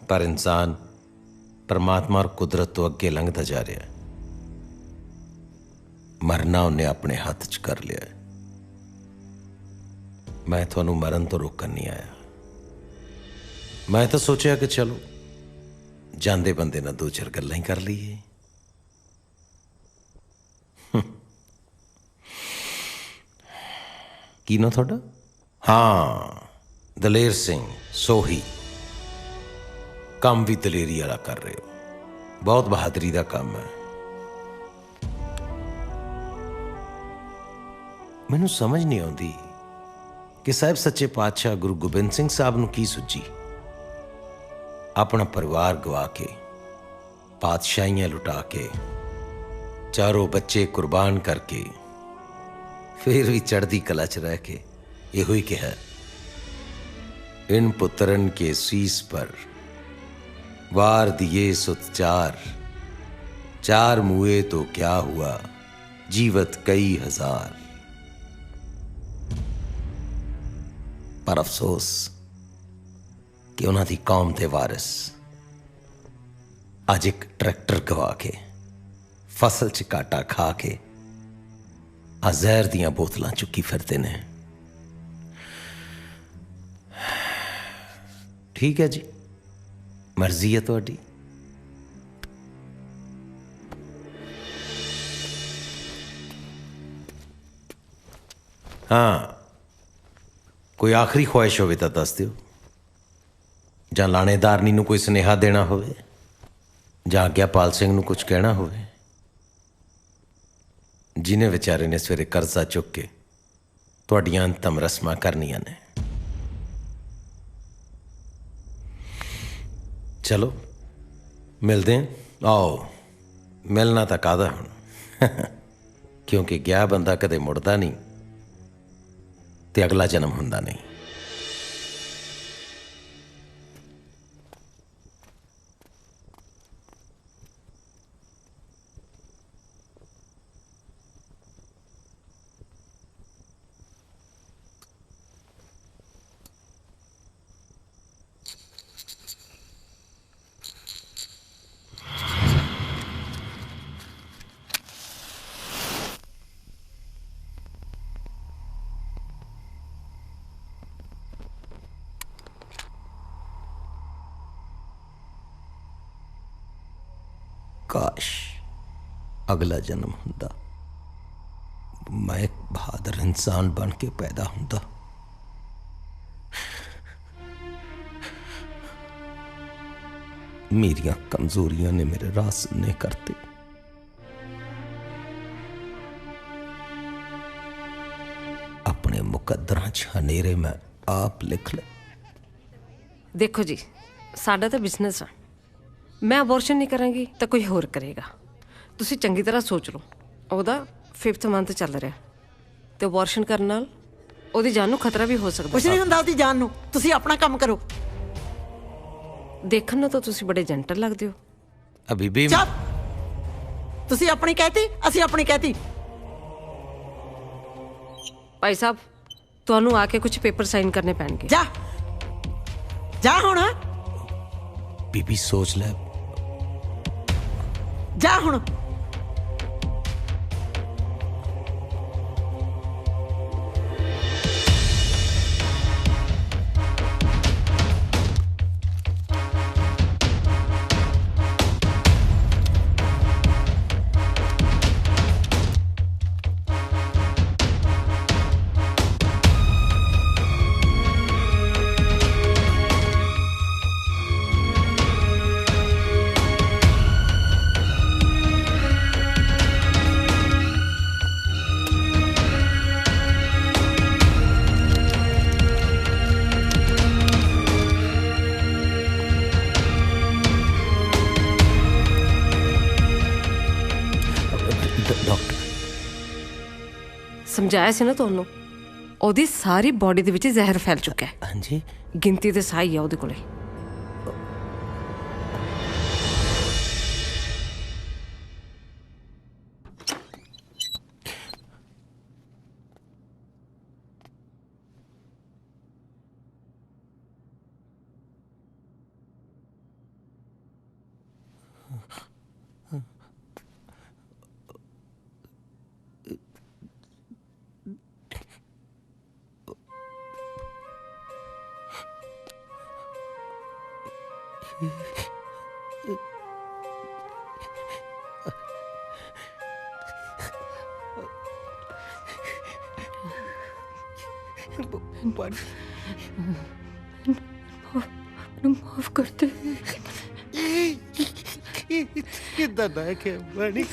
ਪਰ ਇਨਸਾਨ ਪਰਮਾਤਮਾ ਔਰ ਕੁਦਰਤ ਤੋਂ ਅੱਗੇ ਲੰਘਦਾ ਜਾ ਰਿਹਾ ਹੈ। ਮਰਨਾ ਉਹਨੇ ਆਪਣੇ ਹੱਥ 'ਚ ਕਰ ਲਿਆ ਹੈ। ਮੈਂ ਤੁਹਾਨੂੰ ਮਰਨ ਤੋਂ ਰੋਕਣ ਨਹੀਂ ਆਇਆ। ਮੈਂ ਤਾਂ ਸੋਚਿਆ ਕਿ ਚਲੋ ਜਾਂਦੇ ਬੰਦੇ ਨਾਲ ਦੋ ਚਾਰ ਗੱਲਾਂ ਹੀ ਕਰ ਲਈਏ। ਕੀ ਨਾ ਤੁਹਾਡਾ? ਹਾਂ, ਦਲੇਰ ਸਿੰਘ ਸੋਹੀ। ਕੰਮ ਵੀ ਦਲੇਰੀ ਵਾਲਾ ਕਰ ਰਹੇ ਹੋ, ਬਹੁਤ ਬਹਾਦਰੀ ਦਾ ਕੰਮ ਹੈ। ਮੈਨੂੰ ਸਮਝ ਨਹੀਂ ਆਉਂਦੀ ਕਿ ਸਾਹਿਬ ਸੱਚੇ ਪਾਤਸ਼ਾਹ ਗੁਰੂ ਗੋਬਿੰਦ ਸਿੰਘ ਸਾਹਿਬ ਨੂੰ ਕੀ ਸੁੱਝੀ। ਆਪਣਾ ਪਰਿਵਾਰ ਗਵਾ ਕੇ, ਪਾਤਸ਼ਾਹੀਆਂ ਲੁਟਾ ਕੇ, ਚਾਰੋਂ ਬੱਚੇ ਕੁਰਬਾਨ ਕਰਕੇ, ਫਿਰ ਵੀ ਚੜ੍ਹਦੀ ਕਲਾ 'ਚ ਰਹਿ ਕੇ ਇਹੋ ਹੀ ਕਿਹਾ, ਇਨ ਪੁੱਤਰਨ ਕੇ ਸੀਸ ਪਰ वार दिए सुत चार, चार मुए तो क्या हुआ, जीवत कई हजार। पर अफसोस कि उन्हां दी कौम दे वारिस अज एक ट्रैक्टर गवा के, फसल च काटा खा के आ जहर दियां बोतलां चुकी फिरदे ने। ठीक है जी, मर्जी है ਤੁਹਾਡੀ। हाँ, कोई आखिरी ख्वाहिश होवे ਤਾਂ ਦੱਸ ਦਿਓ, ਜਾਂ ਲਾਣੇਦਾਰਨੀ ਨੂੰ ਕੋਈ ਸੁਨੇਹਾ ਦੇਣਾ ਹੋਵੇ, ਜਾਂ ਆਗਿਆਪਾਲ ਸਿੰਘ ਨੂੰ ਕੁਝ ਕਹਿਣਾ ਹੋਵੇ, ਜਿਨੇ ਵਿਚਾਰੇ ਨੇ ਸਵੇਰੇ ਕਰਜ਼ਾ ਚੁੱਕ ਕੇ ਤੁਹਾਡੀਆਂ ਅੰਤਮ ਰਸਮਾਂ ਕਰਨੀਆਂ ਨੇ। चलो मिलते हैं। आओ, मिलना तो कादा हुण क्योंकि गया बंदा कदे मुड़दा नहीं ते अगला जन्म हुंदा नहीं। काश अगला जन्म हुंदा, मैं एक बहादुर इंसान बन के पैदा हुंदा। मेरियां कमजोरियां ने मेरे राह सुनने करते। अपने मुकद्दरां च हनेरे मैं आप लिख ले। देखो जी, साडा तो बिजनेस है। मैं अबॉर्शन नहीं करांगी तो कोई होर करेगा। ਤੁਸੀਂ ਚੰਗੀ ਤਰ੍ਹਾਂ ਸੋਚ ਲਓ। ਉਹਦਾ 5th ਮੰਥ ਚੱਲ ਰਿਹਾ ਤੇ ਅਬੋਰਸ਼ਨ ਕਰਨ ਨਾਲ ਉਹਦੀ ਜਾਨ ਨੂੰ ਖਤਰਾ ਵੀ ਹੋ ਸਕਦਾ। ਕੁਛ ਨਹੀਂ ਹੁੰਦਾ ਉਹਦੀ ਜਾਨ ਨੂੰ, ਤੁਸੀਂ ਆਪਣਾ ਕੰਮ ਕਰੋ। ਦੇਖਣ ਨੂੰ ਤਾਂ ਤੁਸੀਂ ਬੜੇ ਜੈਂਟਲ ਲੱਗਦੇ ਹੋ। अभी भी ਤੁਸੀਂ ਆਪਣੀ ਕਹਿਤੀ, ਅਸੀਂ ਆਪਣੀ ਕਹਿਤੀ। ਭਾਈ ਸਾਹਿਬ, ਤੁਹਾਨੂੰ ਆ ਕੇ ਕੁਝ ਪੇਪਰ ਸਾਈਨ ਕਰਨੇ ਪੈਣਗੇ। ਜਾ ਜਾ ਹੁਣ, बीबी सोच ले। ਜਾ ਹੁਣ। ਸਮਝਾਇਆ ਸੀ ਨਾ ਤੁਹਾਨੂੰ, ਉਹਦੀ ਸਾਰੀ ਬਾਡੀ ਦੇ ਵਿੱਚ ਜ਼ਹਿਰ ਫੈਲ ਚੁੱਕਾ ਹੈ। ਹਾਂਜੀ, ਗਿਣਤੀ ਦੇ ਸਾਈ ਆ ਉਹਦੇ ਕੋਲੇ। माफ करते कितना ना क्या बनी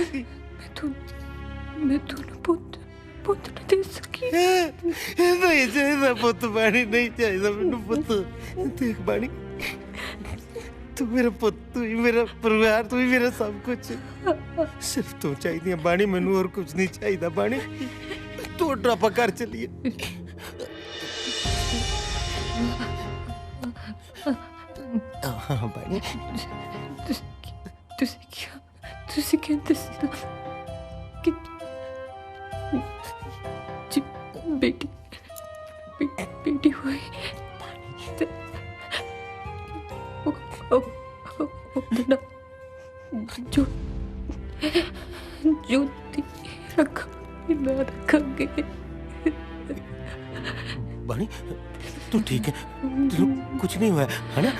मैं तूने पुत न दे सकी। नहीं चाहिए पुत बाणी, नहीं चाहिए मैनू पुत। देख बाणी, तू मेरा पुत, तू ही मेरा परिवार, तू ही मेरा सब कुछ। सिर्फ तू चाहिए बाणी, मैनू और कुछ नहीं चाहिए बाणी। तू ड्रापा घर चलिए। हाँ बाणी, ਤੁਸੀਂ ਕਹਿੰਦੇ ਸੀ ਨਾ ਕਿ ਜੀ ਬੇਟੀ ਹੋਈ ਤੇ ਉਹਦੇ ਨਾਲ ਜੋ रखेंगे। बानी तू ठीक है? तेरे कुछ नहीं हुआ है ना?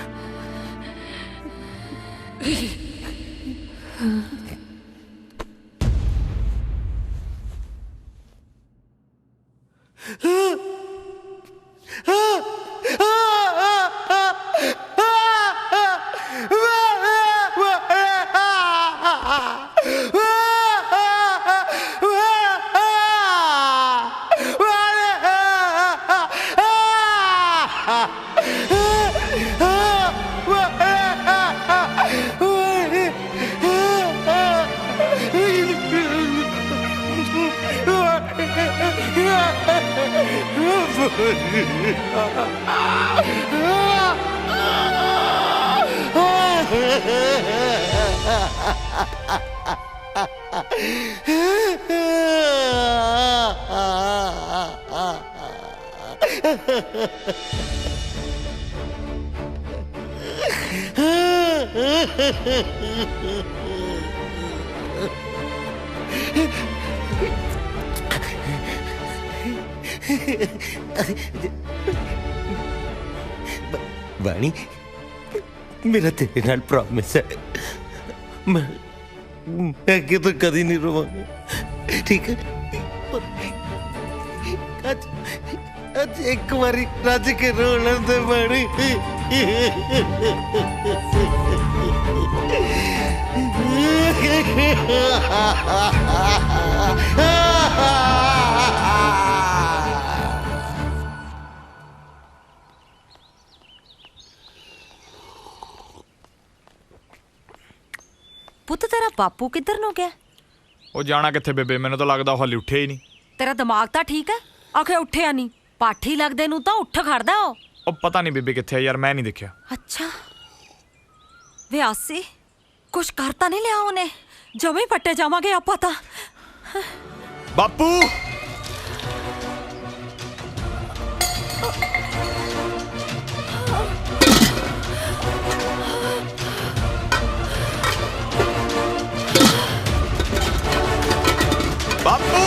बानी मेरा तेरे नाल प्रॉमिस है, मैं मैं अगे तो कभी नहीं रोवांगा, ठीक है? आज एक बारी रज के रोलन दे बड़ी। ਪੁੱਤ ਤੇਰਾ ਬਾਪੂ ਕਿੱਧਰ ਨੂੰ ਗਿਆ? ਉਹ ਜਾਣਾ ਕਿੱਥੇ ਬੇਬੇ, ਮੈਨੂੰ ਤਾਂ ਲੱਗਦਾ ਉਹ ਹਾਲੇ ਉੱਠਿਆ ਹੀ ਨਹੀਂ। ਤੇਰਾ ਦਿਮਾਗ ਤਾਂ ਠੀਕ ਹੈ? ਆਖੇ ਉੱਠਿਆ ਨਹੀਂ, ਪਾਠੀ ਲੱਗਦੇ ਨੂੰ ਤਾਂ ਉੱਠ ਖੜਦਾ ਉਹ। ਉਹ ਪਤਾ ਨਹੀਂ ਬੇਬੇ ਕਿੱਥੇ ਆ ਯਾਰ, ਮੈਂ ਨਹੀਂ ਦੇਖਿਆ। ਅੱਛਾ ਵੇ ਆਸੀ, ਕੁਛ ਕਰ ਤਾਂ ਨਹੀਂ ਲਿਆ ਉਹਨੇ? ਜਮੇ ਪੱਟੇ ਜਾਵਾਂਗੇ ਆਪਾਂ ਤਾਂ। ਬਾਪੂ ਬਾਪੂ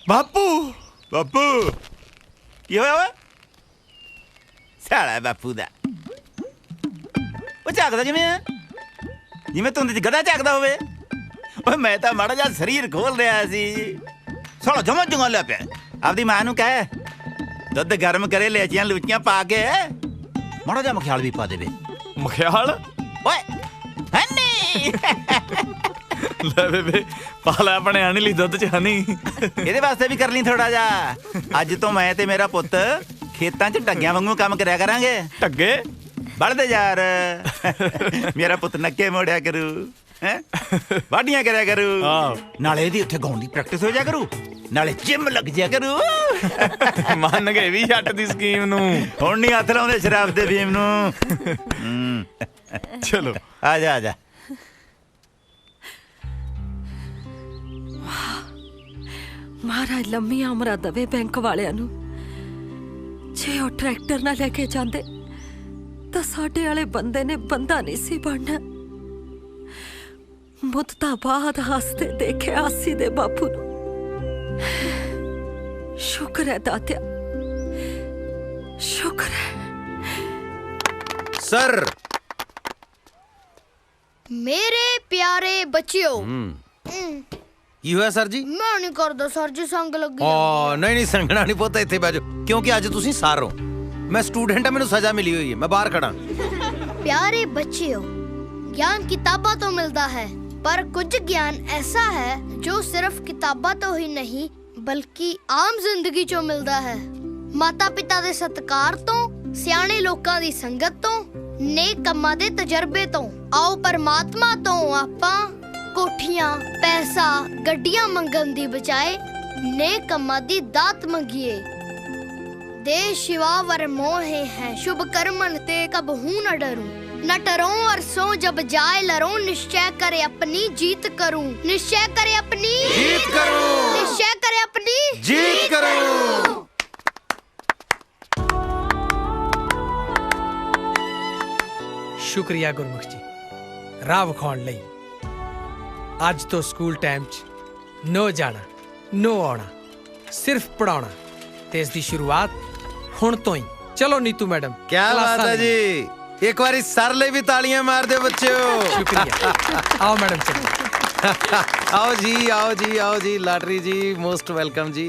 ਬਾਪੂ ਬਾਪੂ ਬਾਪੂ ਕੀ ਹੋਇਆ ਓਏ? ਸਾਲਾ ਬਾਪੂ ਦਾ ਉਹ ਝਾਕਦਾ ਜਿਵੇਂ ਤੁੰਦੇ ਚ ਗਧਾ ਝਾਕਦਾ ਹੋਵੇ। ਓਏ ਮੈਂ ਤਾਂ ਮਾੜਾ ਜਿਹਾ ਸਰੀਰ ਖੋਲ ਰਿਹਾ ਸੀ, ਸਾਲਾ ਜਮਾ ਜੰਗਾ ਲਿਆ ਪਿਆ। ਆਪਦੀ ਮਾਂ ਨੂੰ ਕਹਿ ਦੁੱਧ ਗਰਮ ਕਰੇ, ਲੈਚੀਆਂ ਲੂਚੀਆਂ ਪਾ ਕੇ ਮਾੜਾ ਜਿਹਾ ਮਖਿਆਲ ਵੀ ਪਾ ਦੇਵੇ। ਮਖਿਆਲ? ਓਏ ਹਨੀ ਲੈ ਬੇਬੇ ਪਾ ਲੈ ਆਪਣੇ ਆਣੀ ਲਈ ਦੁੱਧ ਚ ਹਨੀ। ਇਹਦੇ ਵਾਸਤੇ ਵੀ ਕਰ ਲਈ ਥੋੜਾ ਜਿਹਾ। ਅੱਜ ਤੋਂ ਮੈਂ ਤੇ ਮੇਰਾ ਪੁੱਤ ਖੇਤਾਂ 'ਚ ਢੱਗਿਆਂ ਵਾਂਗੂ ਕੰਮ ਕਰਿਆ ਕਰਾਂਗੇ। ਢੱਗੇ? ਬਲਦੇ ਯਾਰ, ਮੇਰਾ ਪੁੱਤ ਨੱਕੇ ਮੋੜਿਆ ਕਰੂ, ਹੈ ਵਾਢੀਆਂ ਕਰਿਆ ਕਰੂ, ਨਾਲੇ ਇਹਦੀ ਉੱਥੇ ਗਾਉਣ ਦੀ ਪ੍ਰੈਕਟਿਸ ਹੋ ਜਾ ਕਰੂ, ਨਾਲੇ ਜਿਮ ਲੱਗ ਜਾ ਕਰੂ। ਮੰਨ ਗਏ ਵੀ ਜੱਟ ਦੀ ਸਕੀਮ ਨੂੰ। ਹੁਣ ਨਹੀਂ ਹੱਥ ਲਾਉਂਦੇ ਸ਼ਰਾਬ ਦੇ ਫੀਮ ਨੂੰ। ਚਲੋ ਆ ਜਾ ਆ ਜਾ। ਮਹਾਰਾਜ ਲੰਮੀ ਉਮਰਾਂ ਦਵੇ ਬੈਂਕ ਵਾਲਿਆਂ ਨੂੰ। ਜੇ ਉਹ ਟਰੈਕਟਰ ਨਾ ਲੈ ਕੇ ਜਾਂਦੇ ਤਾਂ ਸਾਡੇ ਵਾਲੇ ਬੰਦੇ ਨੇ ਬੰਦਾ ਨਹੀਂ ਸੀ ਬਣਨਾ। ਮੁੱਦਤਾਂ ਬਾਅਦ ਹੱਸਦੇ ਦੇਖਿਆ ਆਸੀ ਦੇ ਬਾਪੂ ਨੂੰ। ਸ਼ੁਕਰ ਹੈ ਦਾਤਿਆ, ਸ਼ੁਕਰ ਹੈ। सर मेरे प्यारे बच्चियों। ਕੀ ਹੋਇਆ ਸਰ ਜੀ? मैं नहीं करदा सर जी, संग लगी। ਓ ਨਹੀਂ ਨਹੀਂ ਸੰਗਣਾ ਨਹੀਂ ਪੁੱਤ, ਇੱਥੇ ਬਹਿ ਜਾਓ ਕਿਉਂਕਿ ਅੱਜ ਤੁਸੀਂ ਸਰ ਹੋ, ਮੈਂ ਸਟੂਡੈਂਟ ਹਾਂ, ਮੈਨੂੰ ਸਜ਼ਾ ਮਿਲੀ ਹੋਈ ਹੈ, ਮੈਂ ਬਾਹਰ ਖੜਾ। प्यारे बच्चियों, ज्ञान किताबा तो मिलता है, पर कुछ ज्ञान ऐसा है जो सिर्फ किताबा तो ही नहीं बल्कि आम जिंदगी चो मिलता है। माता पिता दे सत्कार तो, सियाने लोकां दी संगत तो, नेक कम्मां दे तजर्बे तो। आओ परमात्मा तो आपां कोठियां, पैसा, गड्डियां मंगन दी बजाए नेक कम्मां दी दात मंगिए। देश शिवा वर मोहे हैं, शुभ कर्मन ते कबहू न डरूं। न डरो और सो जब जाए लरो, निश्चय करे अपनी जीत करूं। निश्चय करे अपनी जीत करूं। निश्चय करे अपनी जीत करूं। ਸ਼ੁਕਰੀਆ ਗੁਰਮੁਖ ਜੀ ਰਾਹ ਵਿਖਾਉਣ ਲਈ। ਅੱਜ ਤੋਂ ਸਕੂਲ ਟਾਈਮ 'ਚ ਨੋ ਜਾਣਾ ਨੋ ਆਉਣਾ, ਸਿਰਫ ਪੜਾਉਣਾ, ਤੇ ਇਸ ਦੀ ਸ਼ੁਰੂਆਤ ਹੁਣ ਤੋਂ ਹੀ। ਚਲੋ ਨੀਤੂ ਮੈਡਮ, ਕੀ ਬਾਤ ਹੈ ਜੀ, ਇੱਕ ਵਾਰੀ ਸਰ ਲਈ ਵੀ ਤਾਲੀਆਂ ਮਾਰ ਦਿਓ ਬੱਚਿਓ। ਸ਼ੁਕਰੀਆ। ਆਓ ਮੈਡਮ ਚਲੋ। ਆਓ ਜੀ ਆਓ ਜੀ ਆਓ ਜੀ, ਲਾਟਰੀ ਜੀ ਮੋਸਟ ਵੈਲਕਮ ਜੀ।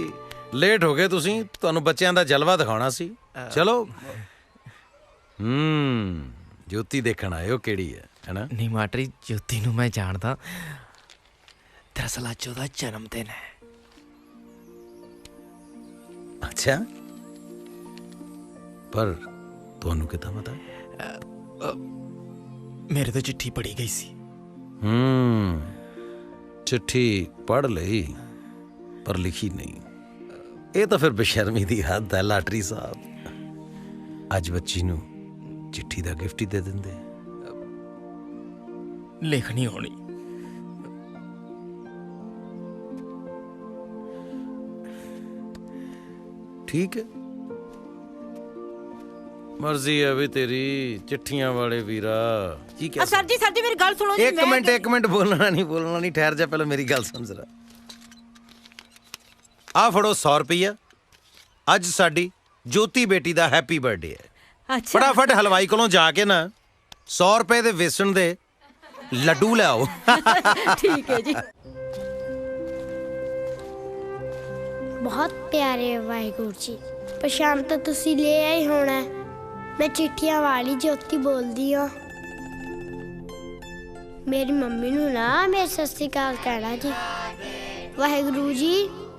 ਲੇਟ ਹੋ ਗਏ ਤੁਸੀਂ, ਤੁਹਾਨੂੰ ਬੱਚਿਆਂ ਦਾ ਜਲਵਾ ਦਿਖਾਉਣਾ ਸੀ। ਚਲੋ ਜੋਤੀ ਦੇਖਣ ਆਇਓ ਕਿਹੜੀ ਹੈ ਨਾ? ਨਹੀਂ ਮਾਟਰੀ, ਜੋਤੀ ਨੂੰ ਮੈਂ ਜਾਣਦਾ, ਦਰਅਸਲ ਅੱਜ ਉਹਦਾ ਜਨਮ ਦਿਨ ਹੈ। ਅੱਛਾ, ਪਰ ਤੁਹਾਨੂੰ ਕਿੱਦਾਂ ਪਤਾ? ਮੇਰੇ ਤੋਂ ਚਿੱਠੀ ਪੜੀ ਗਈ ਸੀ। चिट्ठी पढ़ ली पर लिखी नहीं। ये तो फिर बेशर्मी दी हद है लाटरी साहब। अज बच्ची नू चिट्ठी दा गिफ्ट ही दे देंदे। लिखनी होनी। ठीक है, मर्जी है भी तेरी। चिट्ठियां वाले वीरा की क्या? सर जी मेरी गल सुनो जी। एक मिनट बोलना नहीं, ठहर जा, पहले मेरी गल समझ रहा। आ फड़ो 100 रुपया। अज साडी ज्योति बेटी दा हैप्पी बर्थडे है। अच्छा। फटाफट हलवाई कोलों जाके ना 100 रुपए दे वेसन दे लड्डू ले आओ। ठीक है जी। बहुत प्यारे वाहिगुरु जी, पछाण तो तुसी ले आए होना। मैं चिट्ठियां वाली ज्योति बोलदी हाँ। मेरी मम्मी नू ना मेरे सत श्री अकाल कहना जी। वाहिगुरु जी,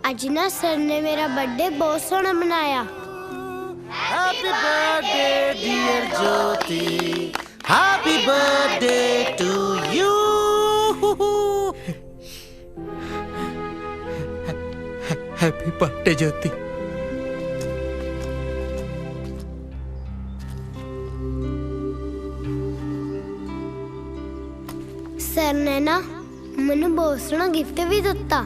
अज ना सर ने मेरा बर्थडे बहुत सोहना मनाया। Happy birthday dear Jyoti, happy birthday to you. Happy birthday Jyoti. Sir ने ना मैनू बहुत सोहना गिफ्ट भी दिता।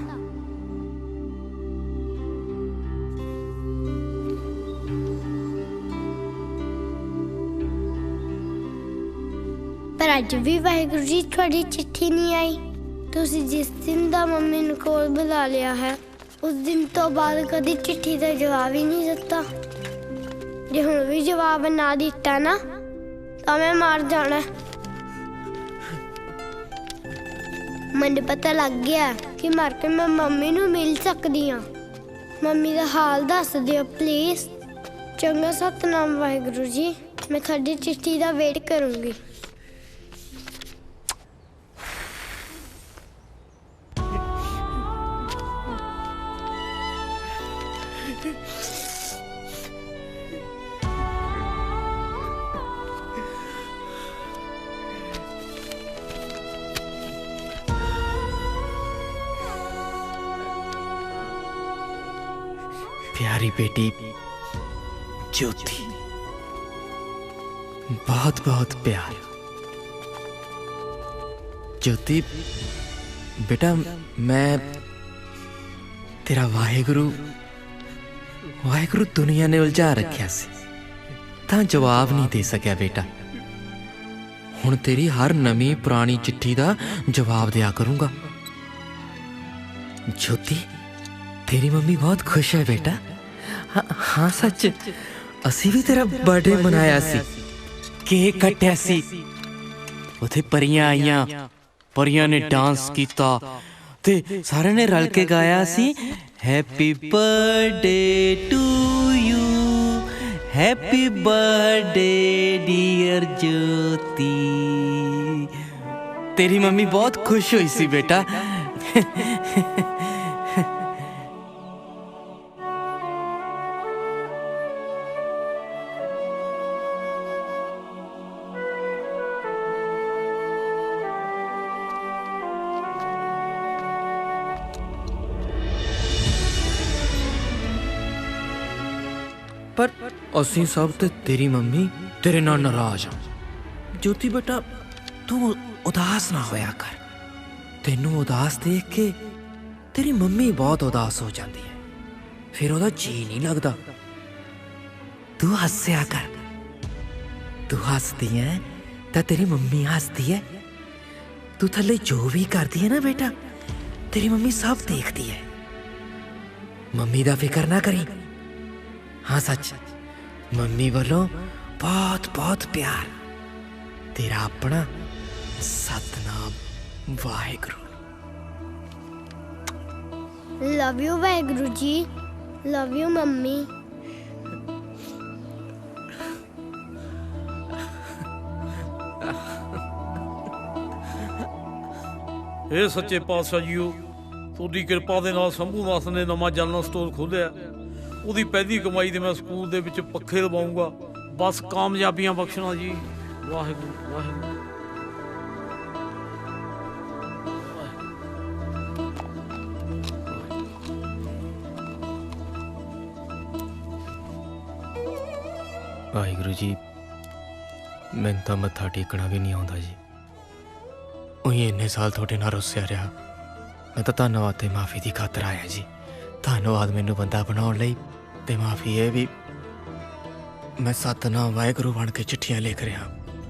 पर अज भी वाहिगुरु जी थोड़ी चिट्ठी नहीं आई। तुसी जिस दिन दा मम्मी नू कोल बुला लिया है, उस दिन तो बाद कदी चिट्ठी का जवाब ही नहीं दिता। जे हुण भी जवाब ना दिता ना तो मैं मार जाना। मैंने पता लग गया कि मर के मैं मम्मी नू मिल सकदी हाँ। मम्मी का हाल दस दियो प्लीज। चंगा सतनाम वाहिगुरु जी, मैं थोड़ी चिट्ठी का वेट करूंगी। प्यारी बेटी ज्योति, बहुत बहुत प्यार। ज्योति बेटा, मैं तेरा वाहेगुरु दुनिया ने उलझा रखिया सी, तां जवाब नहीं दे सकिया बेटा। हुण तेरी हर नवी पुरानी चिट्ठी दा जवाब दिया करूंगा। ज्योति, तेरी मम्मी बहुत खुश है बेटा। हाँ सच, असी भी तेरा बर्थडे मनाया सी, केक कट्टिया सी, उथे परियां आईयां, परियां ने डांस कीता ते सारे ने रल के गाया सी happy birthday to you, happy birthday dear Jyoti. तेरी मम्मी बहुत खुश हुई सी बेटा। पर असी सब ते तेरी मम्मी तेरे नाल नाराज हाँ। ज्योति बेटा, तू उदास ना होया कर। तेनू उदास देख के तेरी मम्मी बहुत उदास हो जाती है, फिर ओदा जी नहीं लगता। तू हंसया कर। तू हंसती है तो तेरी मम्मी हंसती है। तू थले जो भी करती है ना बेटा, तेरी मम्मी सब देखती है। मम्मी दा फिक्र ना करी। हाँ सच, मम्मी वालों बहुत बहुत प्यार। तेरा अपना Satnam Waheguru. Love you Waheguru ji, love you mummy. ਇਹ ਸੱਚੇ ਪਾਤਸ਼ਾਹ ਜੀਓ, ਤੁਹਾਡੀ ਕਿਰਪਾ ਦੇ ਨਾਲ ਸੰਭੂ ਨਾਥ ਨੇ ਨਵਾਂ ਜਨਰਲ ਸਟੋਰ ਖੋਲ੍ਹਿਆ। ਉਹਦੀ ਪਹਿਲੀ ਕਮਾਈ ਦੇ ਮੈਂ ਸਕੂਲ ਦੇ ਵਿੱਚ ਪੱਖੇ ਲਵਾਉਂਗਾ। ਬਸ ਕਾਮਯਾਬੀਆਂ ਬਖਸ਼ਣਾ ਜੀ। ਵਾਹਿਗੁਰੂ ਵਾਹਿਗੁਰੂ। ਵਾਹਿਗੁਰੂ ਜੀ ਮੈਨੂੰ ਤਾਂ ਮੱਥਾ ਟੇਕਣਾ ਵੀ ਨਹੀਂ ਆਉਂਦਾ ਜੀ। ਉਹੀ ਇੰਨੇ ਸਾਲ ਤੁਹਾਡੇ ਨਾਲ ਰੁੱਸਿਆ ਰਿਹਾ। ਮੈਂ ਤਾਂ ਧੰਨਵਾਦ ਤੇ ਮਾਫੀ ਦੀ ਖਾਤਰ ਆਇਆ ਜੀ। ਧੰਨਵਾਦ ਮੈਨੂੰ ਬੰਦਾ ਬਣਾਉਣ ਲਈ, ਤੇ ਮਾਫੀ ਇਹ ਵੀ ਮੈਂ ਸਤਨਾਮ ਵਾਹਿਗੁਰੂ ਬਣ ਕੇ ਚਿੱਠੀਆਂ ਲਿਖ ਰਿਹਾ।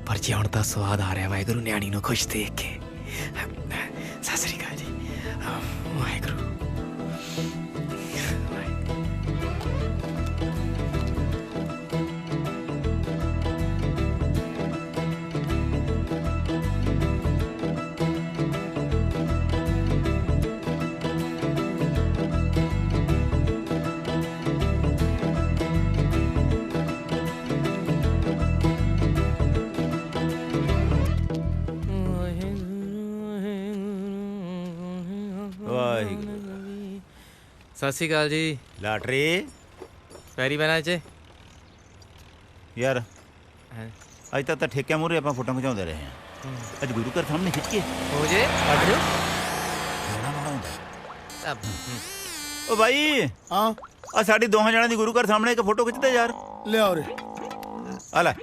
ਪਰ ਜੇ ਹੁਣ ਤਾਂ ਸਵਾਦ ਆ ਰਿਹਾ ਵਾਹਿਗੁਰੂ ਨਿਆਣੀ ਨੂੰ ਖੁਸ਼ ਦੇਖ ਕੇ। ਸਤਿ ਸ੍ਰੀ ਅਕਾਲ ਜੀ। ਵਾਹਿਗੁਰੂ। ਸਤਿ ਸ਼੍ਰੀ ਅਕਾਲ ਜੀ। ਲਾਟਰੀ ਪੈਰੀ ਬੈਣਾ ਚ ਯਾਰ ਅੱਜ ਤੱਕ ਤਾਂ ਠੇਕਿਆਂ ਮੂਹਰੇ ਆਪਾਂ ਫੋਟੋ ਖਿਚਾਉਂਦੇ ਰਹੇ ਹਾਂ। ਅੱਜ ਗੁਰੂ ਘਰ ਸਾਹਮਣੇ ਖਿੱਚ ਕੇ ਹੋ ਜੇ ਕੱਢ ਲਿਓ। ਓ ਭਾਈ ਹਾਂ ਆ ਸਾਡੀ ਦੋਹਾਂ ਜਣਾਂ ਦੀ ਗੁਰੂ ਘਰ ਸਾਹਮਣੇ ਇੱਕ ਫੋਟੋ ਖਿੱਚਦੇ ਯਾਰ। ਲਿਆਓ ਰੇ ਆ ਲੈ।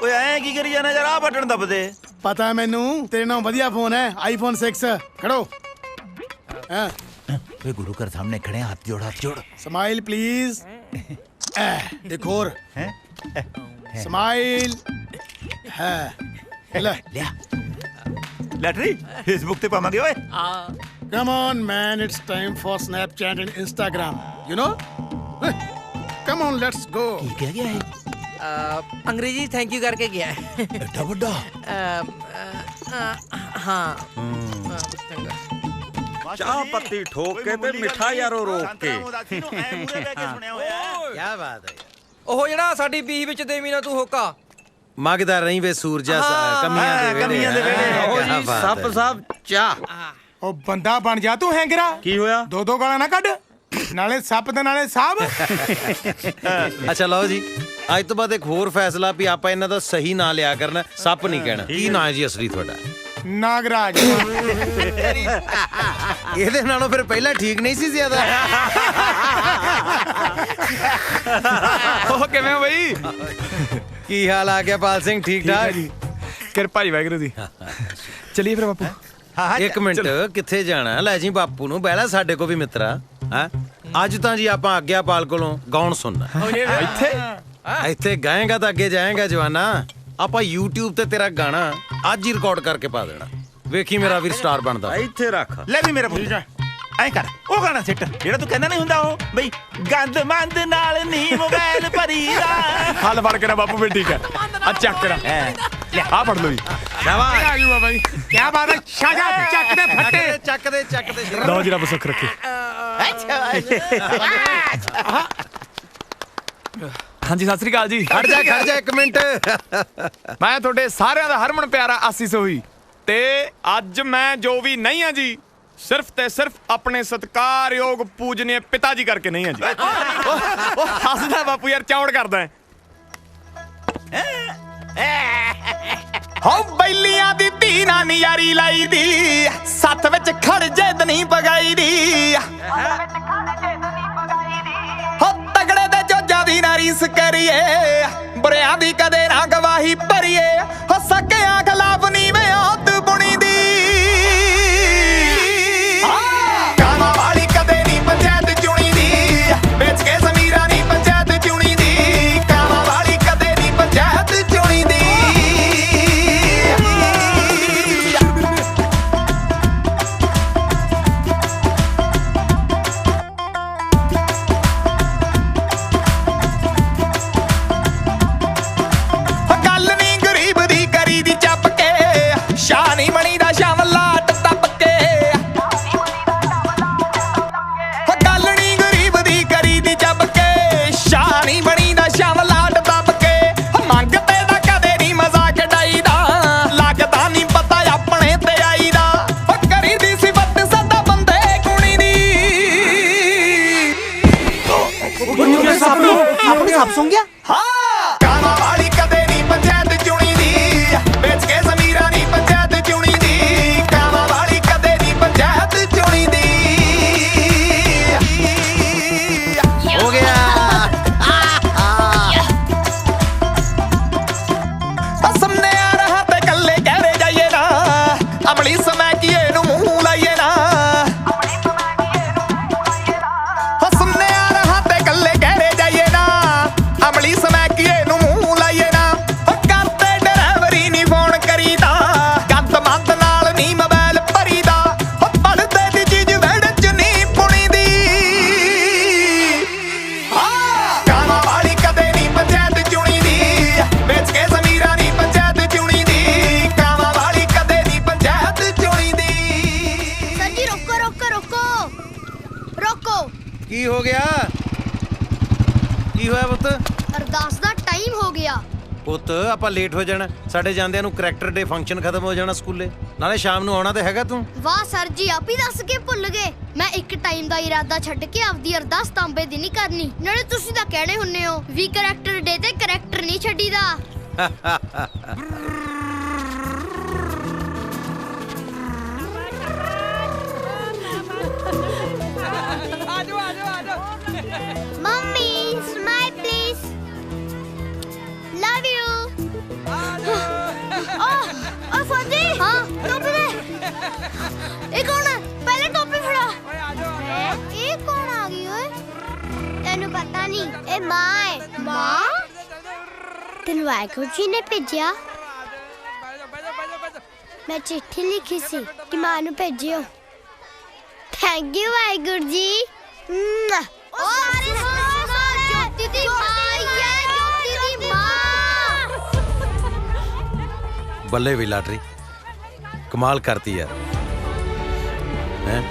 ਓਏ ਐ ਕੀ ਕਰੀ ਜਾਣਾ ਯਾਰ, ਆ ਬਟਨ ਦੱਬ ਦੇ। ਪਤਾ ਹੈ ਮੈਨੂੰ, ਤੇਰੇ ਨਾਲ ਵਧੀਆ ਫੋਨ ਹੈ ਆਈਫੋਨ 6। ਖੜੋ। ਹਾਂ ਵੇ ਗੁਰੂ ਘਰ ਸਾਹਮਣੇ ਖੜੇ, ਹੱਥ ਜੋੜ ਹੱਥ ਜੋੜ। Smile please. एक और स्माइल है। ले लैटरी फेसबुक पे पावांगे ओए। Come on man, it's time for Snapchat and Instagram, you know. Come on let's go. ਕੀ ਕਹਿ ਗਿਆ ਇਹ? ਅੰਗਰੇਜ਼ੀ ਥੈਂਕ ਯੂ ਕਰਕੇ ਗਿਆ। ਐਡਾ ਵੱਡਾ ਹਾਂ ਚੰਗਾ। ਚਾਹ ਪੱਤੀ ਠੋਕ ਕੇ ਤੇ ਮਿੱਠਾ ਯਾਰੋ ਰੋਕ ਕੇ। ਕੀ ਬਾਤ ਹੈ। ਉਹ ਜਿਹੜਾ ਸਾਡੀ ਬੀਹ ਵਿੱਚ ਦੇਵੀ ਨਾ ਤੂੰ ਹੋਕਾ ਮੰਗਦਾ ਰਹੀ ਵੇ ਸੂਰਜਾ ਕਮੀਆਂ ਦੇ ਵੇਲੇ। ਸੱਪ ਸਾਹਿਬ ਚਾਹ। ਉਹ ਬੰਦਾ ਬਣ ਜਾ ਤੂੰ ਹੈਂਗਰਾ। ਕੀ ਹੋਇਆ? ਦੋ ਗਾਲਾਂ ਨਾ ਕੱਢ, ਨਾਲੇ ਸੱਪ ਤੇ ਨਾਲੇ ਸਾਹਬ। ਅੱਛਾ ਲਓ ਜੀ, ਅੱਜ ਤੋਂ ਬਾਅਦ ਇੱਕ ਹੋਰ ਫੈਸਲਾ ਵੀ ਆਪਾਂ ਇਹਨਾਂ ਦਾ ਸਹੀ ਨਾਂ ਲਿਆ ਕਰਨਾ, ਸੱਪ ਨਹੀਂ ਕਹਿਣਾ। ਕੀ ਨਾਂ ਹੈ ਜੀ ਅਸਲੀ ਤੁਹਾਡਾ? ਨਾਗਰਾਜ। ਇਹਦੇ ਨਾਲੋਂ ਫਿਰ ਪਹਿਲਾਂ ਠੀਕ ਨਹੀਂ ਸੀ ਜ਼ਿਆਦਾ? ਉਹ ਕਿਵੇਂ ਬਈ? ਕੀ ਹਾਲ ਆ ਗਿਆ ਪਾਲ ਸਿੰਘ? ਠੀਕ ਠਾਕ ਜੀ, ਕਿਰਪਾ ਜੀ ਵਾਹਿਗੁਰੂ ਦੀ। ਚਲਿਏ ਫਿਰ ਬਾਪੂ। ਇੱਕ ਮਿੰਟ, ਕਿੱਥੇ ਜਾਣਾ? ਲੈ ਜੀ ਬਾਪੂ ਨੂੰ ਬਹਿਲਾ ਸਾਡੇ ਕੋ ਵੀ ਮਿੱਤਰਾ। ਹਾਂ ਅੱਜ ਤਾਂ ਜੀ ਆਪਾਂ ਆਗਿਆਪਾਲ ਕੋਲੋਂ ਗਾਉਣ ਸੁਣਨਾ। ਇੱਥੇ ਗਾਏਗਾ ਤਾਂ ਅੱਗੇ ਜਾਏਗਾ ਜਵਾਨਾ। ਆਪਾਂ YouTube ਤੇ ਤੇਰਾ ਗਾਣਾ ਅੱਜ ਹੀ ਰਿਕਾਰਡ ਕਰਕੇ ਪਾ ਦੇਣਾ। ਵੇਖੀ ਮੇਰਾ ਵੀਰ ਸਟਾਰ ਬਣਦਾ। ਇੱਥੇ ਰੱਖ ਲੈ ਵੀ ਮੇਰਾ ਪੁੱਤ ਐ ਕਰ, ਉਹ ਗਾਣਾ ਸਿੱਟ ਜਿਹੜਾ ਤੂੰ ਕਹਿੰਦਾ ਨਹੀਂ ਹੁੰਦਾ ਉਹ ਬਈ ਗੰਦ ਮੰਦ ਨਾਲ ਨਹੀਂ ਮੋਬਾਈਲ ਭਰੀਦਾ। ਹੱਲ ਫੜ ਕੇ ਨਾ ਬਾਪੂ ਵੀ ਠੀਕ ਹੈ। ਆ ਚੱਕ ਕਰਾ ਲੈ ਆ ਫੜ ਲਓ ਜੀ। ਸ਼ਾਬਾਸ਼ ਆ ਗਿਆ ਬਾਈ। ਕੀ ਬਾਤ ਹੈ। ਸ਼ਾਜਾ ਚੱਕ ਦੇ ਫੱਟੇ। ਚੱਕ ਦੇ। ਲਓ ਜੀ ਰੱਬ ਸੁੱਖ ਰੱਖੇ। ਹਾਂਜੀ ਸਤਿ ਸ੍ਰੀ ਅਕਾਲ ਜੀ। ਖੜ ਜਾ ਇੱਕ ਮਿੰਟ। ਮੈਂ ਤੁਹਾਡੇ ਸਾਰਿਆਂ ਦਾ ਹਰਮਨ ਪਿਆਰਾ ਆਸੀ ਸੋਹੀ, ਤੇ ਅੱਜ ਮੈਂ ਜੋ ਵੀ ਨਹੀਂ ਆ ਜੀ, ਸਿਰਫ ਤੇ ਸਿਰਫ ਆਪਣੇ ਸਤਿਕਾਰਯੋਗ ਪੂਜਨੀय ਪਿਤਾ ਜੀ ਕਰਕੇ ਨਹੀਂ ਆ ਜੀ। ਉਹ ਹੱਸਦਾ ਬਾਪੂ ਯਾਰ, ਚੌੜ ਕਰਦਾ। ਹੋ ਬੈਲੀਆਂ ਦੀ ਧੀ ਨਾ ਨਿਆਰੀ ਲਾਈ ਦੀ, ਸੱਥ ਵਿੱਚ ਖੜ ਜੇ ਦਨੀ ਪਗਾਈ ਦੀ। ਹੋ ਤਗੜੇ ਦੇ ਜੋਜਾਂ ਦੀ ਨਾ ਰੀਸ ਕਰੀਏ, ਬੁਰਿਆਂ ਦੀ ਕਦੇ ਨਾ ਗਵਾਹੀ ਭਰੀਏ। ਹੋ ਸਕਿਆਂ ਖਿਲਾਫ ਨੀਵੇਂ ਔਤ ਬੁਣੀ ਦੀ। ਕਾਮਾਂ ਵਾਲੀ ਕਦੇ ਨਹੀਂ ਪੰਚਾਇਤ ਚੁਣੀ ਦੀ, ਵੇਚ ਕੇ ਜ਼ਮੀਰਾਂ ਨਹੀਂ ਪੰਚਾਇਤ ਚੁਣੀ ਦੀ। ਕਾਮਾਂ ਵਾਲੀ ਕਦੇ ਨਹੀਂ ਪੰਚਾਇਤ ਚੁਣੀ ਦੀ। ਗੱਲ ਨਹੀਂ ਗਰੀਬ ਦੀ ਕਰੀ ਦੀ ਚੱਪ ਕੇ, ਸ਼ਾਹ ਨਹੀਂ ਬਣੀ ਦਾ ਸ਼ਾਮਲਾਟ ਦੱਬ ਕੇ। ਗੱਲ ਨਹੀਂ ਗਰੀਬ ਦੀ ਕਰੀ ਦੀ ਚੱਪ ਕੇ, ਸ਼ਾਹ ਨਹੀਂ ਬਣੀ ਦਾ ਸ਼ਾਮਲਾਟ ਦੱਬ ਕੇ। ਮੰਗਤੇ ਦਾ ਕਦੇ ਨਹੀਂ ਮਜ਼ਾਕ ਡਾਈਦਾ, ਲੱਗਦਾ ਨਹੀਂ ਪਤਾ ਆਪਣੇ ਤੇ ਆਈਦਾ। ਕਰੀ ਦੀ ਸਿਫਤ ਸਦਾ ਬੰਦੇ ਗੁਣੀ ਦੀ। ਆਪਣੇ ਸੱਪ ਸੁਣ ਗਿਆ। ਹਾਂ ਕਾਮਾਂ ਵਾਲੀ ਕਦੇ ਨਹੀਂ ਪੰਚਾਇਤ ਚੁਣੀ ਦੀ, ਵੇਚ ਕੇ ਜ਼ਮੀਰਾਂ ਨਹੀਂ ਪੰਚਾਇਤ ਚੁਣੀ ਦੀ। ਕਾਮਾਂ ਵਾਲੀ ਕਦੇ ਨਹੀਂ ਪੰਚਾਇਤ ਚੁਣੀ ਦੀ। ਹੋ ਗਿਆ। ਕੀ ਹੋ ਗਿਆ? ਕੀ ਹੋਇਆ ਪੁੱਤ? ਅਰਦਾਸ ਦਾ ਟਾਈਮ ਹੋ ਗਿਆ। ਪੁੱਤ ਆਪਾਂ ਲੇਟ ਹੋ ਜਾਣਾ, ਸਾਡੇ ਜਾਂਦਿਆਂ ਨੂੰ ਕਰੈਕਟਰ ਡੇ ਫੰਕਸ਼ਨ ਖਤਮ ਹੋ ਜਾਣਾ ਸਕੂਲੇ, ਨਾਲੇ ਸ਼ਾਮ ਨੂੰ ਆਉਣਾ ਤੇ ਹੈਗਾ ਤੂੰ। ਵਾਹ ਸਰ ਜੀ, ਆਪ ਹੀ ਦੱਸ ਕੇ ਭੁੱਲ ਗਏ। ਮੈਂ ਇੱਕ ਟਾਈਮ ਦਾ ਇਰਾਦਾ ਛੱਡ ਕੇ ਆਪਦੀ ਅਰਦਾਸ ਤਾਂਬੇ ਦੀ ਨਹੀਂ ਕਰਨੀ। ਨਾਲੇ ਤੁਸੀਂ ਤਾਂ ਕਹਿਣੇ ਹੁੰਨੇ ਹੋ ਵੀ ਕਰੈਕਟਰ ਡੇ ਤੇ ਕਰੈਕਟਰ ਨਹੀਂ ਛੱਡੀਦਾ। Mummy smile please, love you. ਓ ਫਾਦੀ, ਹਾਂ ਟੋਪੀ ਦੇ। ਇਹ ਕੌਣ ਹੈ? ਪਹਿਲੇ ਟੋਪੀ ਫੜਾ। ਇਹ ਕੌਣ ਆ ਗਈ ਓਏ? ਤੈਨੂੰ ਪਤਾ ਨਹੀਂ, ਇਹ ਮਾਂ ਹੈ। ਮਾਂ? ਤੈਨੂੰ ਵਾਹਿਗੁਰੂ ਜੀ ਨੇ ਭੇਜਿਆ? ਮੈਂ ਚਿੱਠੀ ਲਿਖੀ ਸੀ ਕਿ ਮਾਂ ਨੂੰ ਭੇਜਿਓ। Thank you Waheguru ji. ਓ ਸਾਰੇ ਜੋਤੀ ਦੀ ਮਾਂ ਹੈ, ਜੋਤੀ ਦੀ ਮਾਂ। ਬੱਲੇ ਵੀ ਲਾਟਰੀ, ਕਮਾਲ ਕਰਤੀ ਯਾਰ। ਹੈ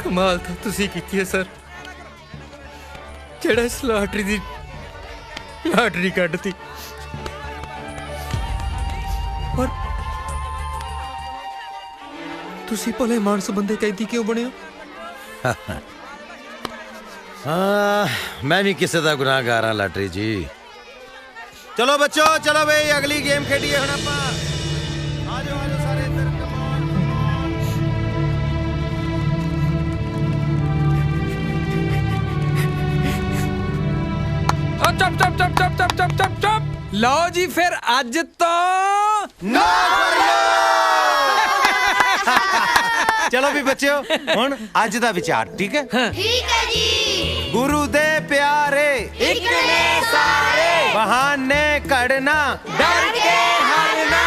ਕਮਾਲ ਤਾਂ ਤੁਸੀਂ ਕੀਤੀ ਹੈ ਸਰ, ਜਿਹੜਾ ਇਸ ਲਾਟਰੀ ਦੀ ਲਾਟਰੀ ਕੱਢਤੀ। ਔਰ ਤੁਸੀਂ ਭਲੇ ਮਾਨਸ ਬੰਦੇ ਕੈਦੀ ਕਿਉਂ ਬਣੇ ਹੋ? ਮੈਂ ਵੀ ਕਿਸੇ ਦਾ ਗੁਨਾਹਗਾਰ ਹਾਂ ਲਾਟਰੀ ਜੀ। ਚਲੋ ਬੱਚੋ, ਚਲੋ ਬਈ ਅਗਲੀ ਗੇਮ ਖੇਡੀਏ ਹੁਣ ਆਪਾਂ। ਆ ਜਾਓ ਸਾਰੇ ਇੱਧਰ। ਚੁੱਪ ਚੁੱਪ ਚੁੱਪ ਚੁੱਪ ਚੁੱਪ ਚੁੱਪ ਚੁੱਪ ਚੁੱਪ। ਲਓ ਜੀ ਫਿਰ ਅੱਜ ਤੋਂ ਚਲੋ ਵੀ ਬੱਚਿਓ, ਹੁਣ ਅੱਜ ਦਾ ਵਿਚਾਰ, ਠੀਕ ਹੈ? ਠੀਕ ਹੈ ਜੀ। ਗੁਰੂ ਦੇ ਪਿਆਰੇ ਇੱਕ ਨੇ ਸਾਰੇ, ਬਹਾਨੇ ਕੱਢਣਾ ਡਰ ਕੇ ਹਰਨਾ,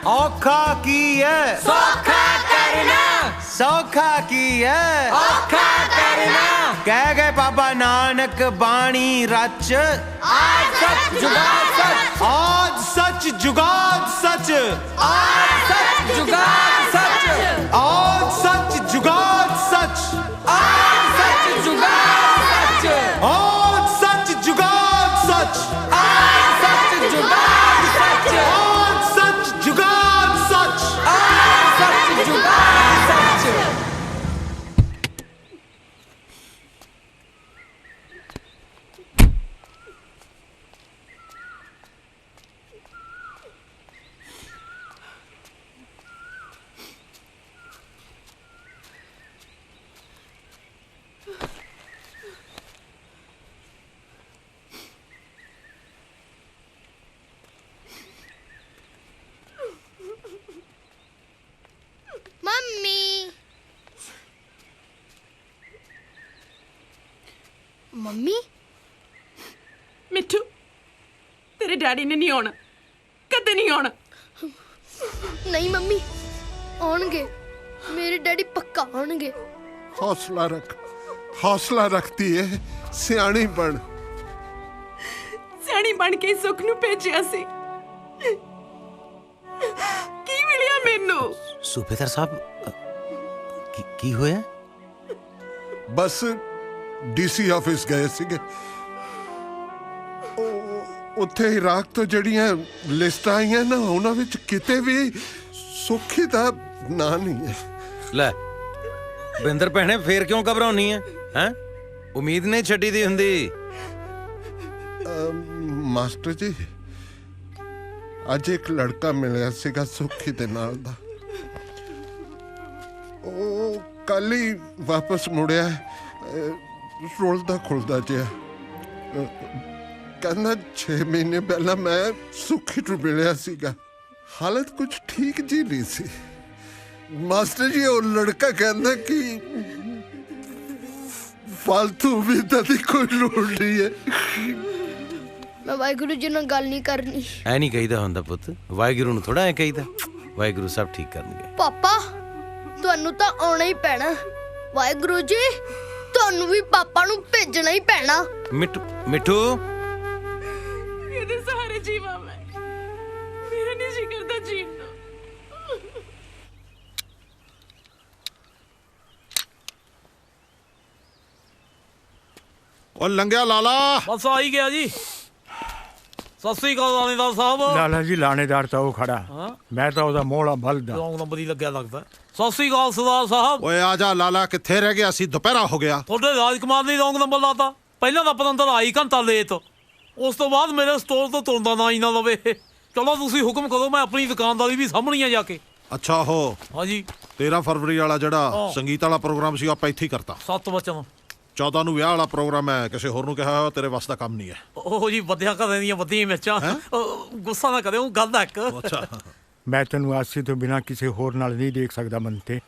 ਔਖਾ ਕੀ ਹੈ ਸੌਖਾ ਕਰਨਾ, ਸੌਖਾ ਕੀ ਹੈ ਔਖਾ ਕਰਨਾ। ਕਹਿ ਗਏ ਬਾਬਾ ਨਾਨਕ ਬਾਣੀ ਰਚ, ਆਜ ਸੱਚ ਜੁਗਾਦ ਸੱਚ, ਆਜ ਸੱਚ ਜੁਗਾਦ ਸੱਚ, ਆਜ ਸੱਚ ਜੁਗਾਦ ਸੱਚ, ਆਜ ਸੱਚ ਜੁਗਾਦ ਸੱਚ, ਆਜ ਸੱਚ ਜੁਗਾਦ ਸੱਚ, ਆਜ ਸੱਚ ਜੁਗਾਦ ਸੱਚ, ਆਜ ਸੱਚ ਜੁਗਾਦ ਸੱਚ, ਆਜ ਸੱਚ ਜੁਗਾਦ ਸੱਚ, ਆਜ ਸੱਚ ਜੁਗਾਦ ਸੱਚ। ਮੰਮੀ, ਮੰਮੀ, ਮਿੱਠੂ, ਤੇਰੇ ਡੈਡੀ ਨੇ ਨਹੀਂ ਆਉਣਾ, ਕਦੇ ਨਹੀਂ ਆਉਣਾ। ਨਹੀਂ ਮੰਮੀ, ਆਉਣਗੇ। ਮੇਰੇ ਡੈਡੀ ਪੱਕਾ ਆਉਣਗੇ। ਹੌਸਲਾ ਰੱਖ, ਹੌਸਲਾ ਰੱਖਦੀ ਏ, ਸਿਆਣੀ ਬਣ। ਸਿਆਣੀ ਬਣ ਕੇ ਸੁੱਖ ਨੂੰ ਭੇਜਿਆ ਸੀ, ਕੀ ਮਿਲਿਆ ਮੈਨੂੰ? ਸੂਬੇਦਾਰ ਸਾਹਿਬ, ਕੀ ਹੋਇਆ? ਬਸ ਡੀਸੀ ਆਫਿਸ ਗਏ ਸੀਗੇ, ਉੱਥੇ ਇਰਾਕ ਤੋਂ ਜਿਹੜੀਆਂ ਲਿਸਟਾਂ ਆਈਆਂ ਨਾ, ਉਹਨਾਂ ਵਿੱਚ ਕਿਤੇ ਵੀ ਸੁੱਖੀ ਦਾ ਨਾਂ ਨਹੀਂ ਹੈ। ਲੈ ਬਿੰਦਰ ਭੈਣੇ, ਫੇਰ ਕਿਉਂ ਘਬਰਾਉਣੀ ਹੈ? ਹੈ ਉਮੀਦ ਨਹੀਂ ਛੱਡੀ ਦੀ ਹੁੰਦੀ। ਮਾਸਟਰ ਜੀ, ਅੱਜ ਇੱਕ ਲੜਕਾ ਮਿਲਿਆ ਸੀਗਾ ਸੁੱਖੀ ਦੇ ਨਾਲ ਦਾ, ਉਹ ਕੱਲ ਹੀ ਵਾਪਸ ਮੁੜਿਆ, ਰੁਲਦਾ ਖੁਲਦਾ ਜਿਹਾ। ਕਹਿੰਦਾ 6 ਮਹੀਨੇ ਪਹਿਲਾਂ ਮੈਂ ਸੁੱਖੀ ਨੂੰ ਮਿਲਿਆ ਸੀਗਾ, ਹਾਲਤ ਕੁਝ ਠੀਕ ਜੀ ਨਹੀਂ ਸੀ। ਮਾਸਟਰ ਜੀ, ਉਹ ਲੜਕਾ ਕਹਿੰਦਾ ਕਿ ਫालतू ਵੀ ਤਾਂ ਦੀ ਕੋਈ ਲੋੜ ਨਹੀਂ ਹੈ। ਮੈਂ ਵਾਹਿਗੁਰੂ ਜੀ ਨਾਲ ਗੱਲ ਨਹੀਂ ਕਰਨੀ। ਐ ਨਹੀਂ ਕਹੀਦਾ ਹੁੰਦਾ ਪੁੱਤ, ਵਾਹਿਗੁਰੂ ਨੂੰ ਥੋੜਾ ਐ ਕਹੀਦਾ। ਵਾਹਿਗੁਰੂ ਸਭ ਠੀਕ ਕਰਨਗੇ। ਪਾਪਾ, ਤੁਹਾਨੂੰ ਤਾਂ ਆਉਣਾ ਹੀ ਪੈਣਾ। ਵਾਹਿਗੁਰੂ ਜੀ, ਤੁਹਾਨੂੰ ਵੀ ਪਾਪਾ ਨੂੰ ਭੇਜਣਾ ਹੀ ਪੈਣਾ। ਮਿੱਠੂ, ਇਹਦੇ ਸਹਾਰੇ ਜੀਵਾਂ ਮੈਂ, ਮੇਰਾ ਨਹੀਂ ਜੀ ਕਰਦਾ ਜੀਣ ਨੂੰ। ਉਹ ਲੰਘਿਆ ਲਾਲਾ। ਬਸ ਆ ਹੀ ਗਿਆ ਜੀ। ਸਤਿ ਸ੍ਰੀ ਅਕਾਲ ਲਾਣੇਦਾਰ ਸਾਹਿਬ। ਲਾਲਾ ਜੀ ਲਾਣੇਦਾਰ ਤਾਂ ਉਹ ਖੜਾ, ਮੈਂ ਤਾਂ ਉਹਦਾ ਮੋਹਲਾ ਬਲਦਾ। ਰੌਂਗ ਨੰਬਰ ਹੀ ਲੱਗਿਆ ਲੱਗਦਾ। ਸਤਿ ਸ੍ਰੀ ਅਕਾਲ ਸਰਦਾਰ ਸਾਹਿਬ। ਓਏ ਆ ਜਾ ਲਾਲਾ, ਕਿੱਥੇ ਰਹਿ ਗਿਆ ਸੀ? ਦੁਪਹਿਰਾ ਹੋ ਗਿਆ। ਤੁਹਾਡੇ ਰਾਜਕੁਮਾਰ ਨੇ ਰੌਂਗ ਨੰਬਰ ਲਾਤਾ। ਪਹਿਲਾਂ ਤਾਂ ਪਤੰਦਰ ਆਈ ਘੰਟਾ ਲੇਟ, ਉਸ ਤੋਂ ਬਾਅਦ ਮੇਰੇ ਸਟੋਰ ਤੋਂ ਤੁਰਦਾ ਨਾ ਹੀ ਨਾ ਲਵੇ। ਚਲੋ ਤੁਸੀਂ ਹੁਕਮ ਕਰੋ, ਮੈਂ ਆਪਣੀ ਦੁਕਾਨਦਾਰੀ ਵੀ ਸਾਹਮਣੀ ਆ ਜਾ ਕੇ। ਅੱਛਾ ਹੋ ਹਾਂਜੀ 13 ਫਰਵਰੀ ਵਾਲਾ ਜਿਹੜਾ ਸੰਗੀਤ ਵਾਲਾ ਪ੍ਰੋਗਰਾਮ ਸੀ ਆਪਾਂ ਇੱਥੇ ਹੀ ਕਰਤਾ। 7 ਵਚਨ 14 ਨੂੰ ਵਿਆਹ ਵਾਲਾ ਪ੍ਰੋਗਰਾਮ ਹੈ, ਕਿਸੇ ਹੋਰ ਨੂੰ ਕਿਹਾ ਹੋਇਆ, ਤੇਰੇ ਵੱਸ ਦਾ ਕੰਮ ਨਹੀਂ ਹੈ। ਉਹ ਜੀ ਵਧਿਆ ਘਰਾਂ ਦੀਆਂ ਵਧੀਆਂ ਮਿਰਚਾਂ। ਗੁੱਸਾ ਨਾ ਕਰਿਓ, ਗੱਲ ਹੈ ਇੱਕ। ਅੱਛਾ ਮੈਂ ਤੈਨੂੰ ਆਸੀ ਤੋਂ ਬਿਨਾਂ ਕਿਸੇ ਹੋਰ ਨਾਲ ਨਹੀਂ ਦੇਖ ਸਕਦਾ ਮੰਤੇ।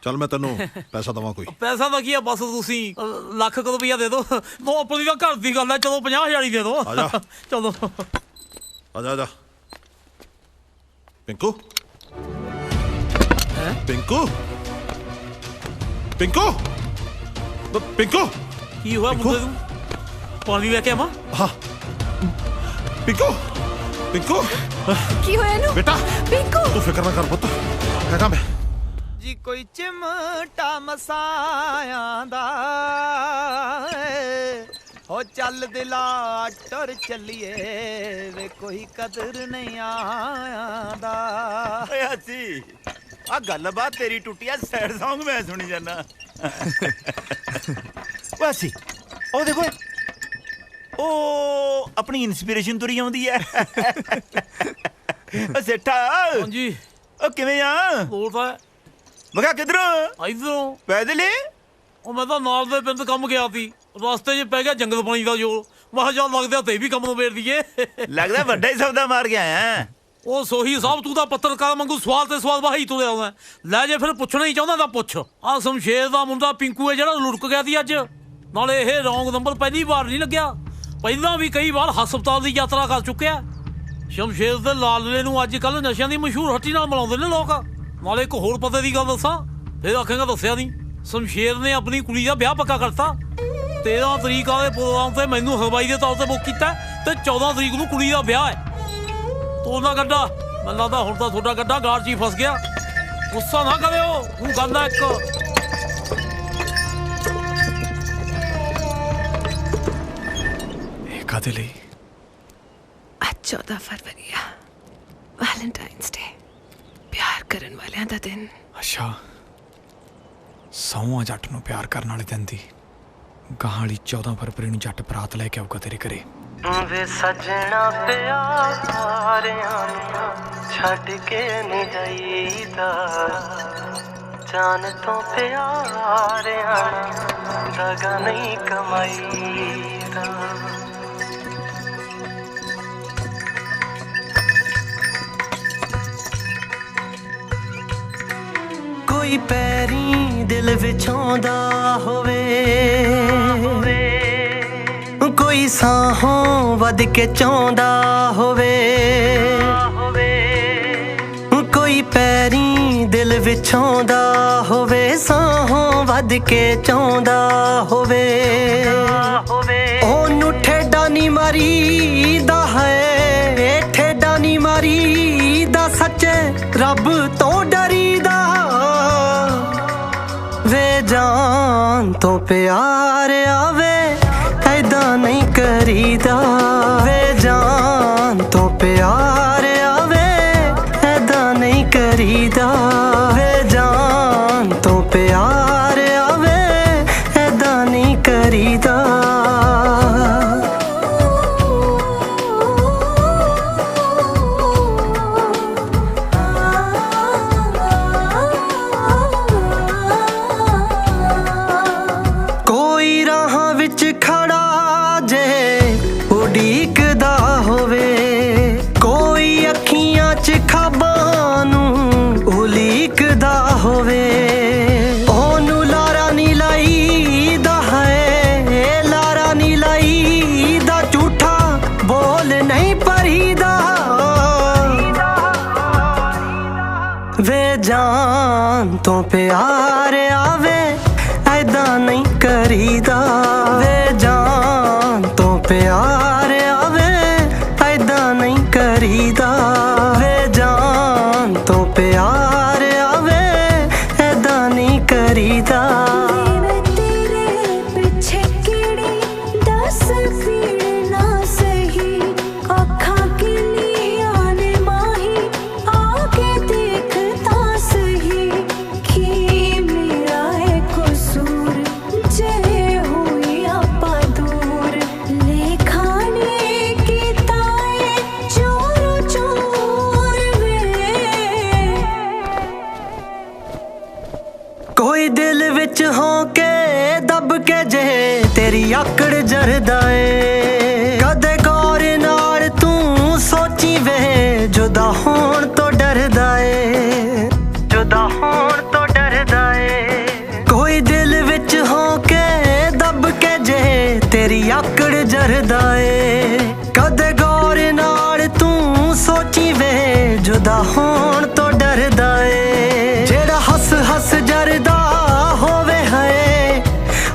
ਚੱਲ ਮੈਂ ਤੈਨੂੰ ਪੈਸਾ ਦਵਾਂ ਕੋਈ? ਪੈਸਾ ਤਾਂ ਕੀ ਆ, ਬਸ ਤੁਸੀਂ ਲੱਖ ਕੁ ਰੁਪਈਆ ਦੇ ਦਿਓ। ਨੋ ਆਪਣੀ ਤਾਂ ਘਰ ਦੀ ਗੱਲ ਹੈ। ਚਲੋ 50,000 ਹੀ ਦੇ ਦਿਓ। ਆ ਜਾ। ਚਲੋ ਆ ਜਾ, ਆ ਜਾ। ਪਿੰਕੂ ਪਿੰਕੂ ਪਿੰਕੂ ਪਿੰਕੂ ਕੀ ਹੋਇਆ ਮੁੰਡੇ ਨੂੰ? ਪਾਣੀ ਲੈ ਕੇ ਆਵਾਂ? ਹਾਂ ਪਿੰਕੂ ਪਿੰਕੂ ਕੀ ਹੋਇਆ ਇਹਨੂੰ? ਬੇਟਾ ਪਿੰਕੂ ਤੂੰ ਫਿਕਰ ਨਾ ਕਰ ਪੁੱਤ, ਹੈਗਾ ਮੈਂ। ਜੀ ਕੋਈ ਚਿਮਟਾ ਮਸਾਇਆ ਦਾ ਹੋ ਚੱਲ ਦਿਲਾ ਟੁਰ ਚੱਲੀਏ ਵੇ ਕੋਈ ਕਦਰ ਨਹੀਂ ਆਇਆ ਦਾ। ਓਏ ਹੱਸੀ ਆ ਗੱਲਬਾਤ ਤੇਰੀ ਟੁੱਟੀ ਆ, ਸੈਡ Song ਮੈਂ ਸੁਣੀ ਜਾਂਦਾ। ਵਾਸੀ ਉਹ ਦੇਖੋ, ਉਹ ਆਪਣੀ ਇਨਸਪੀਰੇਸ਼ਨ ਤੁਰੀ ਆਉਂਦੀ ਐ। ਓ ਸੇਠਾ। ਹਾਂਜੀ। ਉਹ ਕਿਵੇਂ ਆ? ਬੋਲਦਾ ਮੈਂ ਕਿਹਾ ਕਿੱਧਰੋਂ? ਇਧਰੋਂ। ਪੈਦਲ ਹੀ? ਉਹ ਮੈਂ ਤਾਂ ਨਾਲ ਦੇ ਪਿੰਡ ਕੰਮ ਗਿਆ ਸੀ, ਰਸਤੇ 'ਚ ਪੈ ਗਿਆ ਜੰਗਲ ਪਾਣੀ ਦਾ ਜੋਰ। ਮੈਂ ਕਿਹਾ ਚੱਲ ਲੱਗਦਾ ਤੇ ਵੀ ਕੰਮ ਨੂੰ ਵੇੜ ਦਈਏ। ਲੱਗਦਾ ਵੱਡਾ ਹੀ ਸੌਦਾ ਮਾਰ ਕੇ ਆਇਆ। ਉਹ ਸੋਹੀ ਸਾਹਿਬ, ਤੂੰ ਤਾਂ ਪੱਤਰਕਾਰ ਵਾਂਗੂ ਸਵਾਲ ਤੇ ਸਵਾਲ ਵਾਹੀ ਤੁਰਿਆ ਆਉਂਦਾ। ਲੈ ਜੇ ਫਿਰ ਪੁੱਛਣਾ ਹੀ ਚਾਹੁੰਦਾ ਤਾਂ ਪੁੱਛ। ਆ ਸ਼ਮਸ਼ੇਰ ਦਾ ਮੁੰਡਾ ਪਿੰਕੂ ਹੈ ਜਿਹੜਾ ਲੁੜਕ ਗਿਆ ਸੀ ਅੱਜ। ਨਾਲੇ ਇਹ ਰੌਂਗ ਨੰਬਰ ਪਹਿਲੀ ਵਾਰ ਨਹੀਂ ਲੱਗਿਆ, ਪਹਿਲਾਂ ਵੀ ਕਈ ਵਾਰ ਹਸਪਤਾਲ ਦੀ ਯਾਤਰਾ ਕਰ ਚੁੱਕਿਆ। ਸ਼ਮਸ਼ੇਰ ਦੇ ਲਾਲਲੇ ਨੂੰ ਅੱਜ ਕੱਲ੍ਹ ਨਸ਼ਿਆਂ ਦੀ ਮਸ਼ਹੂਰ ਹੱਟੀ ਨਾਲ ਮਿਲਾਉਂਦੇ ਨੇ ਲੋਕ। ਨਾਲੇ ਇੱਕ ਹੋਰ ਪਤੇ ਦੀ ਗੱਲ ਦੱਸਾਂ, ਫਿਰ ਆਖੇਂਗਾ ਦੱਸਿਆ ਨਹੀਂ। ਸ਼ਮਸ਼ੇਰ ਨੇ ਆਪਣੀ ਕੁੜੀ ਦਾ ਵਿਆਹ ਪੱਕਾ ਕਰਤਾ। 13 ਤਰੀਕ ਵਾਲੇ ਪ੍ਰੋਗਰਾਮ ਤੇ ਮੈਨੂੰ ਹਲਵਾਈ ਦੇ ਤੌਰ ਤੇ ਬੁੱਕ ਕੀਤਾ ਤੇ 14 ਤਰੀਕ ਨੂੰ ਕੁੜੀ ਦਾ ਵਿਆਹ ਹੈ। ਤੋਲਾ ਗੱਡਾ, ਮੈਨੂੰ ਲੱਗਦਾ ਹੁਣ ਤਾਂ ਤੁਹਾਡਾ ਗੱਡਾ ਗਾਰ 'ਚ ਹੀ ਫਸ ਗਿਆ। ਗੁੱਸਾ ਨਾ ਕਰਿਓ, ਉਹ ਗੱਲ ਹੈ ਇੱਕ। ਕਾਹਦੇ ਲਈ? ਅੱਜ 14 ਫਰਵਰੀ ਆ, ਵੈਲੈਂਟਾਈਨਸ ਡੇ, ਪਿਆਰ ਕਰਨ ਵਾਲਿਆਂ ਦਾ ਦਿਨ। ਅੱਛਾ, ਸੌਂ ਜੱਟ ਨੂੰ ਪਿਆਰ ਕਰਨ ਵਾਲੇ ਦਿਨ ਦੀ। ਗਾਹਾਂ ਵਾਲੀ 14 ਫਰਵਰੀ ਨੂੰ ਜੱਟ ਬਰਾਤ ਲੈ ਕੇ ਆਊਗਾ ਤੇਰੇ ਘਰੇ। ਵੇ ਸੱਜਣਾ ਪਿਆਰਿਆਂ ਨੂੰ ਛੱਡ ਕੇ ਨਹੀਂ ਜਾਈਦਾ, ਜਾਨ ਤੋਂ ਪਿਆਰਿਆਂ ਨੂੰ ਦਗਾ ਨਹੀਂ ਕਮਾਈਦਾ। ਕੋਈ ਪੈਰੀ ਦਿਲ ਵਿਛਾਉਂਦਾ ਹੋਵੇ, ਕੋਈ ਸਾਹੋਂ ਵੱਧ ਕੇ ਚਾਹੁੰਦਾ ਹੋਵੇ, ਕੋਈ ਪੈਰੀ ਦਿਲ ਵਿਛਾਉਂਦਾ ਹੋਵੇ, ਸਾਹੋਂ ਵੱਧ ਕੇ ਚਾਹੁੰਦਾ ਹੋਵੇ। ਉਹਨੂੰ ਠੇਡਾ ਨਹੀਂ ਮਾਰੀਦਾ ਹੈ, ਠੇਡਾ ਨਹੀਂ ਮਾਰੀਦਾ, ਸੱਚੇ ਰੱਬ ਤੋਂ ਡਰੀਦਾ। ਵੇ ਜਾਨ ਤੋਂ ਪਿਆਰ ਆਵੇ ਐਦਾਂ ਨਹੀਂ ਕਰੀਦਾ, ਵੇ ਜਾਨ ਤੋਂ ਪਿਆਰ ਆਵੇ ਐਦਾਂ ਨਹੀਂ ਕਰੀਦਾ, ਵੇ ਜਾਨ ਤੋਂ ਪਿਆਰ ਆਵੇ ਐਦਾਂ ਨਹੀਂ ਕਰੀਦਾ। ਕੋਈ ਰਾਹਾਂ ਵਿੱਚ ਖੜਾ ਜੇ ਉਡੀਕਦਾ ਹੋਵੇ, ਕੋਈ ਅੱਖੀਆਂ 'ਚ ਖਾਬਾਂ ਨੂੰ ਉਲੀਕਦਾ ਹੋਵੇ, ਉਹਨੂੰ ਲਾਰਾ ਨਹੀਂ ਲਾਈਦਾ ਹੈ, ਲਾਰਾ ਨਹੀਂ ਲਾਈਦਾ, ਝੂਠਾ ਬੋਲ ਨਹੀਂ ਭਰੀਦਾ। ਵੇ ਜਾਨ ਤੋਂ ਪਿਆਰ ਆਵੇ ਐਦਾਂ ਨਹੀਂ ਕਰੀਦਾ, ਵੇ ਜਾਨ ਤੋਂ ਪਿਆਰ ਆਵੇ ਐਦਾਂ ਨਹੀਂ ਕਰੀਦਾ, ਵੇ ਜਾਨ ਤੋਂ ਪਿਆਰ ਆਵੇ ਐਦਾਂ ਨਹੀਂ ਕਰੀਦਾ। ਤੇਰੇ ਪਿੱਛੇ ਕਿਹੜੀ ਦਾ ਕੋਈ ਦਿਲ ਵਿੱਚ ਹੋਕੇ ਦੱਬ ਕੇ ਜੇ ਤੇਰੀ ਆਕੜ ਜਰਦਾ ਏ ਕਦੇ ਗੌਰ ਨਾਲ ਤੂੰ ਸੋਚੀ ਵੇ ਜੁਦਾ ਹੋਣ ਤੋਂ ਡਰਦਾ ਏ ਜੁਦਾ ਹੋਣ ਤੋਂ ਡਰਦਾ ਏ ਕੋਈ ਦਿਲ ਵਿੱਚ ਹੋਕੇ ਦੱਬ ਕੇ ਜੇ ਤੇਰੀ ਆਕੜ ਜਰਦਾ ਏ ਕਦੇ ਗੌਰ ਨਾਲ ਤੂੰ ਸੋਚੀ ਵੇ ਜੁਦਾ ਹੋਣ ਤੋਂ ਡਰਦਾ ਏ ਜਿਹੜਾ ਹੱਸ ਹੱਸ ਜਰਦਾ ਹੋਵੇ ਹੈ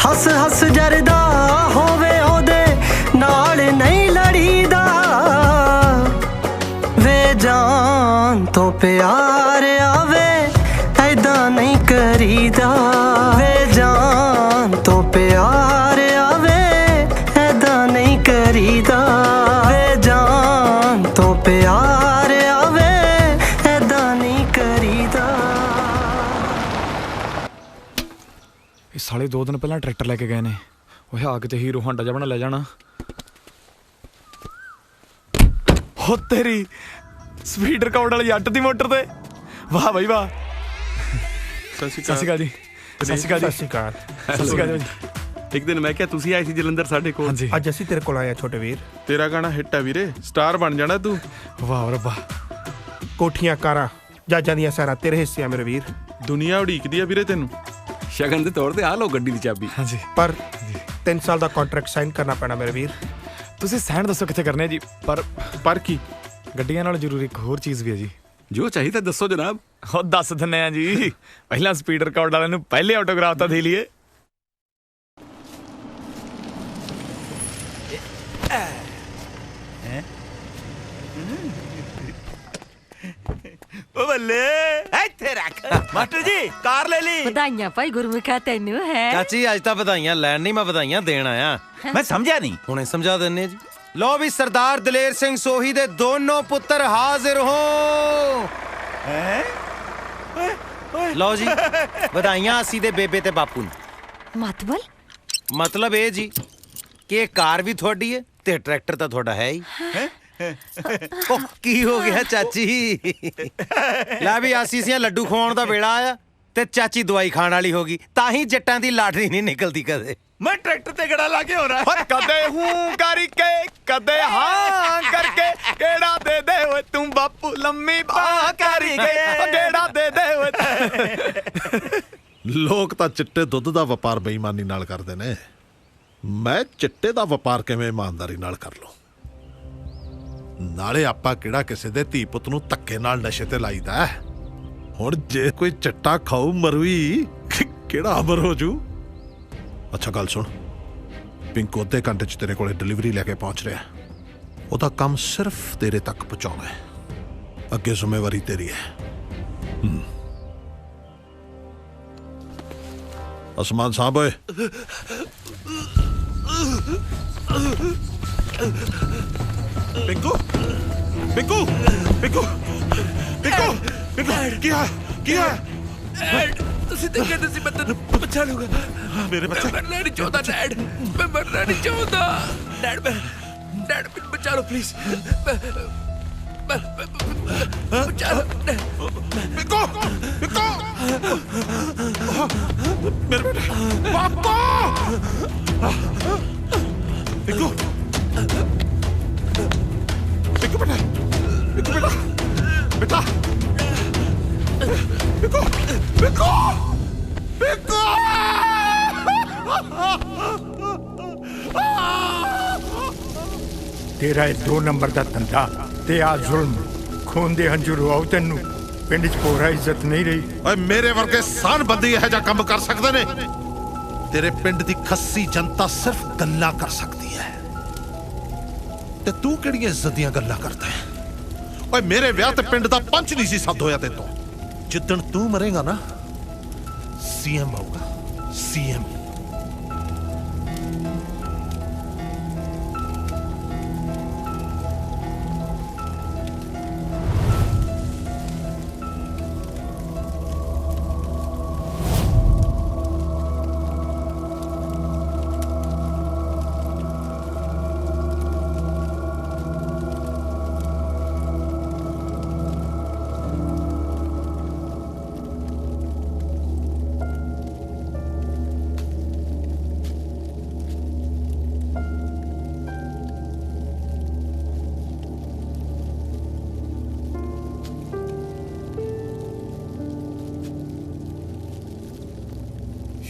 ਹੱਸ ਹੱਸ ਜਰਦਾ ਹੋਵੇ ਉਹਦੇ ਨਾਲ ਨਹੀਂ ਲੜੀਦਾ ਵੇ ਜਾਨ ਤੋਂ ਪਿਆਰ ਆਵੇ ਐਦਾਂ ਨਹੀਂ ਕਰੀਦਾ ਵੇ ਜਾਨ ਤੋਂ ਪਿਆਰ ਆਵੇ ਐਦਾਂ ਨਹੀਂ ਕਰੀਦਾ ਵੇ ਜਾਨ ਤੋਂ ਪਿਆਰ ਆਵੇ ਐਦਾਂ ਨਹੀਂ ਕਰੀਦਾ ਇਹ ਸਾਲੇ 2 ਦਿਨ ਪਹਿਲਾਂ ਟਰੈਕਟਰ ਲੈ ਕੇ ਗਏ ਨੇ ਉਹ ਆ ਕਿਤੇ ਹੀਰੋ ਹਾਂਡਾ ਜਿਹਾ ਬਣਾ ਲੈ ਜਾਣਾ ਹੋ ਤੇਰੀ ਸਪੀਡ ਰਿਕਾਰਡ ਵਾਲੀ ਜੱਟ ਦੀ ਮੋਟਰ ਤੇ ਵਾਹ ਬਈ ਵਾਹ ਸਤਿ ਸ਼੍ਰੀ ਅਕਾਲ ਜੀ ਸਤਿ ਸ਼੍ਰੀ ਅਕਾਲ ਜੀ ਸਤਿ ਸ਼੍ਰੀ ਅਕਾਲ ਜੀ ਇੱਕ ਦਿਨ ਮੈਂ ਕਿਹਾ ਤੁਸੀਂ ਆਏ ਸੀ ਜਲੰਧਰ ਸਾਡੇ ਕੋਲ ਅੱਜ ਅਸੀਂ ਤੇਰੇ ਕੋਲ ਆਏ ਆ ਛੋਟੇ ਵੀਰ ਤੇਰਾ ਗਾਣਾ ਹਿੱਟ ਆ ਵੀਰੇ ਸਟਾਰ ਬਣ ਜਾਣਾ ਤੂੰ ਵਾਹ ਰੱਬਾ ਕੋਠੀਆਂ ਕਾਰਾਂ ਜੱਜਾਂ ਦੀਆਂ ਸਾਰਾ ਤੇਰੇ ਹਿੱਸੇ ਆ ਮੇਰੇ ਵੀਰ ਦੁਨੀਆ ਉਡੀਕਦੀ ਆ ਵੀਰੇ ਤੈਨੂੰ ਸ਼ਗਨ ਦੇ ਤੌਰ ਤੇ ਆ ਲਓ ਗੱਡੀ ਦੀ ਚਾਬੀ ਹਾਂਜੀ ਪਰ 3 ਸਾਲ ਦਾ ਕੰਟਰੈਕਟ ਸਾਈਨ ਕਰਨਾ ਪੈਣਾ ਮੇਰੇ ਵੀਰ ਤੁਸੀਂ ਸਾਈਨ ਦੱਸੋ ਕਿੱਥੇ ਕਰਨੇ ਜੀ ਪਰ ਕੀ ਗੱਡੀਆਂ ਨਾਲ ਜ਼ਰੂਰੀ ਇੱਕ ਹੋਰ ਚੀਜ਼ ਵੀ ਹੈ ਜੀ ਜੋ ਚਾਹੀਦਾ ਦੱਸੋ ਜਨਾਬ ਉਹ ਦੱਸ ਦਿੰਨੇ ਆ ਜੀ ਪਹਿਲਾਂ ਸਪੀਡ ਰਿਕਾਰਡ ਵਾਲਿਆਂ ਨੂੰ ਪਹਿਲੇ ਆਟੋਗ੍ਰਾਫ ਤਾਂ ਦੇ ਲਈਏ ਓ ਬੱਲੇ ਇੱਥੇ ਰੱਖ ਮਾਸਟਰ ਜੀ ਕਾਰ ਲੈ ਲਈ ਵਧਾਈਆਂ ਭਾਈ ਗੁਰਮੁਖਾ ਤੈਨੂੰ ਹੈ ਚਾਚੀ ਅੱਜ ਤਾਂ ਵਧਾਈਆਂ ਲੈਣ ਨਹੀਂ ਮੈਂ ਵਧਾਈਆਂ ਦੇਣ ਆਇਆ ਮੈਂ ਸਮਝਿਆ ਨਹੀਂ ਹੁਣੇ ਸਮਝਾ ਦਿੰਨੇ ਜੀ ਲੋ ਵੀ ਸਰਦਾਰ ਦਲੇਰ ਸਿੰਘ ਸੋਹੀ ਦੇ ਦੋਨੋਂ ਪੁੱਤਰ ਹਾਜ਼ਰ ਹੋ ਹੈ ਲਓ ਜੀ ਵਧਾਈਆਂ ਅਸੀਂ ਦੇ ਬੇਬੇ ਤੇ ਬਾਪੂ ਨੂੰ ਮਤਲਬ ਇਹ ਜੀ ਕਿ ਇਹ ਕਾਰ ਵੀ ਤੁਹਾਡੀ ਹੈ ਤੇ ਟਰੈਕਟਰ ਤਾਂ ਤੁਹਾਡਾ ਹੈ ਹੀ ਉਹ ਕੀ ਹੋ ਗਿਆ ਚਾਚੀ ਲੈ ਵੀ ਆਸੀਸੀਆਂ ਲੱਡੂ ਖਵਾਉਣ ਦਾ ਵੇਲਾ ਆਇਆ ਤੇ ਚਾਚੀ ਦਵਾਈ ਖਾਣ ਵਾਲੀ ਹੋ ਗਈ ਤਾਂ ਹੀ ਜੱਟਾਂ ਦੀ ਲਾਟਰੀ ਨਹੀਂ ਨਿਕਲਦੀ ਕਦੇ ਮੈਂ ਟਰੈਕਟਰ ਤੇ ਗੜਾ ਲਾ ਕੇ ਹੋ ਰਹਾ ਕਦੇ ਹੂੰ ਕਰਕੇ ਕਦੇ ਹਾਂ ਕਰਕੇ ਕਿਹੜਾ ਦੇ ਦੇ ਓਏ ਤੂੰ ਬਾਪੂ ਲੰਮੀ ਬਾਹ ਕਰਕੇ ਕਿਹੜਾ ਦੇ ਦੇ ਓਏ ਲੋਕ ਤਾਂ ਚਿੱਟੇ ਦੁੱਧ ਦਾ ਵਪਾਰ ਬੇਈਮਾਨੀ ਨਾਲ ਕਰਦੇ ਨੇ ਮੈਂ ਚਿੱਟੇ ਦਾ ਵਪਾਰ ਕਿਵੇਂ ਇਮਾਨਦਾਰੀ ਨਾਲ ਕਰ ਲਵਾਂ ਨਾਲੇ ਆਪਾਂ ਕਿਹੜਾ ਕਿਸੇ ਦੇ ਧੀ ਪੁੱਤ ਨੂੰ ਧੱਕੇ ਨਾਲ ਨਸ਼ੇ ਤੇ ਲਾਈਦਾ ਹੁਣ ਜੇ ਕੋਈ ਚਿੱਟਾ ਖਾਊ ਮਰੂਈ ਕਿਹੜਾ ਅਮਰ ਹੋ ਜੂ ਅੱਛਾ ਗੱਲ ਸੁਣ ਪਿੰਕੂ ਅੱਧੇ ਘੰਟੇ ਚ ਤੇਰੇ ਕੋਲੇ ਡਿਲੀਵਰੀ ਲੈ ਕੇ ਪਹੁੰਚ ਰਿਹਾ ਉਹਦਾ ਕੰਮ ਸਿਰਫ ਤੇਰੇ ਤੱਕ ਪਹੁੰਚਾਉਣਾ ਹੈ ਅੱਗੇ ਜ਼ਿੰਮੇਵਾਰੀ ਤੇਰੀ ਹੈ ਅਸਮਾਨ ਸਾਹਿਬ ਓਏ ਪਿੰਕੂ ਪਿੰਕੂ ਪਿੰਕੂ ਪਿੰਕੂ ਪਿੰਕੂ ਕੀ ਆ ਤੁਸੀਂ ਤਾਂ ਕਹਿੰਦੇ ਸੀ ਮੈਂ ਤੈਨੂੰ ਬਚਾ ਲੂੰਗਾ ਮੇਰੇ ਬੱਚੇ ਮੈਂ ਮਰਨਾ ਨਹੀਂ ਚਾਹੁੰਦਾ ਡੈਡ ਮੈਂ ਮਰਨਾ ਨਹੀਂ ਚਾਹੁੰਦਾ ਡੈਡ ਮੈਨੂੰ ਬਚਾ ਲਓ ਪਲੀਜ਼ ਬਚਾ ਲਓ ਪਿੰਕੂ ਪਿੰਕੂ ਮੇਰੇ ਬੇਟੇ ਪਾਪਾ ਪਿੰਕੂ ਪਿੰਕੂ ਬੇਟਾ ਪਿੰਕੂ ਬੇਟਾ ਪਿੰਕੂ ਪਿੰਕੂ ਪਿੰਕੂ ਤੇਰਾ ਇਹ 2 ਨੰਬਰ ਦਾ ਧੰਦਾ ਤੇ ਆ ਜ਼ੁਲਮ ਖੂਨ ਦੇ ਹੰਝੂ ਰਵਾਉ ਤੈਨੂੰ ਪਿੰਡ 'ਚ ਪੂਰਾ ਇੱਜ਼ਤ ਨਹੀਂ ਰਹੀ ਓਏ ਮੇਰੇ ਵਰਗੇ ਸਾਨ ਬੰਦੇ ਇਹੋ ਜਿਹਾ ਕੰਮ ਕਰ ਸਕਦੇ ਨੇ ਤੇਰੇ ਪਿੰਡ ਦੀ ਖੱਸੀ ਜਨਤਾ ਸਿਰਫ ਗੱਲਾਂ ਕਰ ਸਕਦੀ ਹੈ ਤੇ ਤੂੰ ਕਿਹੜੀਆਂ ਇੱਜ਼ਤ ਦੀਆਂ ਗੱਲਾਂ ਕਰਦਾ ਹੈ ਓਏ ਮੇਰੇ ਵਿਆਹ ਤੇ ਪਿੰਡ ਦਾ ਪੰਚ ਨਹੀਂ ਸੀ ਸੱਦ ਹੋਇਆ ਤੇਤੋਂ ਜਿੱਦਣ ਤੂੰ ਮਰੇਗਾ ਨਾ ਸੀਐਮ ਆਊਗਾ ਸੀਐਮ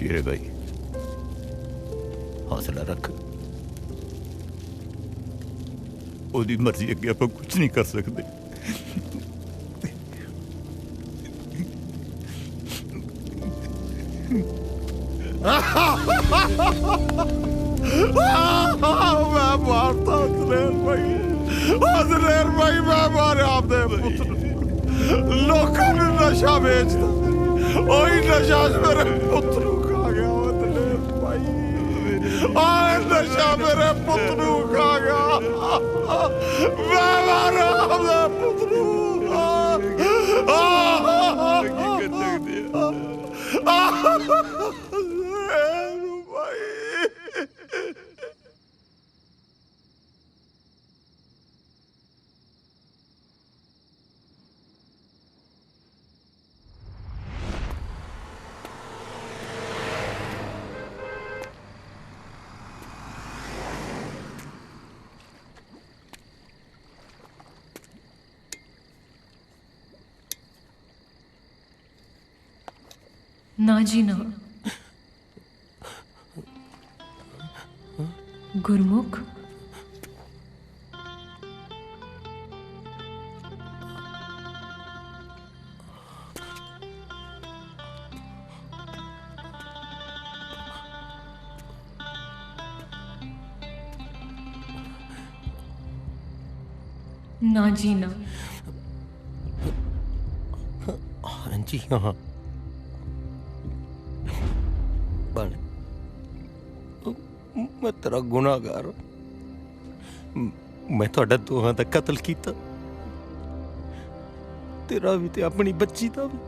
शेरे भाई हौसला रख ओदी मर्जी अगे आप कुछ नहीं कर सकते मैं मारता अजलेर भाई मैं मारे आपने लोगों ने नशा बेचता ओही नशा मेरे पुत्र खा गया अजलेर भाई आए नशा मेरे पुत्र खा गया मैं मारे आपने पुत्र ना जी ना गुरमुख ना जी ना हाँ जी हाँ बन मैं तेरा गुनाहगार मैं थोड़ा दोहां दा कत्ल कीता तेरा भी ते अपनी बच्ची दा भी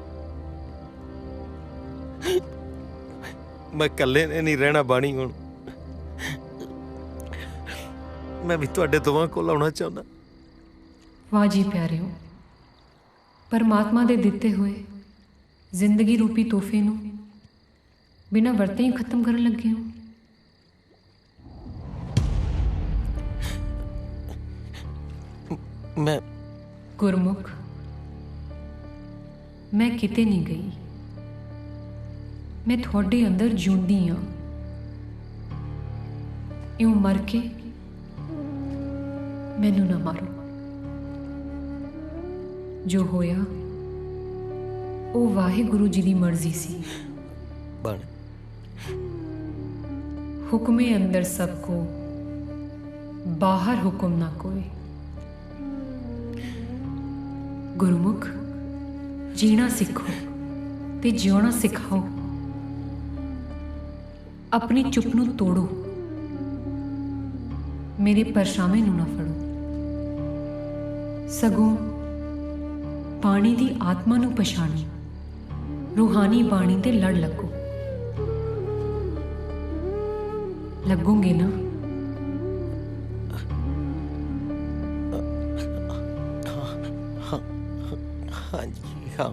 मैं कल्ले ने नहीं रहना बाणी हुण मैं भी थोड़े दोहां कोल आउणा चाहुंदा वाह जी प्यारिओ परमात्मा दे दिते हुए जिंदगी रूपी तोहफे नूं बिना वरते ही खत्म करन लगे हो मैं गुरमुख मैं किते नहीं गई मैं थोड़े अंदर जिउंदी हाँ यूं मर के मैनू ना मारो जो होया वो वाहिगुरु जी दी मर्जी सी बन हुक्मे अंदर सबको बाहर हुक्म ना कोई गुरमुख जीना सीखो ते जिउना सिखाओ अपनी चुप नूं तोड़ो मेरे परछावे नूं ना फड़ो सगों पानी दी आत्मा नूं पछाणो रूहानी बाणी ते लड़ लगो लगोगे ना हाँ जी हाँ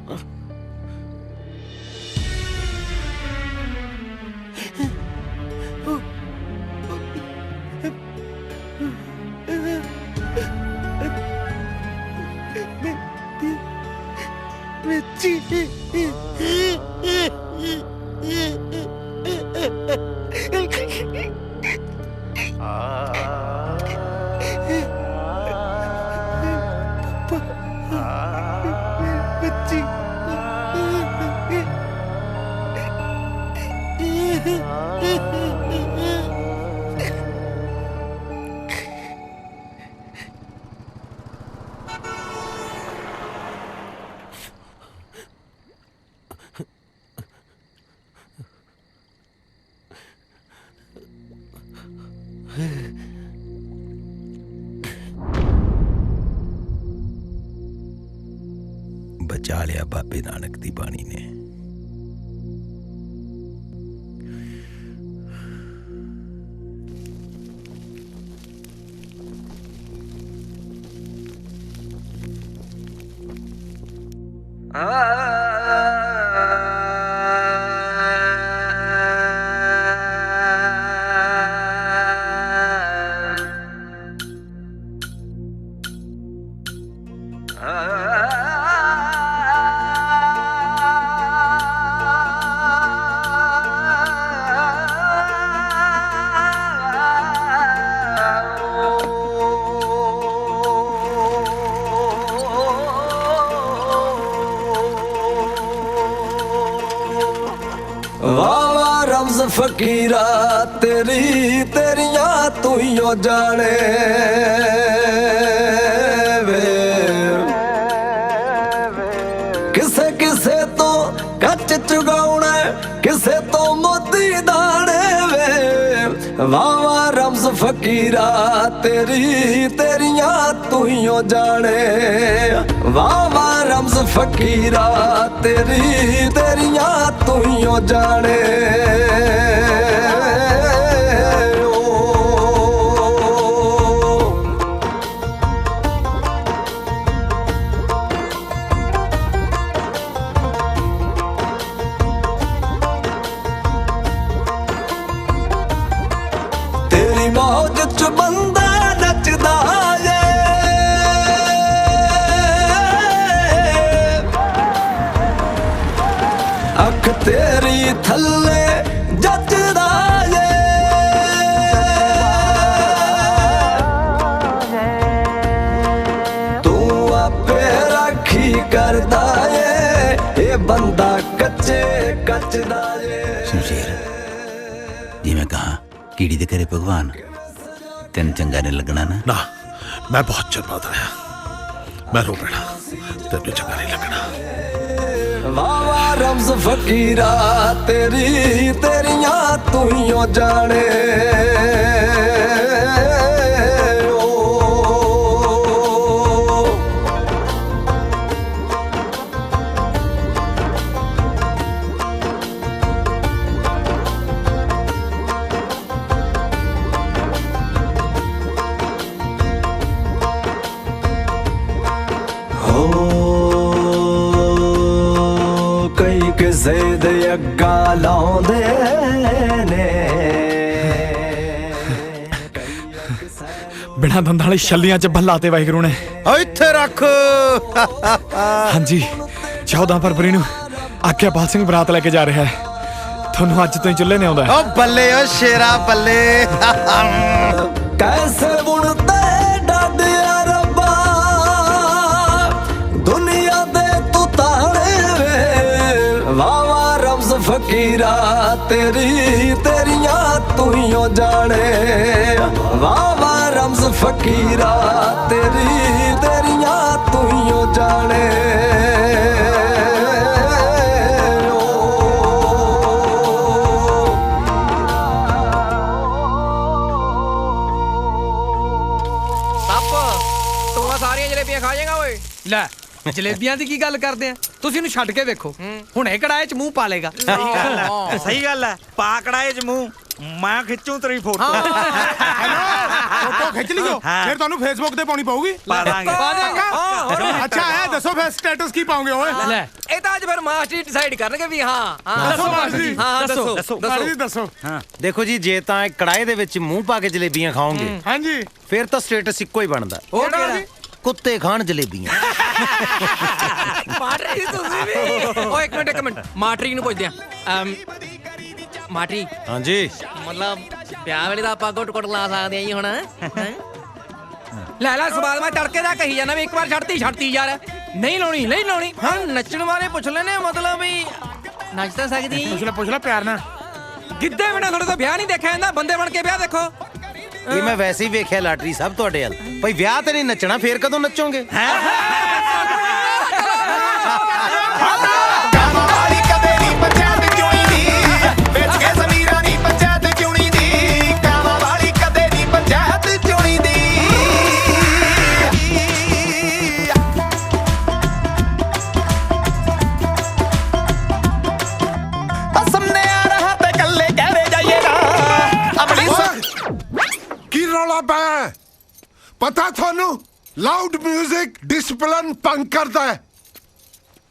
बचा लिया बाबे नानक दी बाणी ने वावा रम्ज फकीरा तेरी तेरियां तू ही जाने वे किसे किसे तो कच चुगाउना किसे तो मोती दाने वे वावा रम्ज फकीरा तेरी तेरियां तू ही जाने वावा रम्ज फकीरा तेरी तेरियां तू ही जाने मौज च बंदा नचदा जे अख तेरी थल्ले जचदा जे तू आपे राखी करदा ए बंदा कच्चे कचदा जे शमशेर जिवें कहा कीड़ी दे घरे भगवान तेन चंगा नहीं लगना ना मैं बहुत चिर बाद आया मैं रो पैना तेन चंगा नहीं लगना वावा रम्ज फकीरा तेरी तेरियां तू ही जाने ਕਿਸੇ ਦੇ ਅੱਗਾ ਲਾਉਂਦੇ ਨੇ ਬਿਨਾਂ ਦੰਦਾਂ ਵਾਲੀ ਛੱਲੀਆਂ ਚ ਭੱਲਾ ਤੇ ਵਾਹਿਗੁਰੂ ਨੇ ਇੱਥੇ ਰੱਖ ਹਾਂਜੀ 14 ਫਰਵਰੀ ਨੂੰ ਆਕਿਆਪਾਲ ਸਿੰਘ ਬਰਾਤ ਲੈ ਕੇ ਜਾ ਰਿਹਾ ਹੈ ਤੁਹਾਨੂੰ ਅੱਜ ਤੋਂ ਹੀ ਚੁੱਲ੍ਹੇ ਨੇ ਆਉਂਦਾ ਓ ਬੱਲੇ ਓ ਸ਼ੇਰਾ ਬੱਲੇ ਕੈਸੇ ਬੁਣਦੇ ਡਾਡਿਆ ਰੱਬਾ ਦੁਨੀਆ ਦੇ ਤੂੰ ਤਾਣੇ ਵੇ ਵਾਵਾ ਰਮਜ਼ ਫਕੀਰਾ ਤੇਰੀ ਤੇਰੀਆਂ ਤੂੰ ਹੀ ਜਾਣੇ ਵਾਵਾ ਰਮਜ਼ ਫਕੀਰਾ ਤੇਰੀ ਤੇਰੀਆਂ ਤੂੰ ਹੀ ਜਾਣੇ ਖਾ ਜਾਏਗਾ ਓਏ ਲੈ ਜਲੇਬੀਆਂ ਦੀ ਕੀ ਗੱਲ ਕਰਦੇ ਆ ਤੁਸੀਂ ਇਹਨੂੰ ਛੱਡ ਕੇ ਵੇਖੋ ਹੁਣੇ ਕੜਾਏ 'ਚ ਮੂੰਹ ਪਾ ਲੇਗਾ ਸਹੀ ਗੱਲ ਹੈ ਪਾ ਕੜਾਏ 'ਚ ਮੂੰਹ ਮੈਂ ਖਿੱਚੂ ਤੇਰੀ ਫੋਟੋ ਫੋਟੋ ਖਿੱਚ ਲਿਓ ਫਿਰ ਤੁਹਾਨੂੰ ਫੇਸਬੁੱਕ ਤੇ ਪਾਉਣੀ ਪਊਗੀ ਪਾ ਦਾਂਗੇ ਅੱਛਾ ਹੈ ਦੱਸੋ ਫਿਰ ਸਟੇਟਸ ਕੀ ਪਾਉਂਗੇ ਓਏ ਲੈ ਇਹ ਤਾਂ ਅੱਜ ਫਿਰ ਮਾਸਟਰ ਡਿਸਾਈਡ ਕਰਨਗੇ ਵੀ ਦੱਸੋ ਦੇਖੋ ਜੀ ਜੇ ਤਾਂ ਕੜਾਏ ਦੇ ਵਿੱਚ ਮੂੰਹ ਪਾ ਕੇ ਜਲੇਬੀਆਂ ਖਾਓਗੇ ਹਾਂਜੀ ਫਿਰ ਤਾਂ ਸਟੇਟਸ ਇੱਕੋ ਹੀ ਬਣਦਾ ਉਹ ਕਿਹੜਾ ਕੁੱਤੇ ਖਾਣ ਜਲੇਬੀਆਂ ਮਾਟਰੀ ਤੁਸੀਂ ਵੀ ਓਏ ਇੱਕ ਮਿੰਟ ਮਾਟਰੀ ਨੂੰ ਪੁੱਛਦੇ ਆ ਮਾਟਰੀ ਹਾਂਜੀ ਮਤਲਬ ਵਿਆਹ ਵੇਲੇ ਦਾ ਆਪਾਂ ਘੁੱਟ ਲਾ ਸਕਦੇ ਆ ਜੀ ਹੁਣ ਲੈ ਸਵਾਲ ਮੈਂ ਤੜਕੇ ਦਾ ਕਹੀ ਜਾਂਦਾ ਵੀ ਇੱਕ ਵਾਰ ਛੱਡਤੀ ਯਾਰ ਨਹੀਂ ਲਾਉਣੀ ਹਾਂ ਨੱਚਣ ਵਾਲੇ ਪੁੱਛ ਲੈਨੇ ਮਤਲਬ ਵੀ ਨੱਚ ਤਾਂ ਸਕਦੀ ਪੁੱਛ ਲੈ ਪਿਆਰ ਨਾਲ ਗਿੱਧੇ ਬਿਨਾਂ ਤੁਹਾਡੇ ਤੋਂ ਵਿਆਹ ਨਹੀਂ ਦੇਖਿਆ ਜਾਂਦਾ ਬੰਦੇ ਬਣ ਕੇ ਵਿਆਹ ਦੇਖੋ ਇਹ ਮੈਂ ਵੈਸੇ ਹੀ ਵੇਖਿਆ ਲਾਟਰੀ ਸਭ ਤੁਹਾਡੇ ਵੱਲ ਭਾਈ ਵਿਆਹ ਤੇ ਨਹੀਂ ਨੱਚਣਾ ਫੇਰ ਕਦੋਂ ਨੱਚੋਗੇ पता थानू लाउड म्यूजिक डिसिप्लिन भंग करता है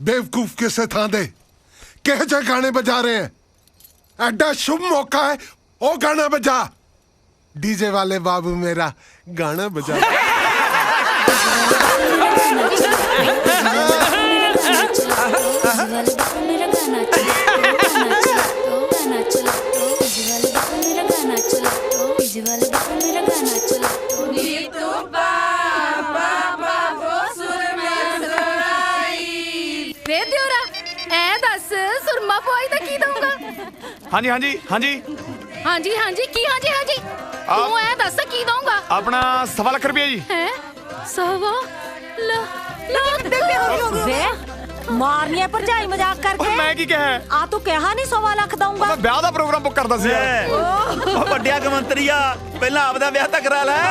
बेवकूफ किसे थां दे किह जे गाने बजा रहे हैं एडा शुभ मौका है ओ गाना बजा डीजे वाले बाबू मेरा गाना बजा ਹਾਂਜੀ ਹਾਂਜੀ ਹਾਂਜੀ ਹਾਂਜੀ ਹਾਂਜੀ ਕੀ ਹਾਂਜੀ ਹਾਂਜੀ ਤੂੰ ਐ ਦੱਸ ਕੀ ਦਊਂਗਾ? ਆਪਣਾ 1.25 ਲੱਖ ਰੁਪਏ ਜੀ। ਹੈ ਸਵਾ ਲੱਖ ਵੇ ਮਾਰਨੀ ਹੈ ਭਰਜਾਈ ਮਜ਼ਾਕ ਕਰਕੇ। ਮੈਂ ਕੀ ਕਿਹਾ? ਆ ਤੂੰ ਕਿਹਾ ਨਹੀਂ 1.25 ਲੱਖ ਦਊਂਗਾ। ਮੈਂ ਵਿਆਹ ਦਾ ਪ੍ਰੋਗਰਾਮ ਬੁੱਕ ਕਰਦਾ ਸੀ ਯਾਰ। ਉਹ ਵੱਡਿਆ ਕਮੰਤਰੀ ਆ, ਪਹਿਲਾਂ ਆਪਦਾ ਵਿਆਹ ਤਾਂ ਕਰਾ ਲੈ।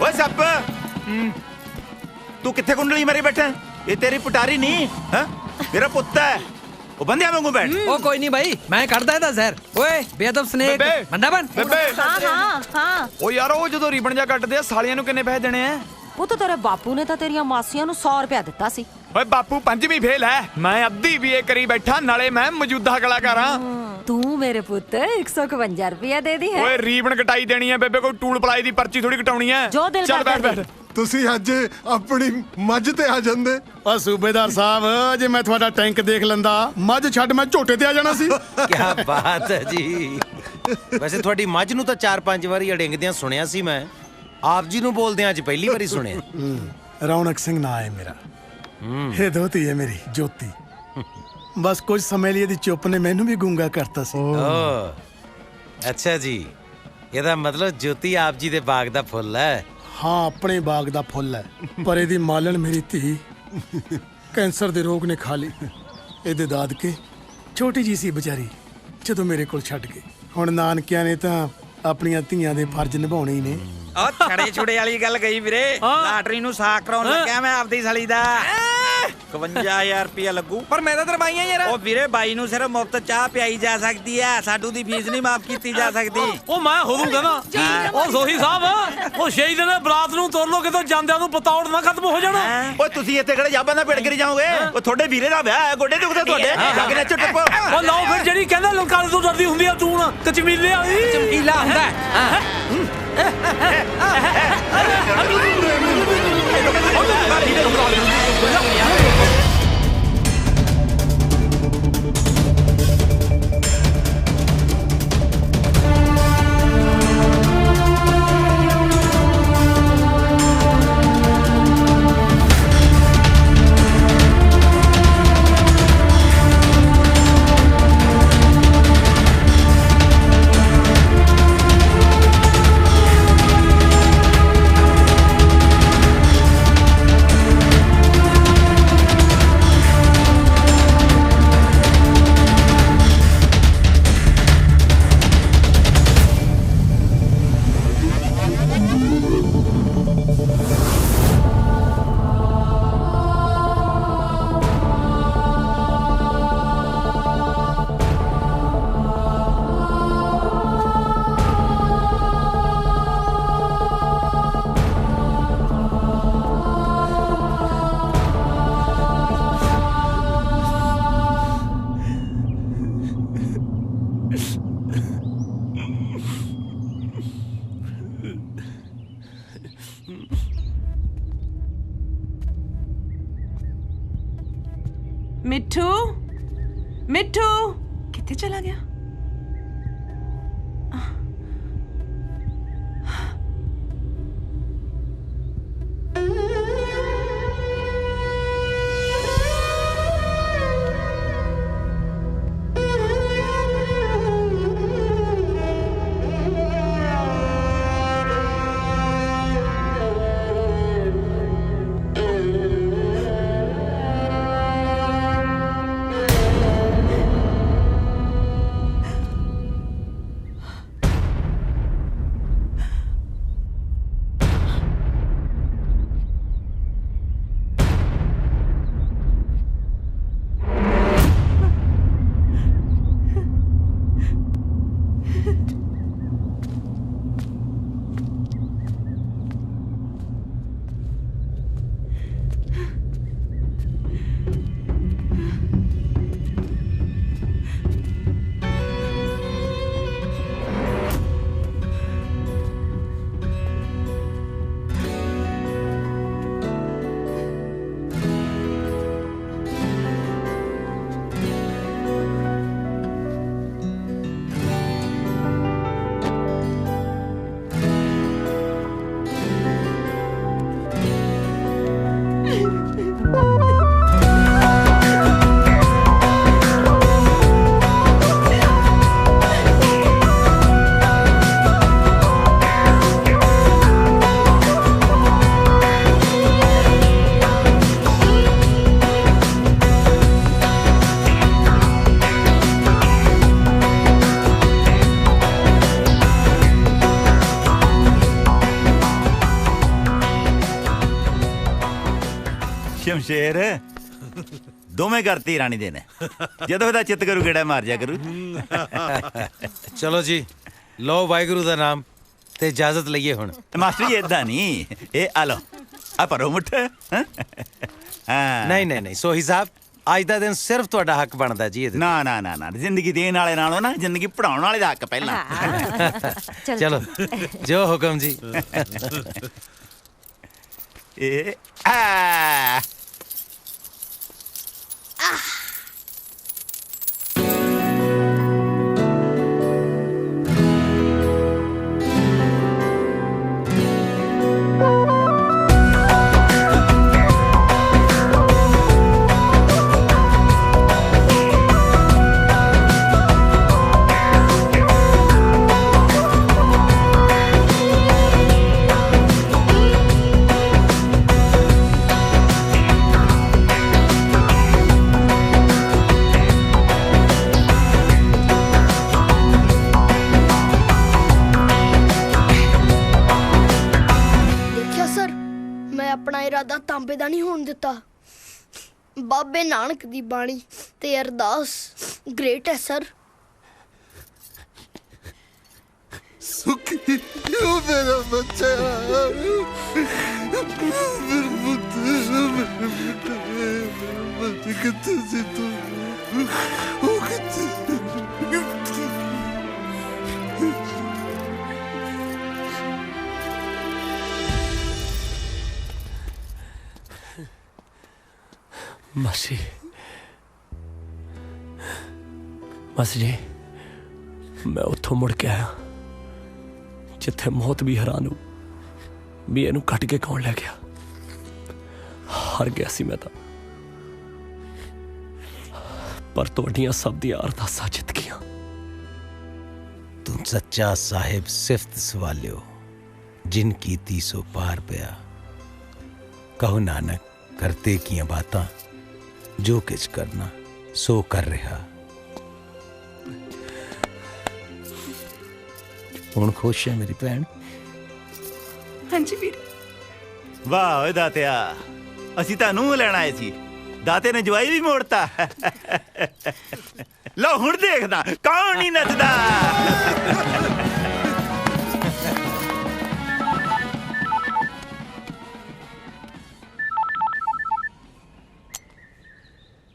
ਓਏ ਸੱਪ, ਤੂੰ ਕਿੱਥੇ ਕੁੰਡਲੀ ਮਾਰੀ ਬੈਠਾ? ਇਹ ਤੇਰੀ ਪਟਾਰੀ ਨਹੀਂ ਹੈ, ਮੇਰਾ ਪੁੱਤ ਹੈ। ਉਹ ਬੰਦਿਆਂ ਵਾਂਗੂ ਬੈਠ। ਉਹ ਕੋਈ ਨਹੀਂ ਭਾਈ, ਮੈਂ ਕੱਢਦਾ ਇਹਦਾ ਜ਼ਹਿਰ। ਓਏ ਬੇਅਦਬ ਸਨੇਕ, ਬੰਦਾ ਬਣ। ਹਾਂ ਉਹ ਯਾਰ ਉਹ ਜਦੋਂ ਰੀਬਨ ਜਾ ਕੱਟਦੇ ਆ ਸਾਲੀਆਂ ਨੂੰ ਕਿੰਨੇ ਪੈਸੇ ਦੇਣੇ ਆ? ਉਹ ਤਾਂ ਤੇਰੇ ਬਾਪੂ ਨੇ ਤਾਂ ਤੇਰੀਆਂ ਮਾਸੀਆਂ ਨੂੰ 100 ਰੁਪਇਆ ਦਿੱਤਾ ਸੀ। ਓਏ ਬਾਪੂ 5ਵੀਂ ਫੇਲ ਹੈ, ਮੈਂ ਅੱਧੀ BA ਕਰੀ ਬੈਠਾ, ਨਾਲੇ ਮੈਂ ਮੌਜੂਦਾ ਕਲਾਕਾਰ ਹਾਂ। ਤੂੰ ਮੇਰੇ ਪੁੱਤ 151 ਰੁਪਇਆ ਦੇ ਦੀ ਹੈ। ਓਏ ਰੀਬਨ ਕਟਾਈ ਦੇਣੀ ਹੈ ਬੇਬੇ, ਕੋਈ ਟੂਲ ਪਲਾਈ ਦੀ ਪਰਚੀ ਥੋੜੀ ਕਟਾਉਣੀ ਹੈ। ਜੋ ਦਿਲ ਚੱਲ ਕਰਦਾ ਬੈਠ। ਤੁਸੀਂ ਅੱਜ ਆਪਣੀ ਮੱਝ ਤੇ ਆ ਜਾਂਦੇ। ਓ ਸੂਬੇਦਾਰ ਸਾਹਿਬ, ਜੇ ਮੈਂ ਤੁਹਾਡਾ ਟੈਂਕ ਦੇਖ ਲੈਂਦਾ, ਮੱਝ ਛੱਡ ਮੈਂ ਝੋਟੇ ਤੇ ਆ ਜਾਣਾ ਸੀ। ਕੀ ਬਾਤ ਹੈ ਜੀ। ਵੈਸੇ ਤੁਹਾਡੀ ਮੱਝ ਨੂੰ ਤਾਂ 4-5 ਵਾਰੀ ਅੜਿੰਗਦਿਆਂ ਸੁਣਿਆ ਸੀ ਮੈਂ, ਆਪ ਜੀ ਨੂੰ ਬੋਲਦਿਆਂ ਅੱਜ ਪਹਿਲੀ ਵਾਰੀ ਸੁਣਿਆ। ਰੌਣਕ ਸਿੰਘ ਨਾਂ ਹੈ ਮੇਰਾ। ਇਹ ਦੋਤੀ ਹੈ ਮੇਰੀ ਜੋਤੀ। ਬਸ ਕੁਝ ਸਮੇਂ ਲਈ ਇਹਦੀ ਚੁੱਪ ਨੇ ਮੈਨੂੰ ਵੀ ਗੂੰਗਾ ਕਰਤਾ ਸੀ। ਅੱਛਾ ਜੀ, ਇਹਦਾ ਮਤਲਬ ਜੋਤੀ ਆਪ ਜੀ ਦੇ ਬਾਗ ਦਾ ਫੁੱਲ ਹੈ। ਹਾਂ, ਆਪਣੇ ਬਾਗ ਦਾ ਫੁੱਲ ਹੈ, ਪਰ ਇਹਦੀ ਮਾਲਣ ਮੇਰੀ ਧੀ ਕੈਂਸਰ ਦੇ ਰੋਗ ਨੇ ਖਾ ਲਈ। ਇਹਦੇ ਦਾਦਕੇ ਛੋਟੀ ਜੀ ਸੀ ਵਿਚਾਰੀ, ਜਦੋਂ ਮੇਰੇ ਕੋਲ ਛੱਡ ਗਏ। ਹੁਣ ਨਾਨਕਿਆਂ ਨੇ ਤਾਂ ਆਪਣੀਆਂ ਧੀਆਂ ਦੇ ਫਰਜ਼ ਨਿਭਾਉਣੇ ਹੀ ਨੇ। ਉਹ ਛੜੇ ਛੁੜੇ ਵਾਲੀ ਗੱਲ ਗਈ ਵੀਰੇ। ਲਾਟਰੀ ਨੂੰ ਸਾਕ ਕਰਾਉਣ ਲੱਗਿਆ ਮੈਂ ਆਪਦੀ ਸਾਲੀ ਦਾ। 51000 ਰੁਪਇਆ ਲੱਗੂ। ਪਰ ਮੈਂ ਤਾਂ ਦਰਬਾਈਆਂ ਯਾਰ। ਉਹ ਵੀਰੇ ਬਾਈ ਨੂੰ ਸਿਰਫ ਮੁਫਤ ਚਾਹ ਪਿਆਈ ਜਾ ਸਕਦੀ ਹੈ, ਸਾਡੂ ਦੀ ਫੀਸ ਨਹੀਂ ਮਾਫ ਕੀਤੀ ਜਾ ਸਕਦੀ। ਉਹ ਮੈਂ ਹੋਊਂਗਾ ਨਾ। ਉਹ ਸੋਹੀ ਸਾਹਿਬ, ਉਹ ਸ਼ਹੀਦ ਨੇ ਬਰਾਤ ਨੂੰ ਤੋਰ ਲੋ, ਕਿਤੋਂ ਜਾਂਦਿਆਂ ਨੂੰ ਪਤੌੜ ਨਾ ਖਤਮ ਹੋ ਜਾਣਾ। ਓਏ ਤੁਸੀਂ ਇੱਥੇ ਕਿਹੜੇ ਜਾਬਾਂ ਦਾ ਪੇੜ ਕਰੀ ਜਾਓਗੇ? ਉਹ ਤੁਹਾਡੇ ਵੀਰੇ ਦਾ ਵਿਆਹ ਹੈ, ਗੋਡੇ ਦੁਖਦੇ ਤੁਹਾਡੇ, ਜਾ ਕੇ ਨੱਚੋ ਟੱਪੋ। ਉਹ ਲਓ ਫਿਰ, ਜਿਹੜੀ ਕਹਿੰਦਾ ਲਲਕਾਰੇ ਤੋਂ ਡਰਦੀ ਹੁੰਦੀ ਆ ਚੂਣ, ਕਚਮੀਲੇ ਵਾਲੀ। ਚਮਕੀਲਾ ਹੁੰਦਾ ਮਿੱਠੂ, ਮਿੱਠੂ ਕਿੱਥੇ ਚਲਾ ਗਿਆ? ਸ਼ਮਸ਼ੇਰ ਦੋਵੇਂ ਕਰਤੀ ਰਾਣੀ ਦੇ ਨੇ ਜਦੋਂ ਇਹਦਾ ਚਿੱਤ ਕਰੂ ਗੇੜਾ ਮਾਰ ਜਾ ਕਰੂ। ਚਲੋ ਜੀ, ਲਓ ਵਾਹਿਗੁਰੂ ਦਾ ਨਾਮ ਤੇ ਇਜਾਜ਼ਤ ਲਈਏ ਹੁਣ। ਮਾਸਟਰ ਜੀ ਏਦਾਂ ਨਹੀਂ, ਇਹ ਆ ਲਓ ਆ ਭਰੋ ਮੁੱਠ। ਨਹੀਂ ਨਹੀਂ ਨਹੀਂ, ਸੋਹੀ ਸਾਹਿਬ ਅੱਜ ਦਾ ਦਿਨ ਸਿਰਫ ਤੁਹਾਡਾ ਹੱਕ ਬਣਦਾ ਜੀ ਇਹਦੇ। ਨਾ ਨਾ ਨਾ ਨਾ, ਜ਼ਿੰਦਗੀ ਦੇਣ ਵਾਲੇ ਨਾਲੋਂ ਨਾ ਜ਼ਿੰਦਗੀ ਪੜਾਉਣ ਵਾਲੇ ਦਾ ਹੱਕ ਪਹਿਲਾਂ। ਚਲੋ ਜੋ ਹੁਕਮ ਜੀ। ਇਹ ਆ ਇਰਾਦਾ ਤਾਂਬੇ ਦਾ ਨਹੀਂ ਹੋਣ ਦਿੱਤਾ। ਬਾਬੇ ਨਾਨਕ ਦੀ ਬਾਣੀ ਤੇ ਅਰਦਾਸ ਗ੍ਰੇਟ ਹੈ ਸਰ। ਸੁਖੀ ਹੋ ਮੇਰਾ ਬੱਚਾ, ਮੇਰੇ ਬੱਚੇ ਕਿੱਥੇ ਸੀ ਤੂੰ? ਉਹ ਕਿੱਥੇ? ਮਾਸੀ ਜੀ, ਮੈਂ ਉੱਥੋਂ ਮੁੜ ਕੇ ਆਇਆ ਜਿੱਥੇ ਮੌਤ ਵੀ ਹੈਰਾਨ ਹੋ ਵੀ ਇਹਨੂੰ ਕੱਟ ਕੇ ਕੌਣ ਲੈ ਗਿਆ। ਹਾਰ ਗਿਆ ਸੀ ਮੈਂ ਤਾਂ, ਪਰ ਤੁਹਾਡੀਆਂ ਸਭ ਦੀਆਂ ਅਰਦਾਸਾਂ ਜਿੱਤ ਗਈਆਂ। ਤੂੰ ਸੱਚਾ ਸਾਹਿਬ ਸਿਫਤ ਸਵਾਲਿਓ ਜਿਨ ਕੀਤੀ ਸੋ ਪਾਰ ਪਿਆ। ਕਹੋ ਨਾਨਕ ਕਰਤੇ ਕੀਆਂ ਬਾਤਾਂ ਜੋ ਕਿਛ ਕਰਨਾ ਸੋ ਕਰ ਰਿਹਾ। ਹੁਣ ਖੁਸ਼ ਹੈ ਮੇਰੀ ਭੈਣ? ਹਾਂਜੀ ਵੀਰ। ਵਾਹ ਓਏ ਦਾਤਿਆ, ਅਸੀਂ ਤਾਂ ਨੂੰ ਲੈਣ ਆਏ ਸੀ, ਦਾਤੇ ਨੇ ਜਵਾਈ ਵੀ ਮੋੜਤਾ। ਲਓ ਹੁਣ ਦੇਖਦਾ ਕੌਣ ਨਹੀਂ ਨੱਚਦਾ।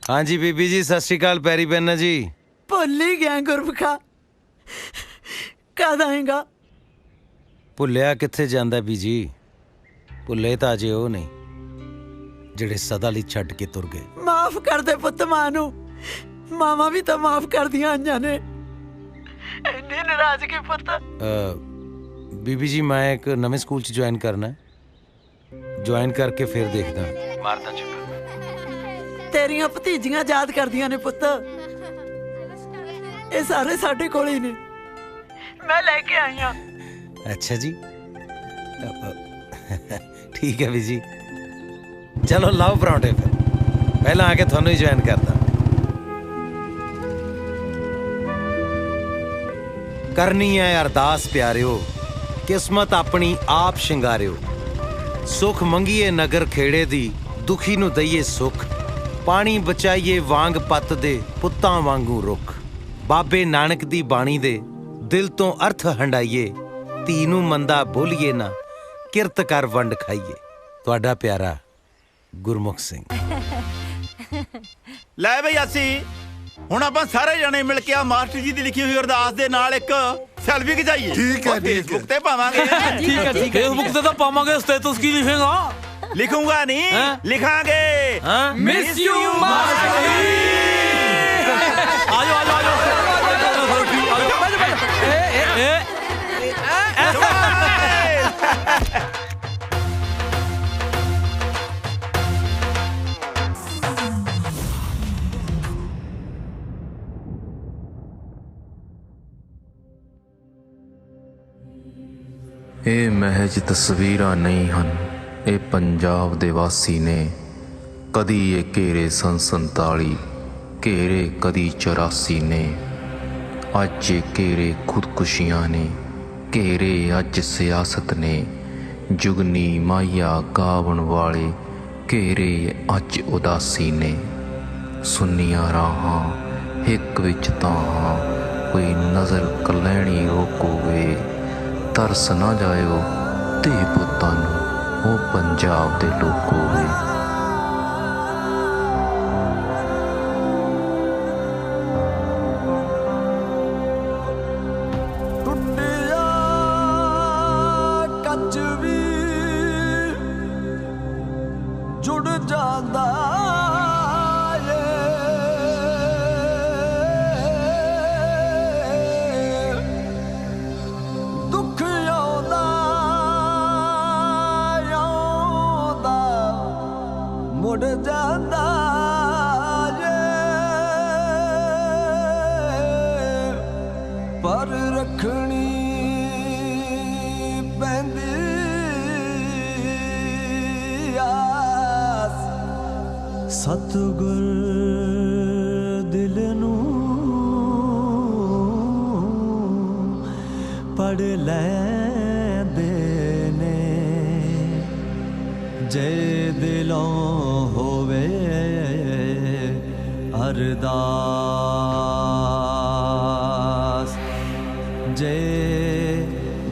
ਹਾਂਜੀ ਬੀਬੀ ਜੀ, ਸਤਿ ਸ਼੍ਰੀ ਅਕਾਲ। ਪੈਰੀ ਪੈਨਾ ਜੀ। ਭੁੱਲ ਹੀ ਗਿਆ ਗੁਰਮੁਖਾ, ਕਦ ਆਏਗਾ? ਭੁੱਲਿਆ ਕਿੱਥੇ ਜਾਂਦਾ ਬੀਜੀ, ਭੁੱਲੇ ਤਾਂ ਅਜੇ ਉਹ ਨਹੀਂ ਜਿਹੜੇ ਸਦਾ ਲਈ ਛੱਡ ਕੇ ਤੁਰ ਗਏ। ਮਾਫ ਕਰ ਦੇ ਪੁੱਤ ਮਾਂ ਨੂੰ, ਮਾਵਾਂ ਵੀ ਤਾਂ ਮਾਫ ਕਰਦੀਆਂ ਆਈਆਂ ਨੇ। ਇੰਨੀ ਨਾਰਾਜ਼ਗੀ ਪੁੱਤ। ਬੀਬੀ ਜੀ, ਮੈਂ ਇੱਕ ਨਵੇਂ ਸਕੂਲ 'ਚ ਜੁਆਇਨ ਕਰਨਾ, ਜੁਆਇਨ ਕਰਕੇ ਫਿਰ ਦੇਖਦਾ। ਮਾਰਦਾ ਚੱਕਰ। ਤੇਰੀਆਂ ਭਤੀਜੀਆਂ ਯਾਦ ਕਰਦੀਆਂ ਨੇ ਪੁੱਤ। ਇਹ ਸਾਰੇ ਸਾਡੇ ਕੋਲ ਹੀ ਨੇ, ਮੈਂ ਲੈ ਕੇ ਆਈ ਹਾਂ। ਅੱਛਾ ਜੀ, ਠੀਕ ਹੈ ਵੀ ਜੀ। ਚਲੋ ਲਾਓ ਪਰੌਂਠੇ ਫਿਰ, ਪਹਿਲਾਂ ਆ ਕੇ ਤੁਹਾਨੂੰ ਹੀ ਜੁਆਇਨ ਕਰਦਾ। ਕਰਨੀ ਹੈ ਅਰਦਾਸ ਪਿਆਰਿਓ, ਕਿਸਮਤ ਆਪਣੀ ਆਪ ਸ਼ਿੰਗਾਰਿਓ। ਸੁਖ ਮੰਗੀਏ ਨਗਰ ਖੇੜੇ ਦੀ, ਦੁਖੀ ਨੂੰ ਦਈਏ ਸੁਖ। ਪਾਣੀ ਬਚਾਈਏ ਵਾਂਗ ਪੱਤ ਦੇ, ਪੁੱਤਾਂ ਵਾਂਗੂ ਰੁੱਖ। ਬਾਬੇ ਨਾਨਕ ਦੀ ਬਾਣੀ ਦੇ ਦਿਲ ਤੋਂ ਅਰਥ ਹੰਡਾਈਏ। ਧੀ ਨੂੰ ਮੰਦਾ ਬੋਲੀਏ ਨਾ, ਕਿਰਤ ਕਰ ਵੰਡ ਖਾਈਏ। ਤੁਹਾਡਾ ਪਿਆਰਾ ਗੁਰਮੁਖ ਸਿੰਘ। ਲੈ ਬਈ ਅਸੀਂ ਹੁਣ ਆਪਾਂ ਸਾਰੇ ਜਣੇ ਮਿਲ ਕੇ ਆ ਮਾਸਟਰ ਜੀ ਦੀ ਲਿਖੀ ਹੋਈ ਅਰਦਾਸ ਦੇ ਨਾਲ ਇੱਕ ਸੈਲਫੀ ਖਿਚਾਈਏ। ਠੀਕ ਹੈ, ਫੇਸਬੁੱਕ ਤੇ ਪਾਵਾਂਗੇ। ਠੀਕ ਹੈ, ਫੇਸਬੁੱਕ ਤੇ ਤਾਂ ਪਾਵਾਂਗੇ। ਸਟੇਟਸ ਕੀ ਲਿਖੇਗਾ? ਲਿਖੂੰਗਾ ਨਹੀਂ, ਲਿਖਾਂਗੇ। ਮਿਸ ਯੂ ਮਾਸਟਰ ਜੀ। ਆਜੋ ਆਜੋ ਆਜੋ। ਇਹ ਮਹਿਜ ਤਸਵੀਰਾਂ ਨਹੀਂ ਹਨ, ਇਹ ਪੰਜਾਬ ਦੇ ਵਾਸੀ ਨੇ। ਕਦੀ ਇਹ ਘੇਰੇ ਸੰਨ 47, ਘੇਰੇ ਕਦੀ 84 ਨੇ। ਅੱਜ ਇਹ ਘੇਰੇ ਖੁਦਕੁਸ਼ੀਆਂ ਨੇ, ਘੇਰੇ ਅੱਜ ਸਿਆਸਤ ਨੇ। ਜੁਗਨੀ ਮਾਇਆ ਗਾਵਣ ਵਾਲੇ ਘੇਰੇ ਅੱਜ ਉਦਾਸੀ ਨੇ ਸੁੰਨੀਆਂ ਰਾਹਾਂ ਹਿੱਕ ਵਿੱਚ ਤਾਹਾਂ ਕੋਈ ਨਜ਼ਰ ਕਲੈਣੀ ਰੋਕੋਵੇ ਤਰਸ ਨਾ ਜਾਇਓ ਧੀ ਪੁੱਤਾਂ ਨੂੰ ਉਹ ਪੰਜਾਬ ਦੇ ਲੋਕੋਵੇ ਕੱਚ ਵੀ ਜੁੜ ਜਾਂਦਾ ਏ ਦੁੱਖ ਆਉਂਦਾ ਮੁੜ ਜਾਂਦਾ ਏ ਪਰ ਰੱਖਣੀ ਸਤਿਗੁਰ ਦਿਲ ਨੂੰ ਪੜ ਲੈਂਦੇ ਨੇ ਜੇ ਦਿਲੋਂ ਹੋਵੇ ਅਰਦਾਸ ਜੇ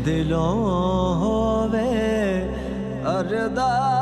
ਦਿਲੋਂ ਹੋਵੇ ਅਰਦਾਸ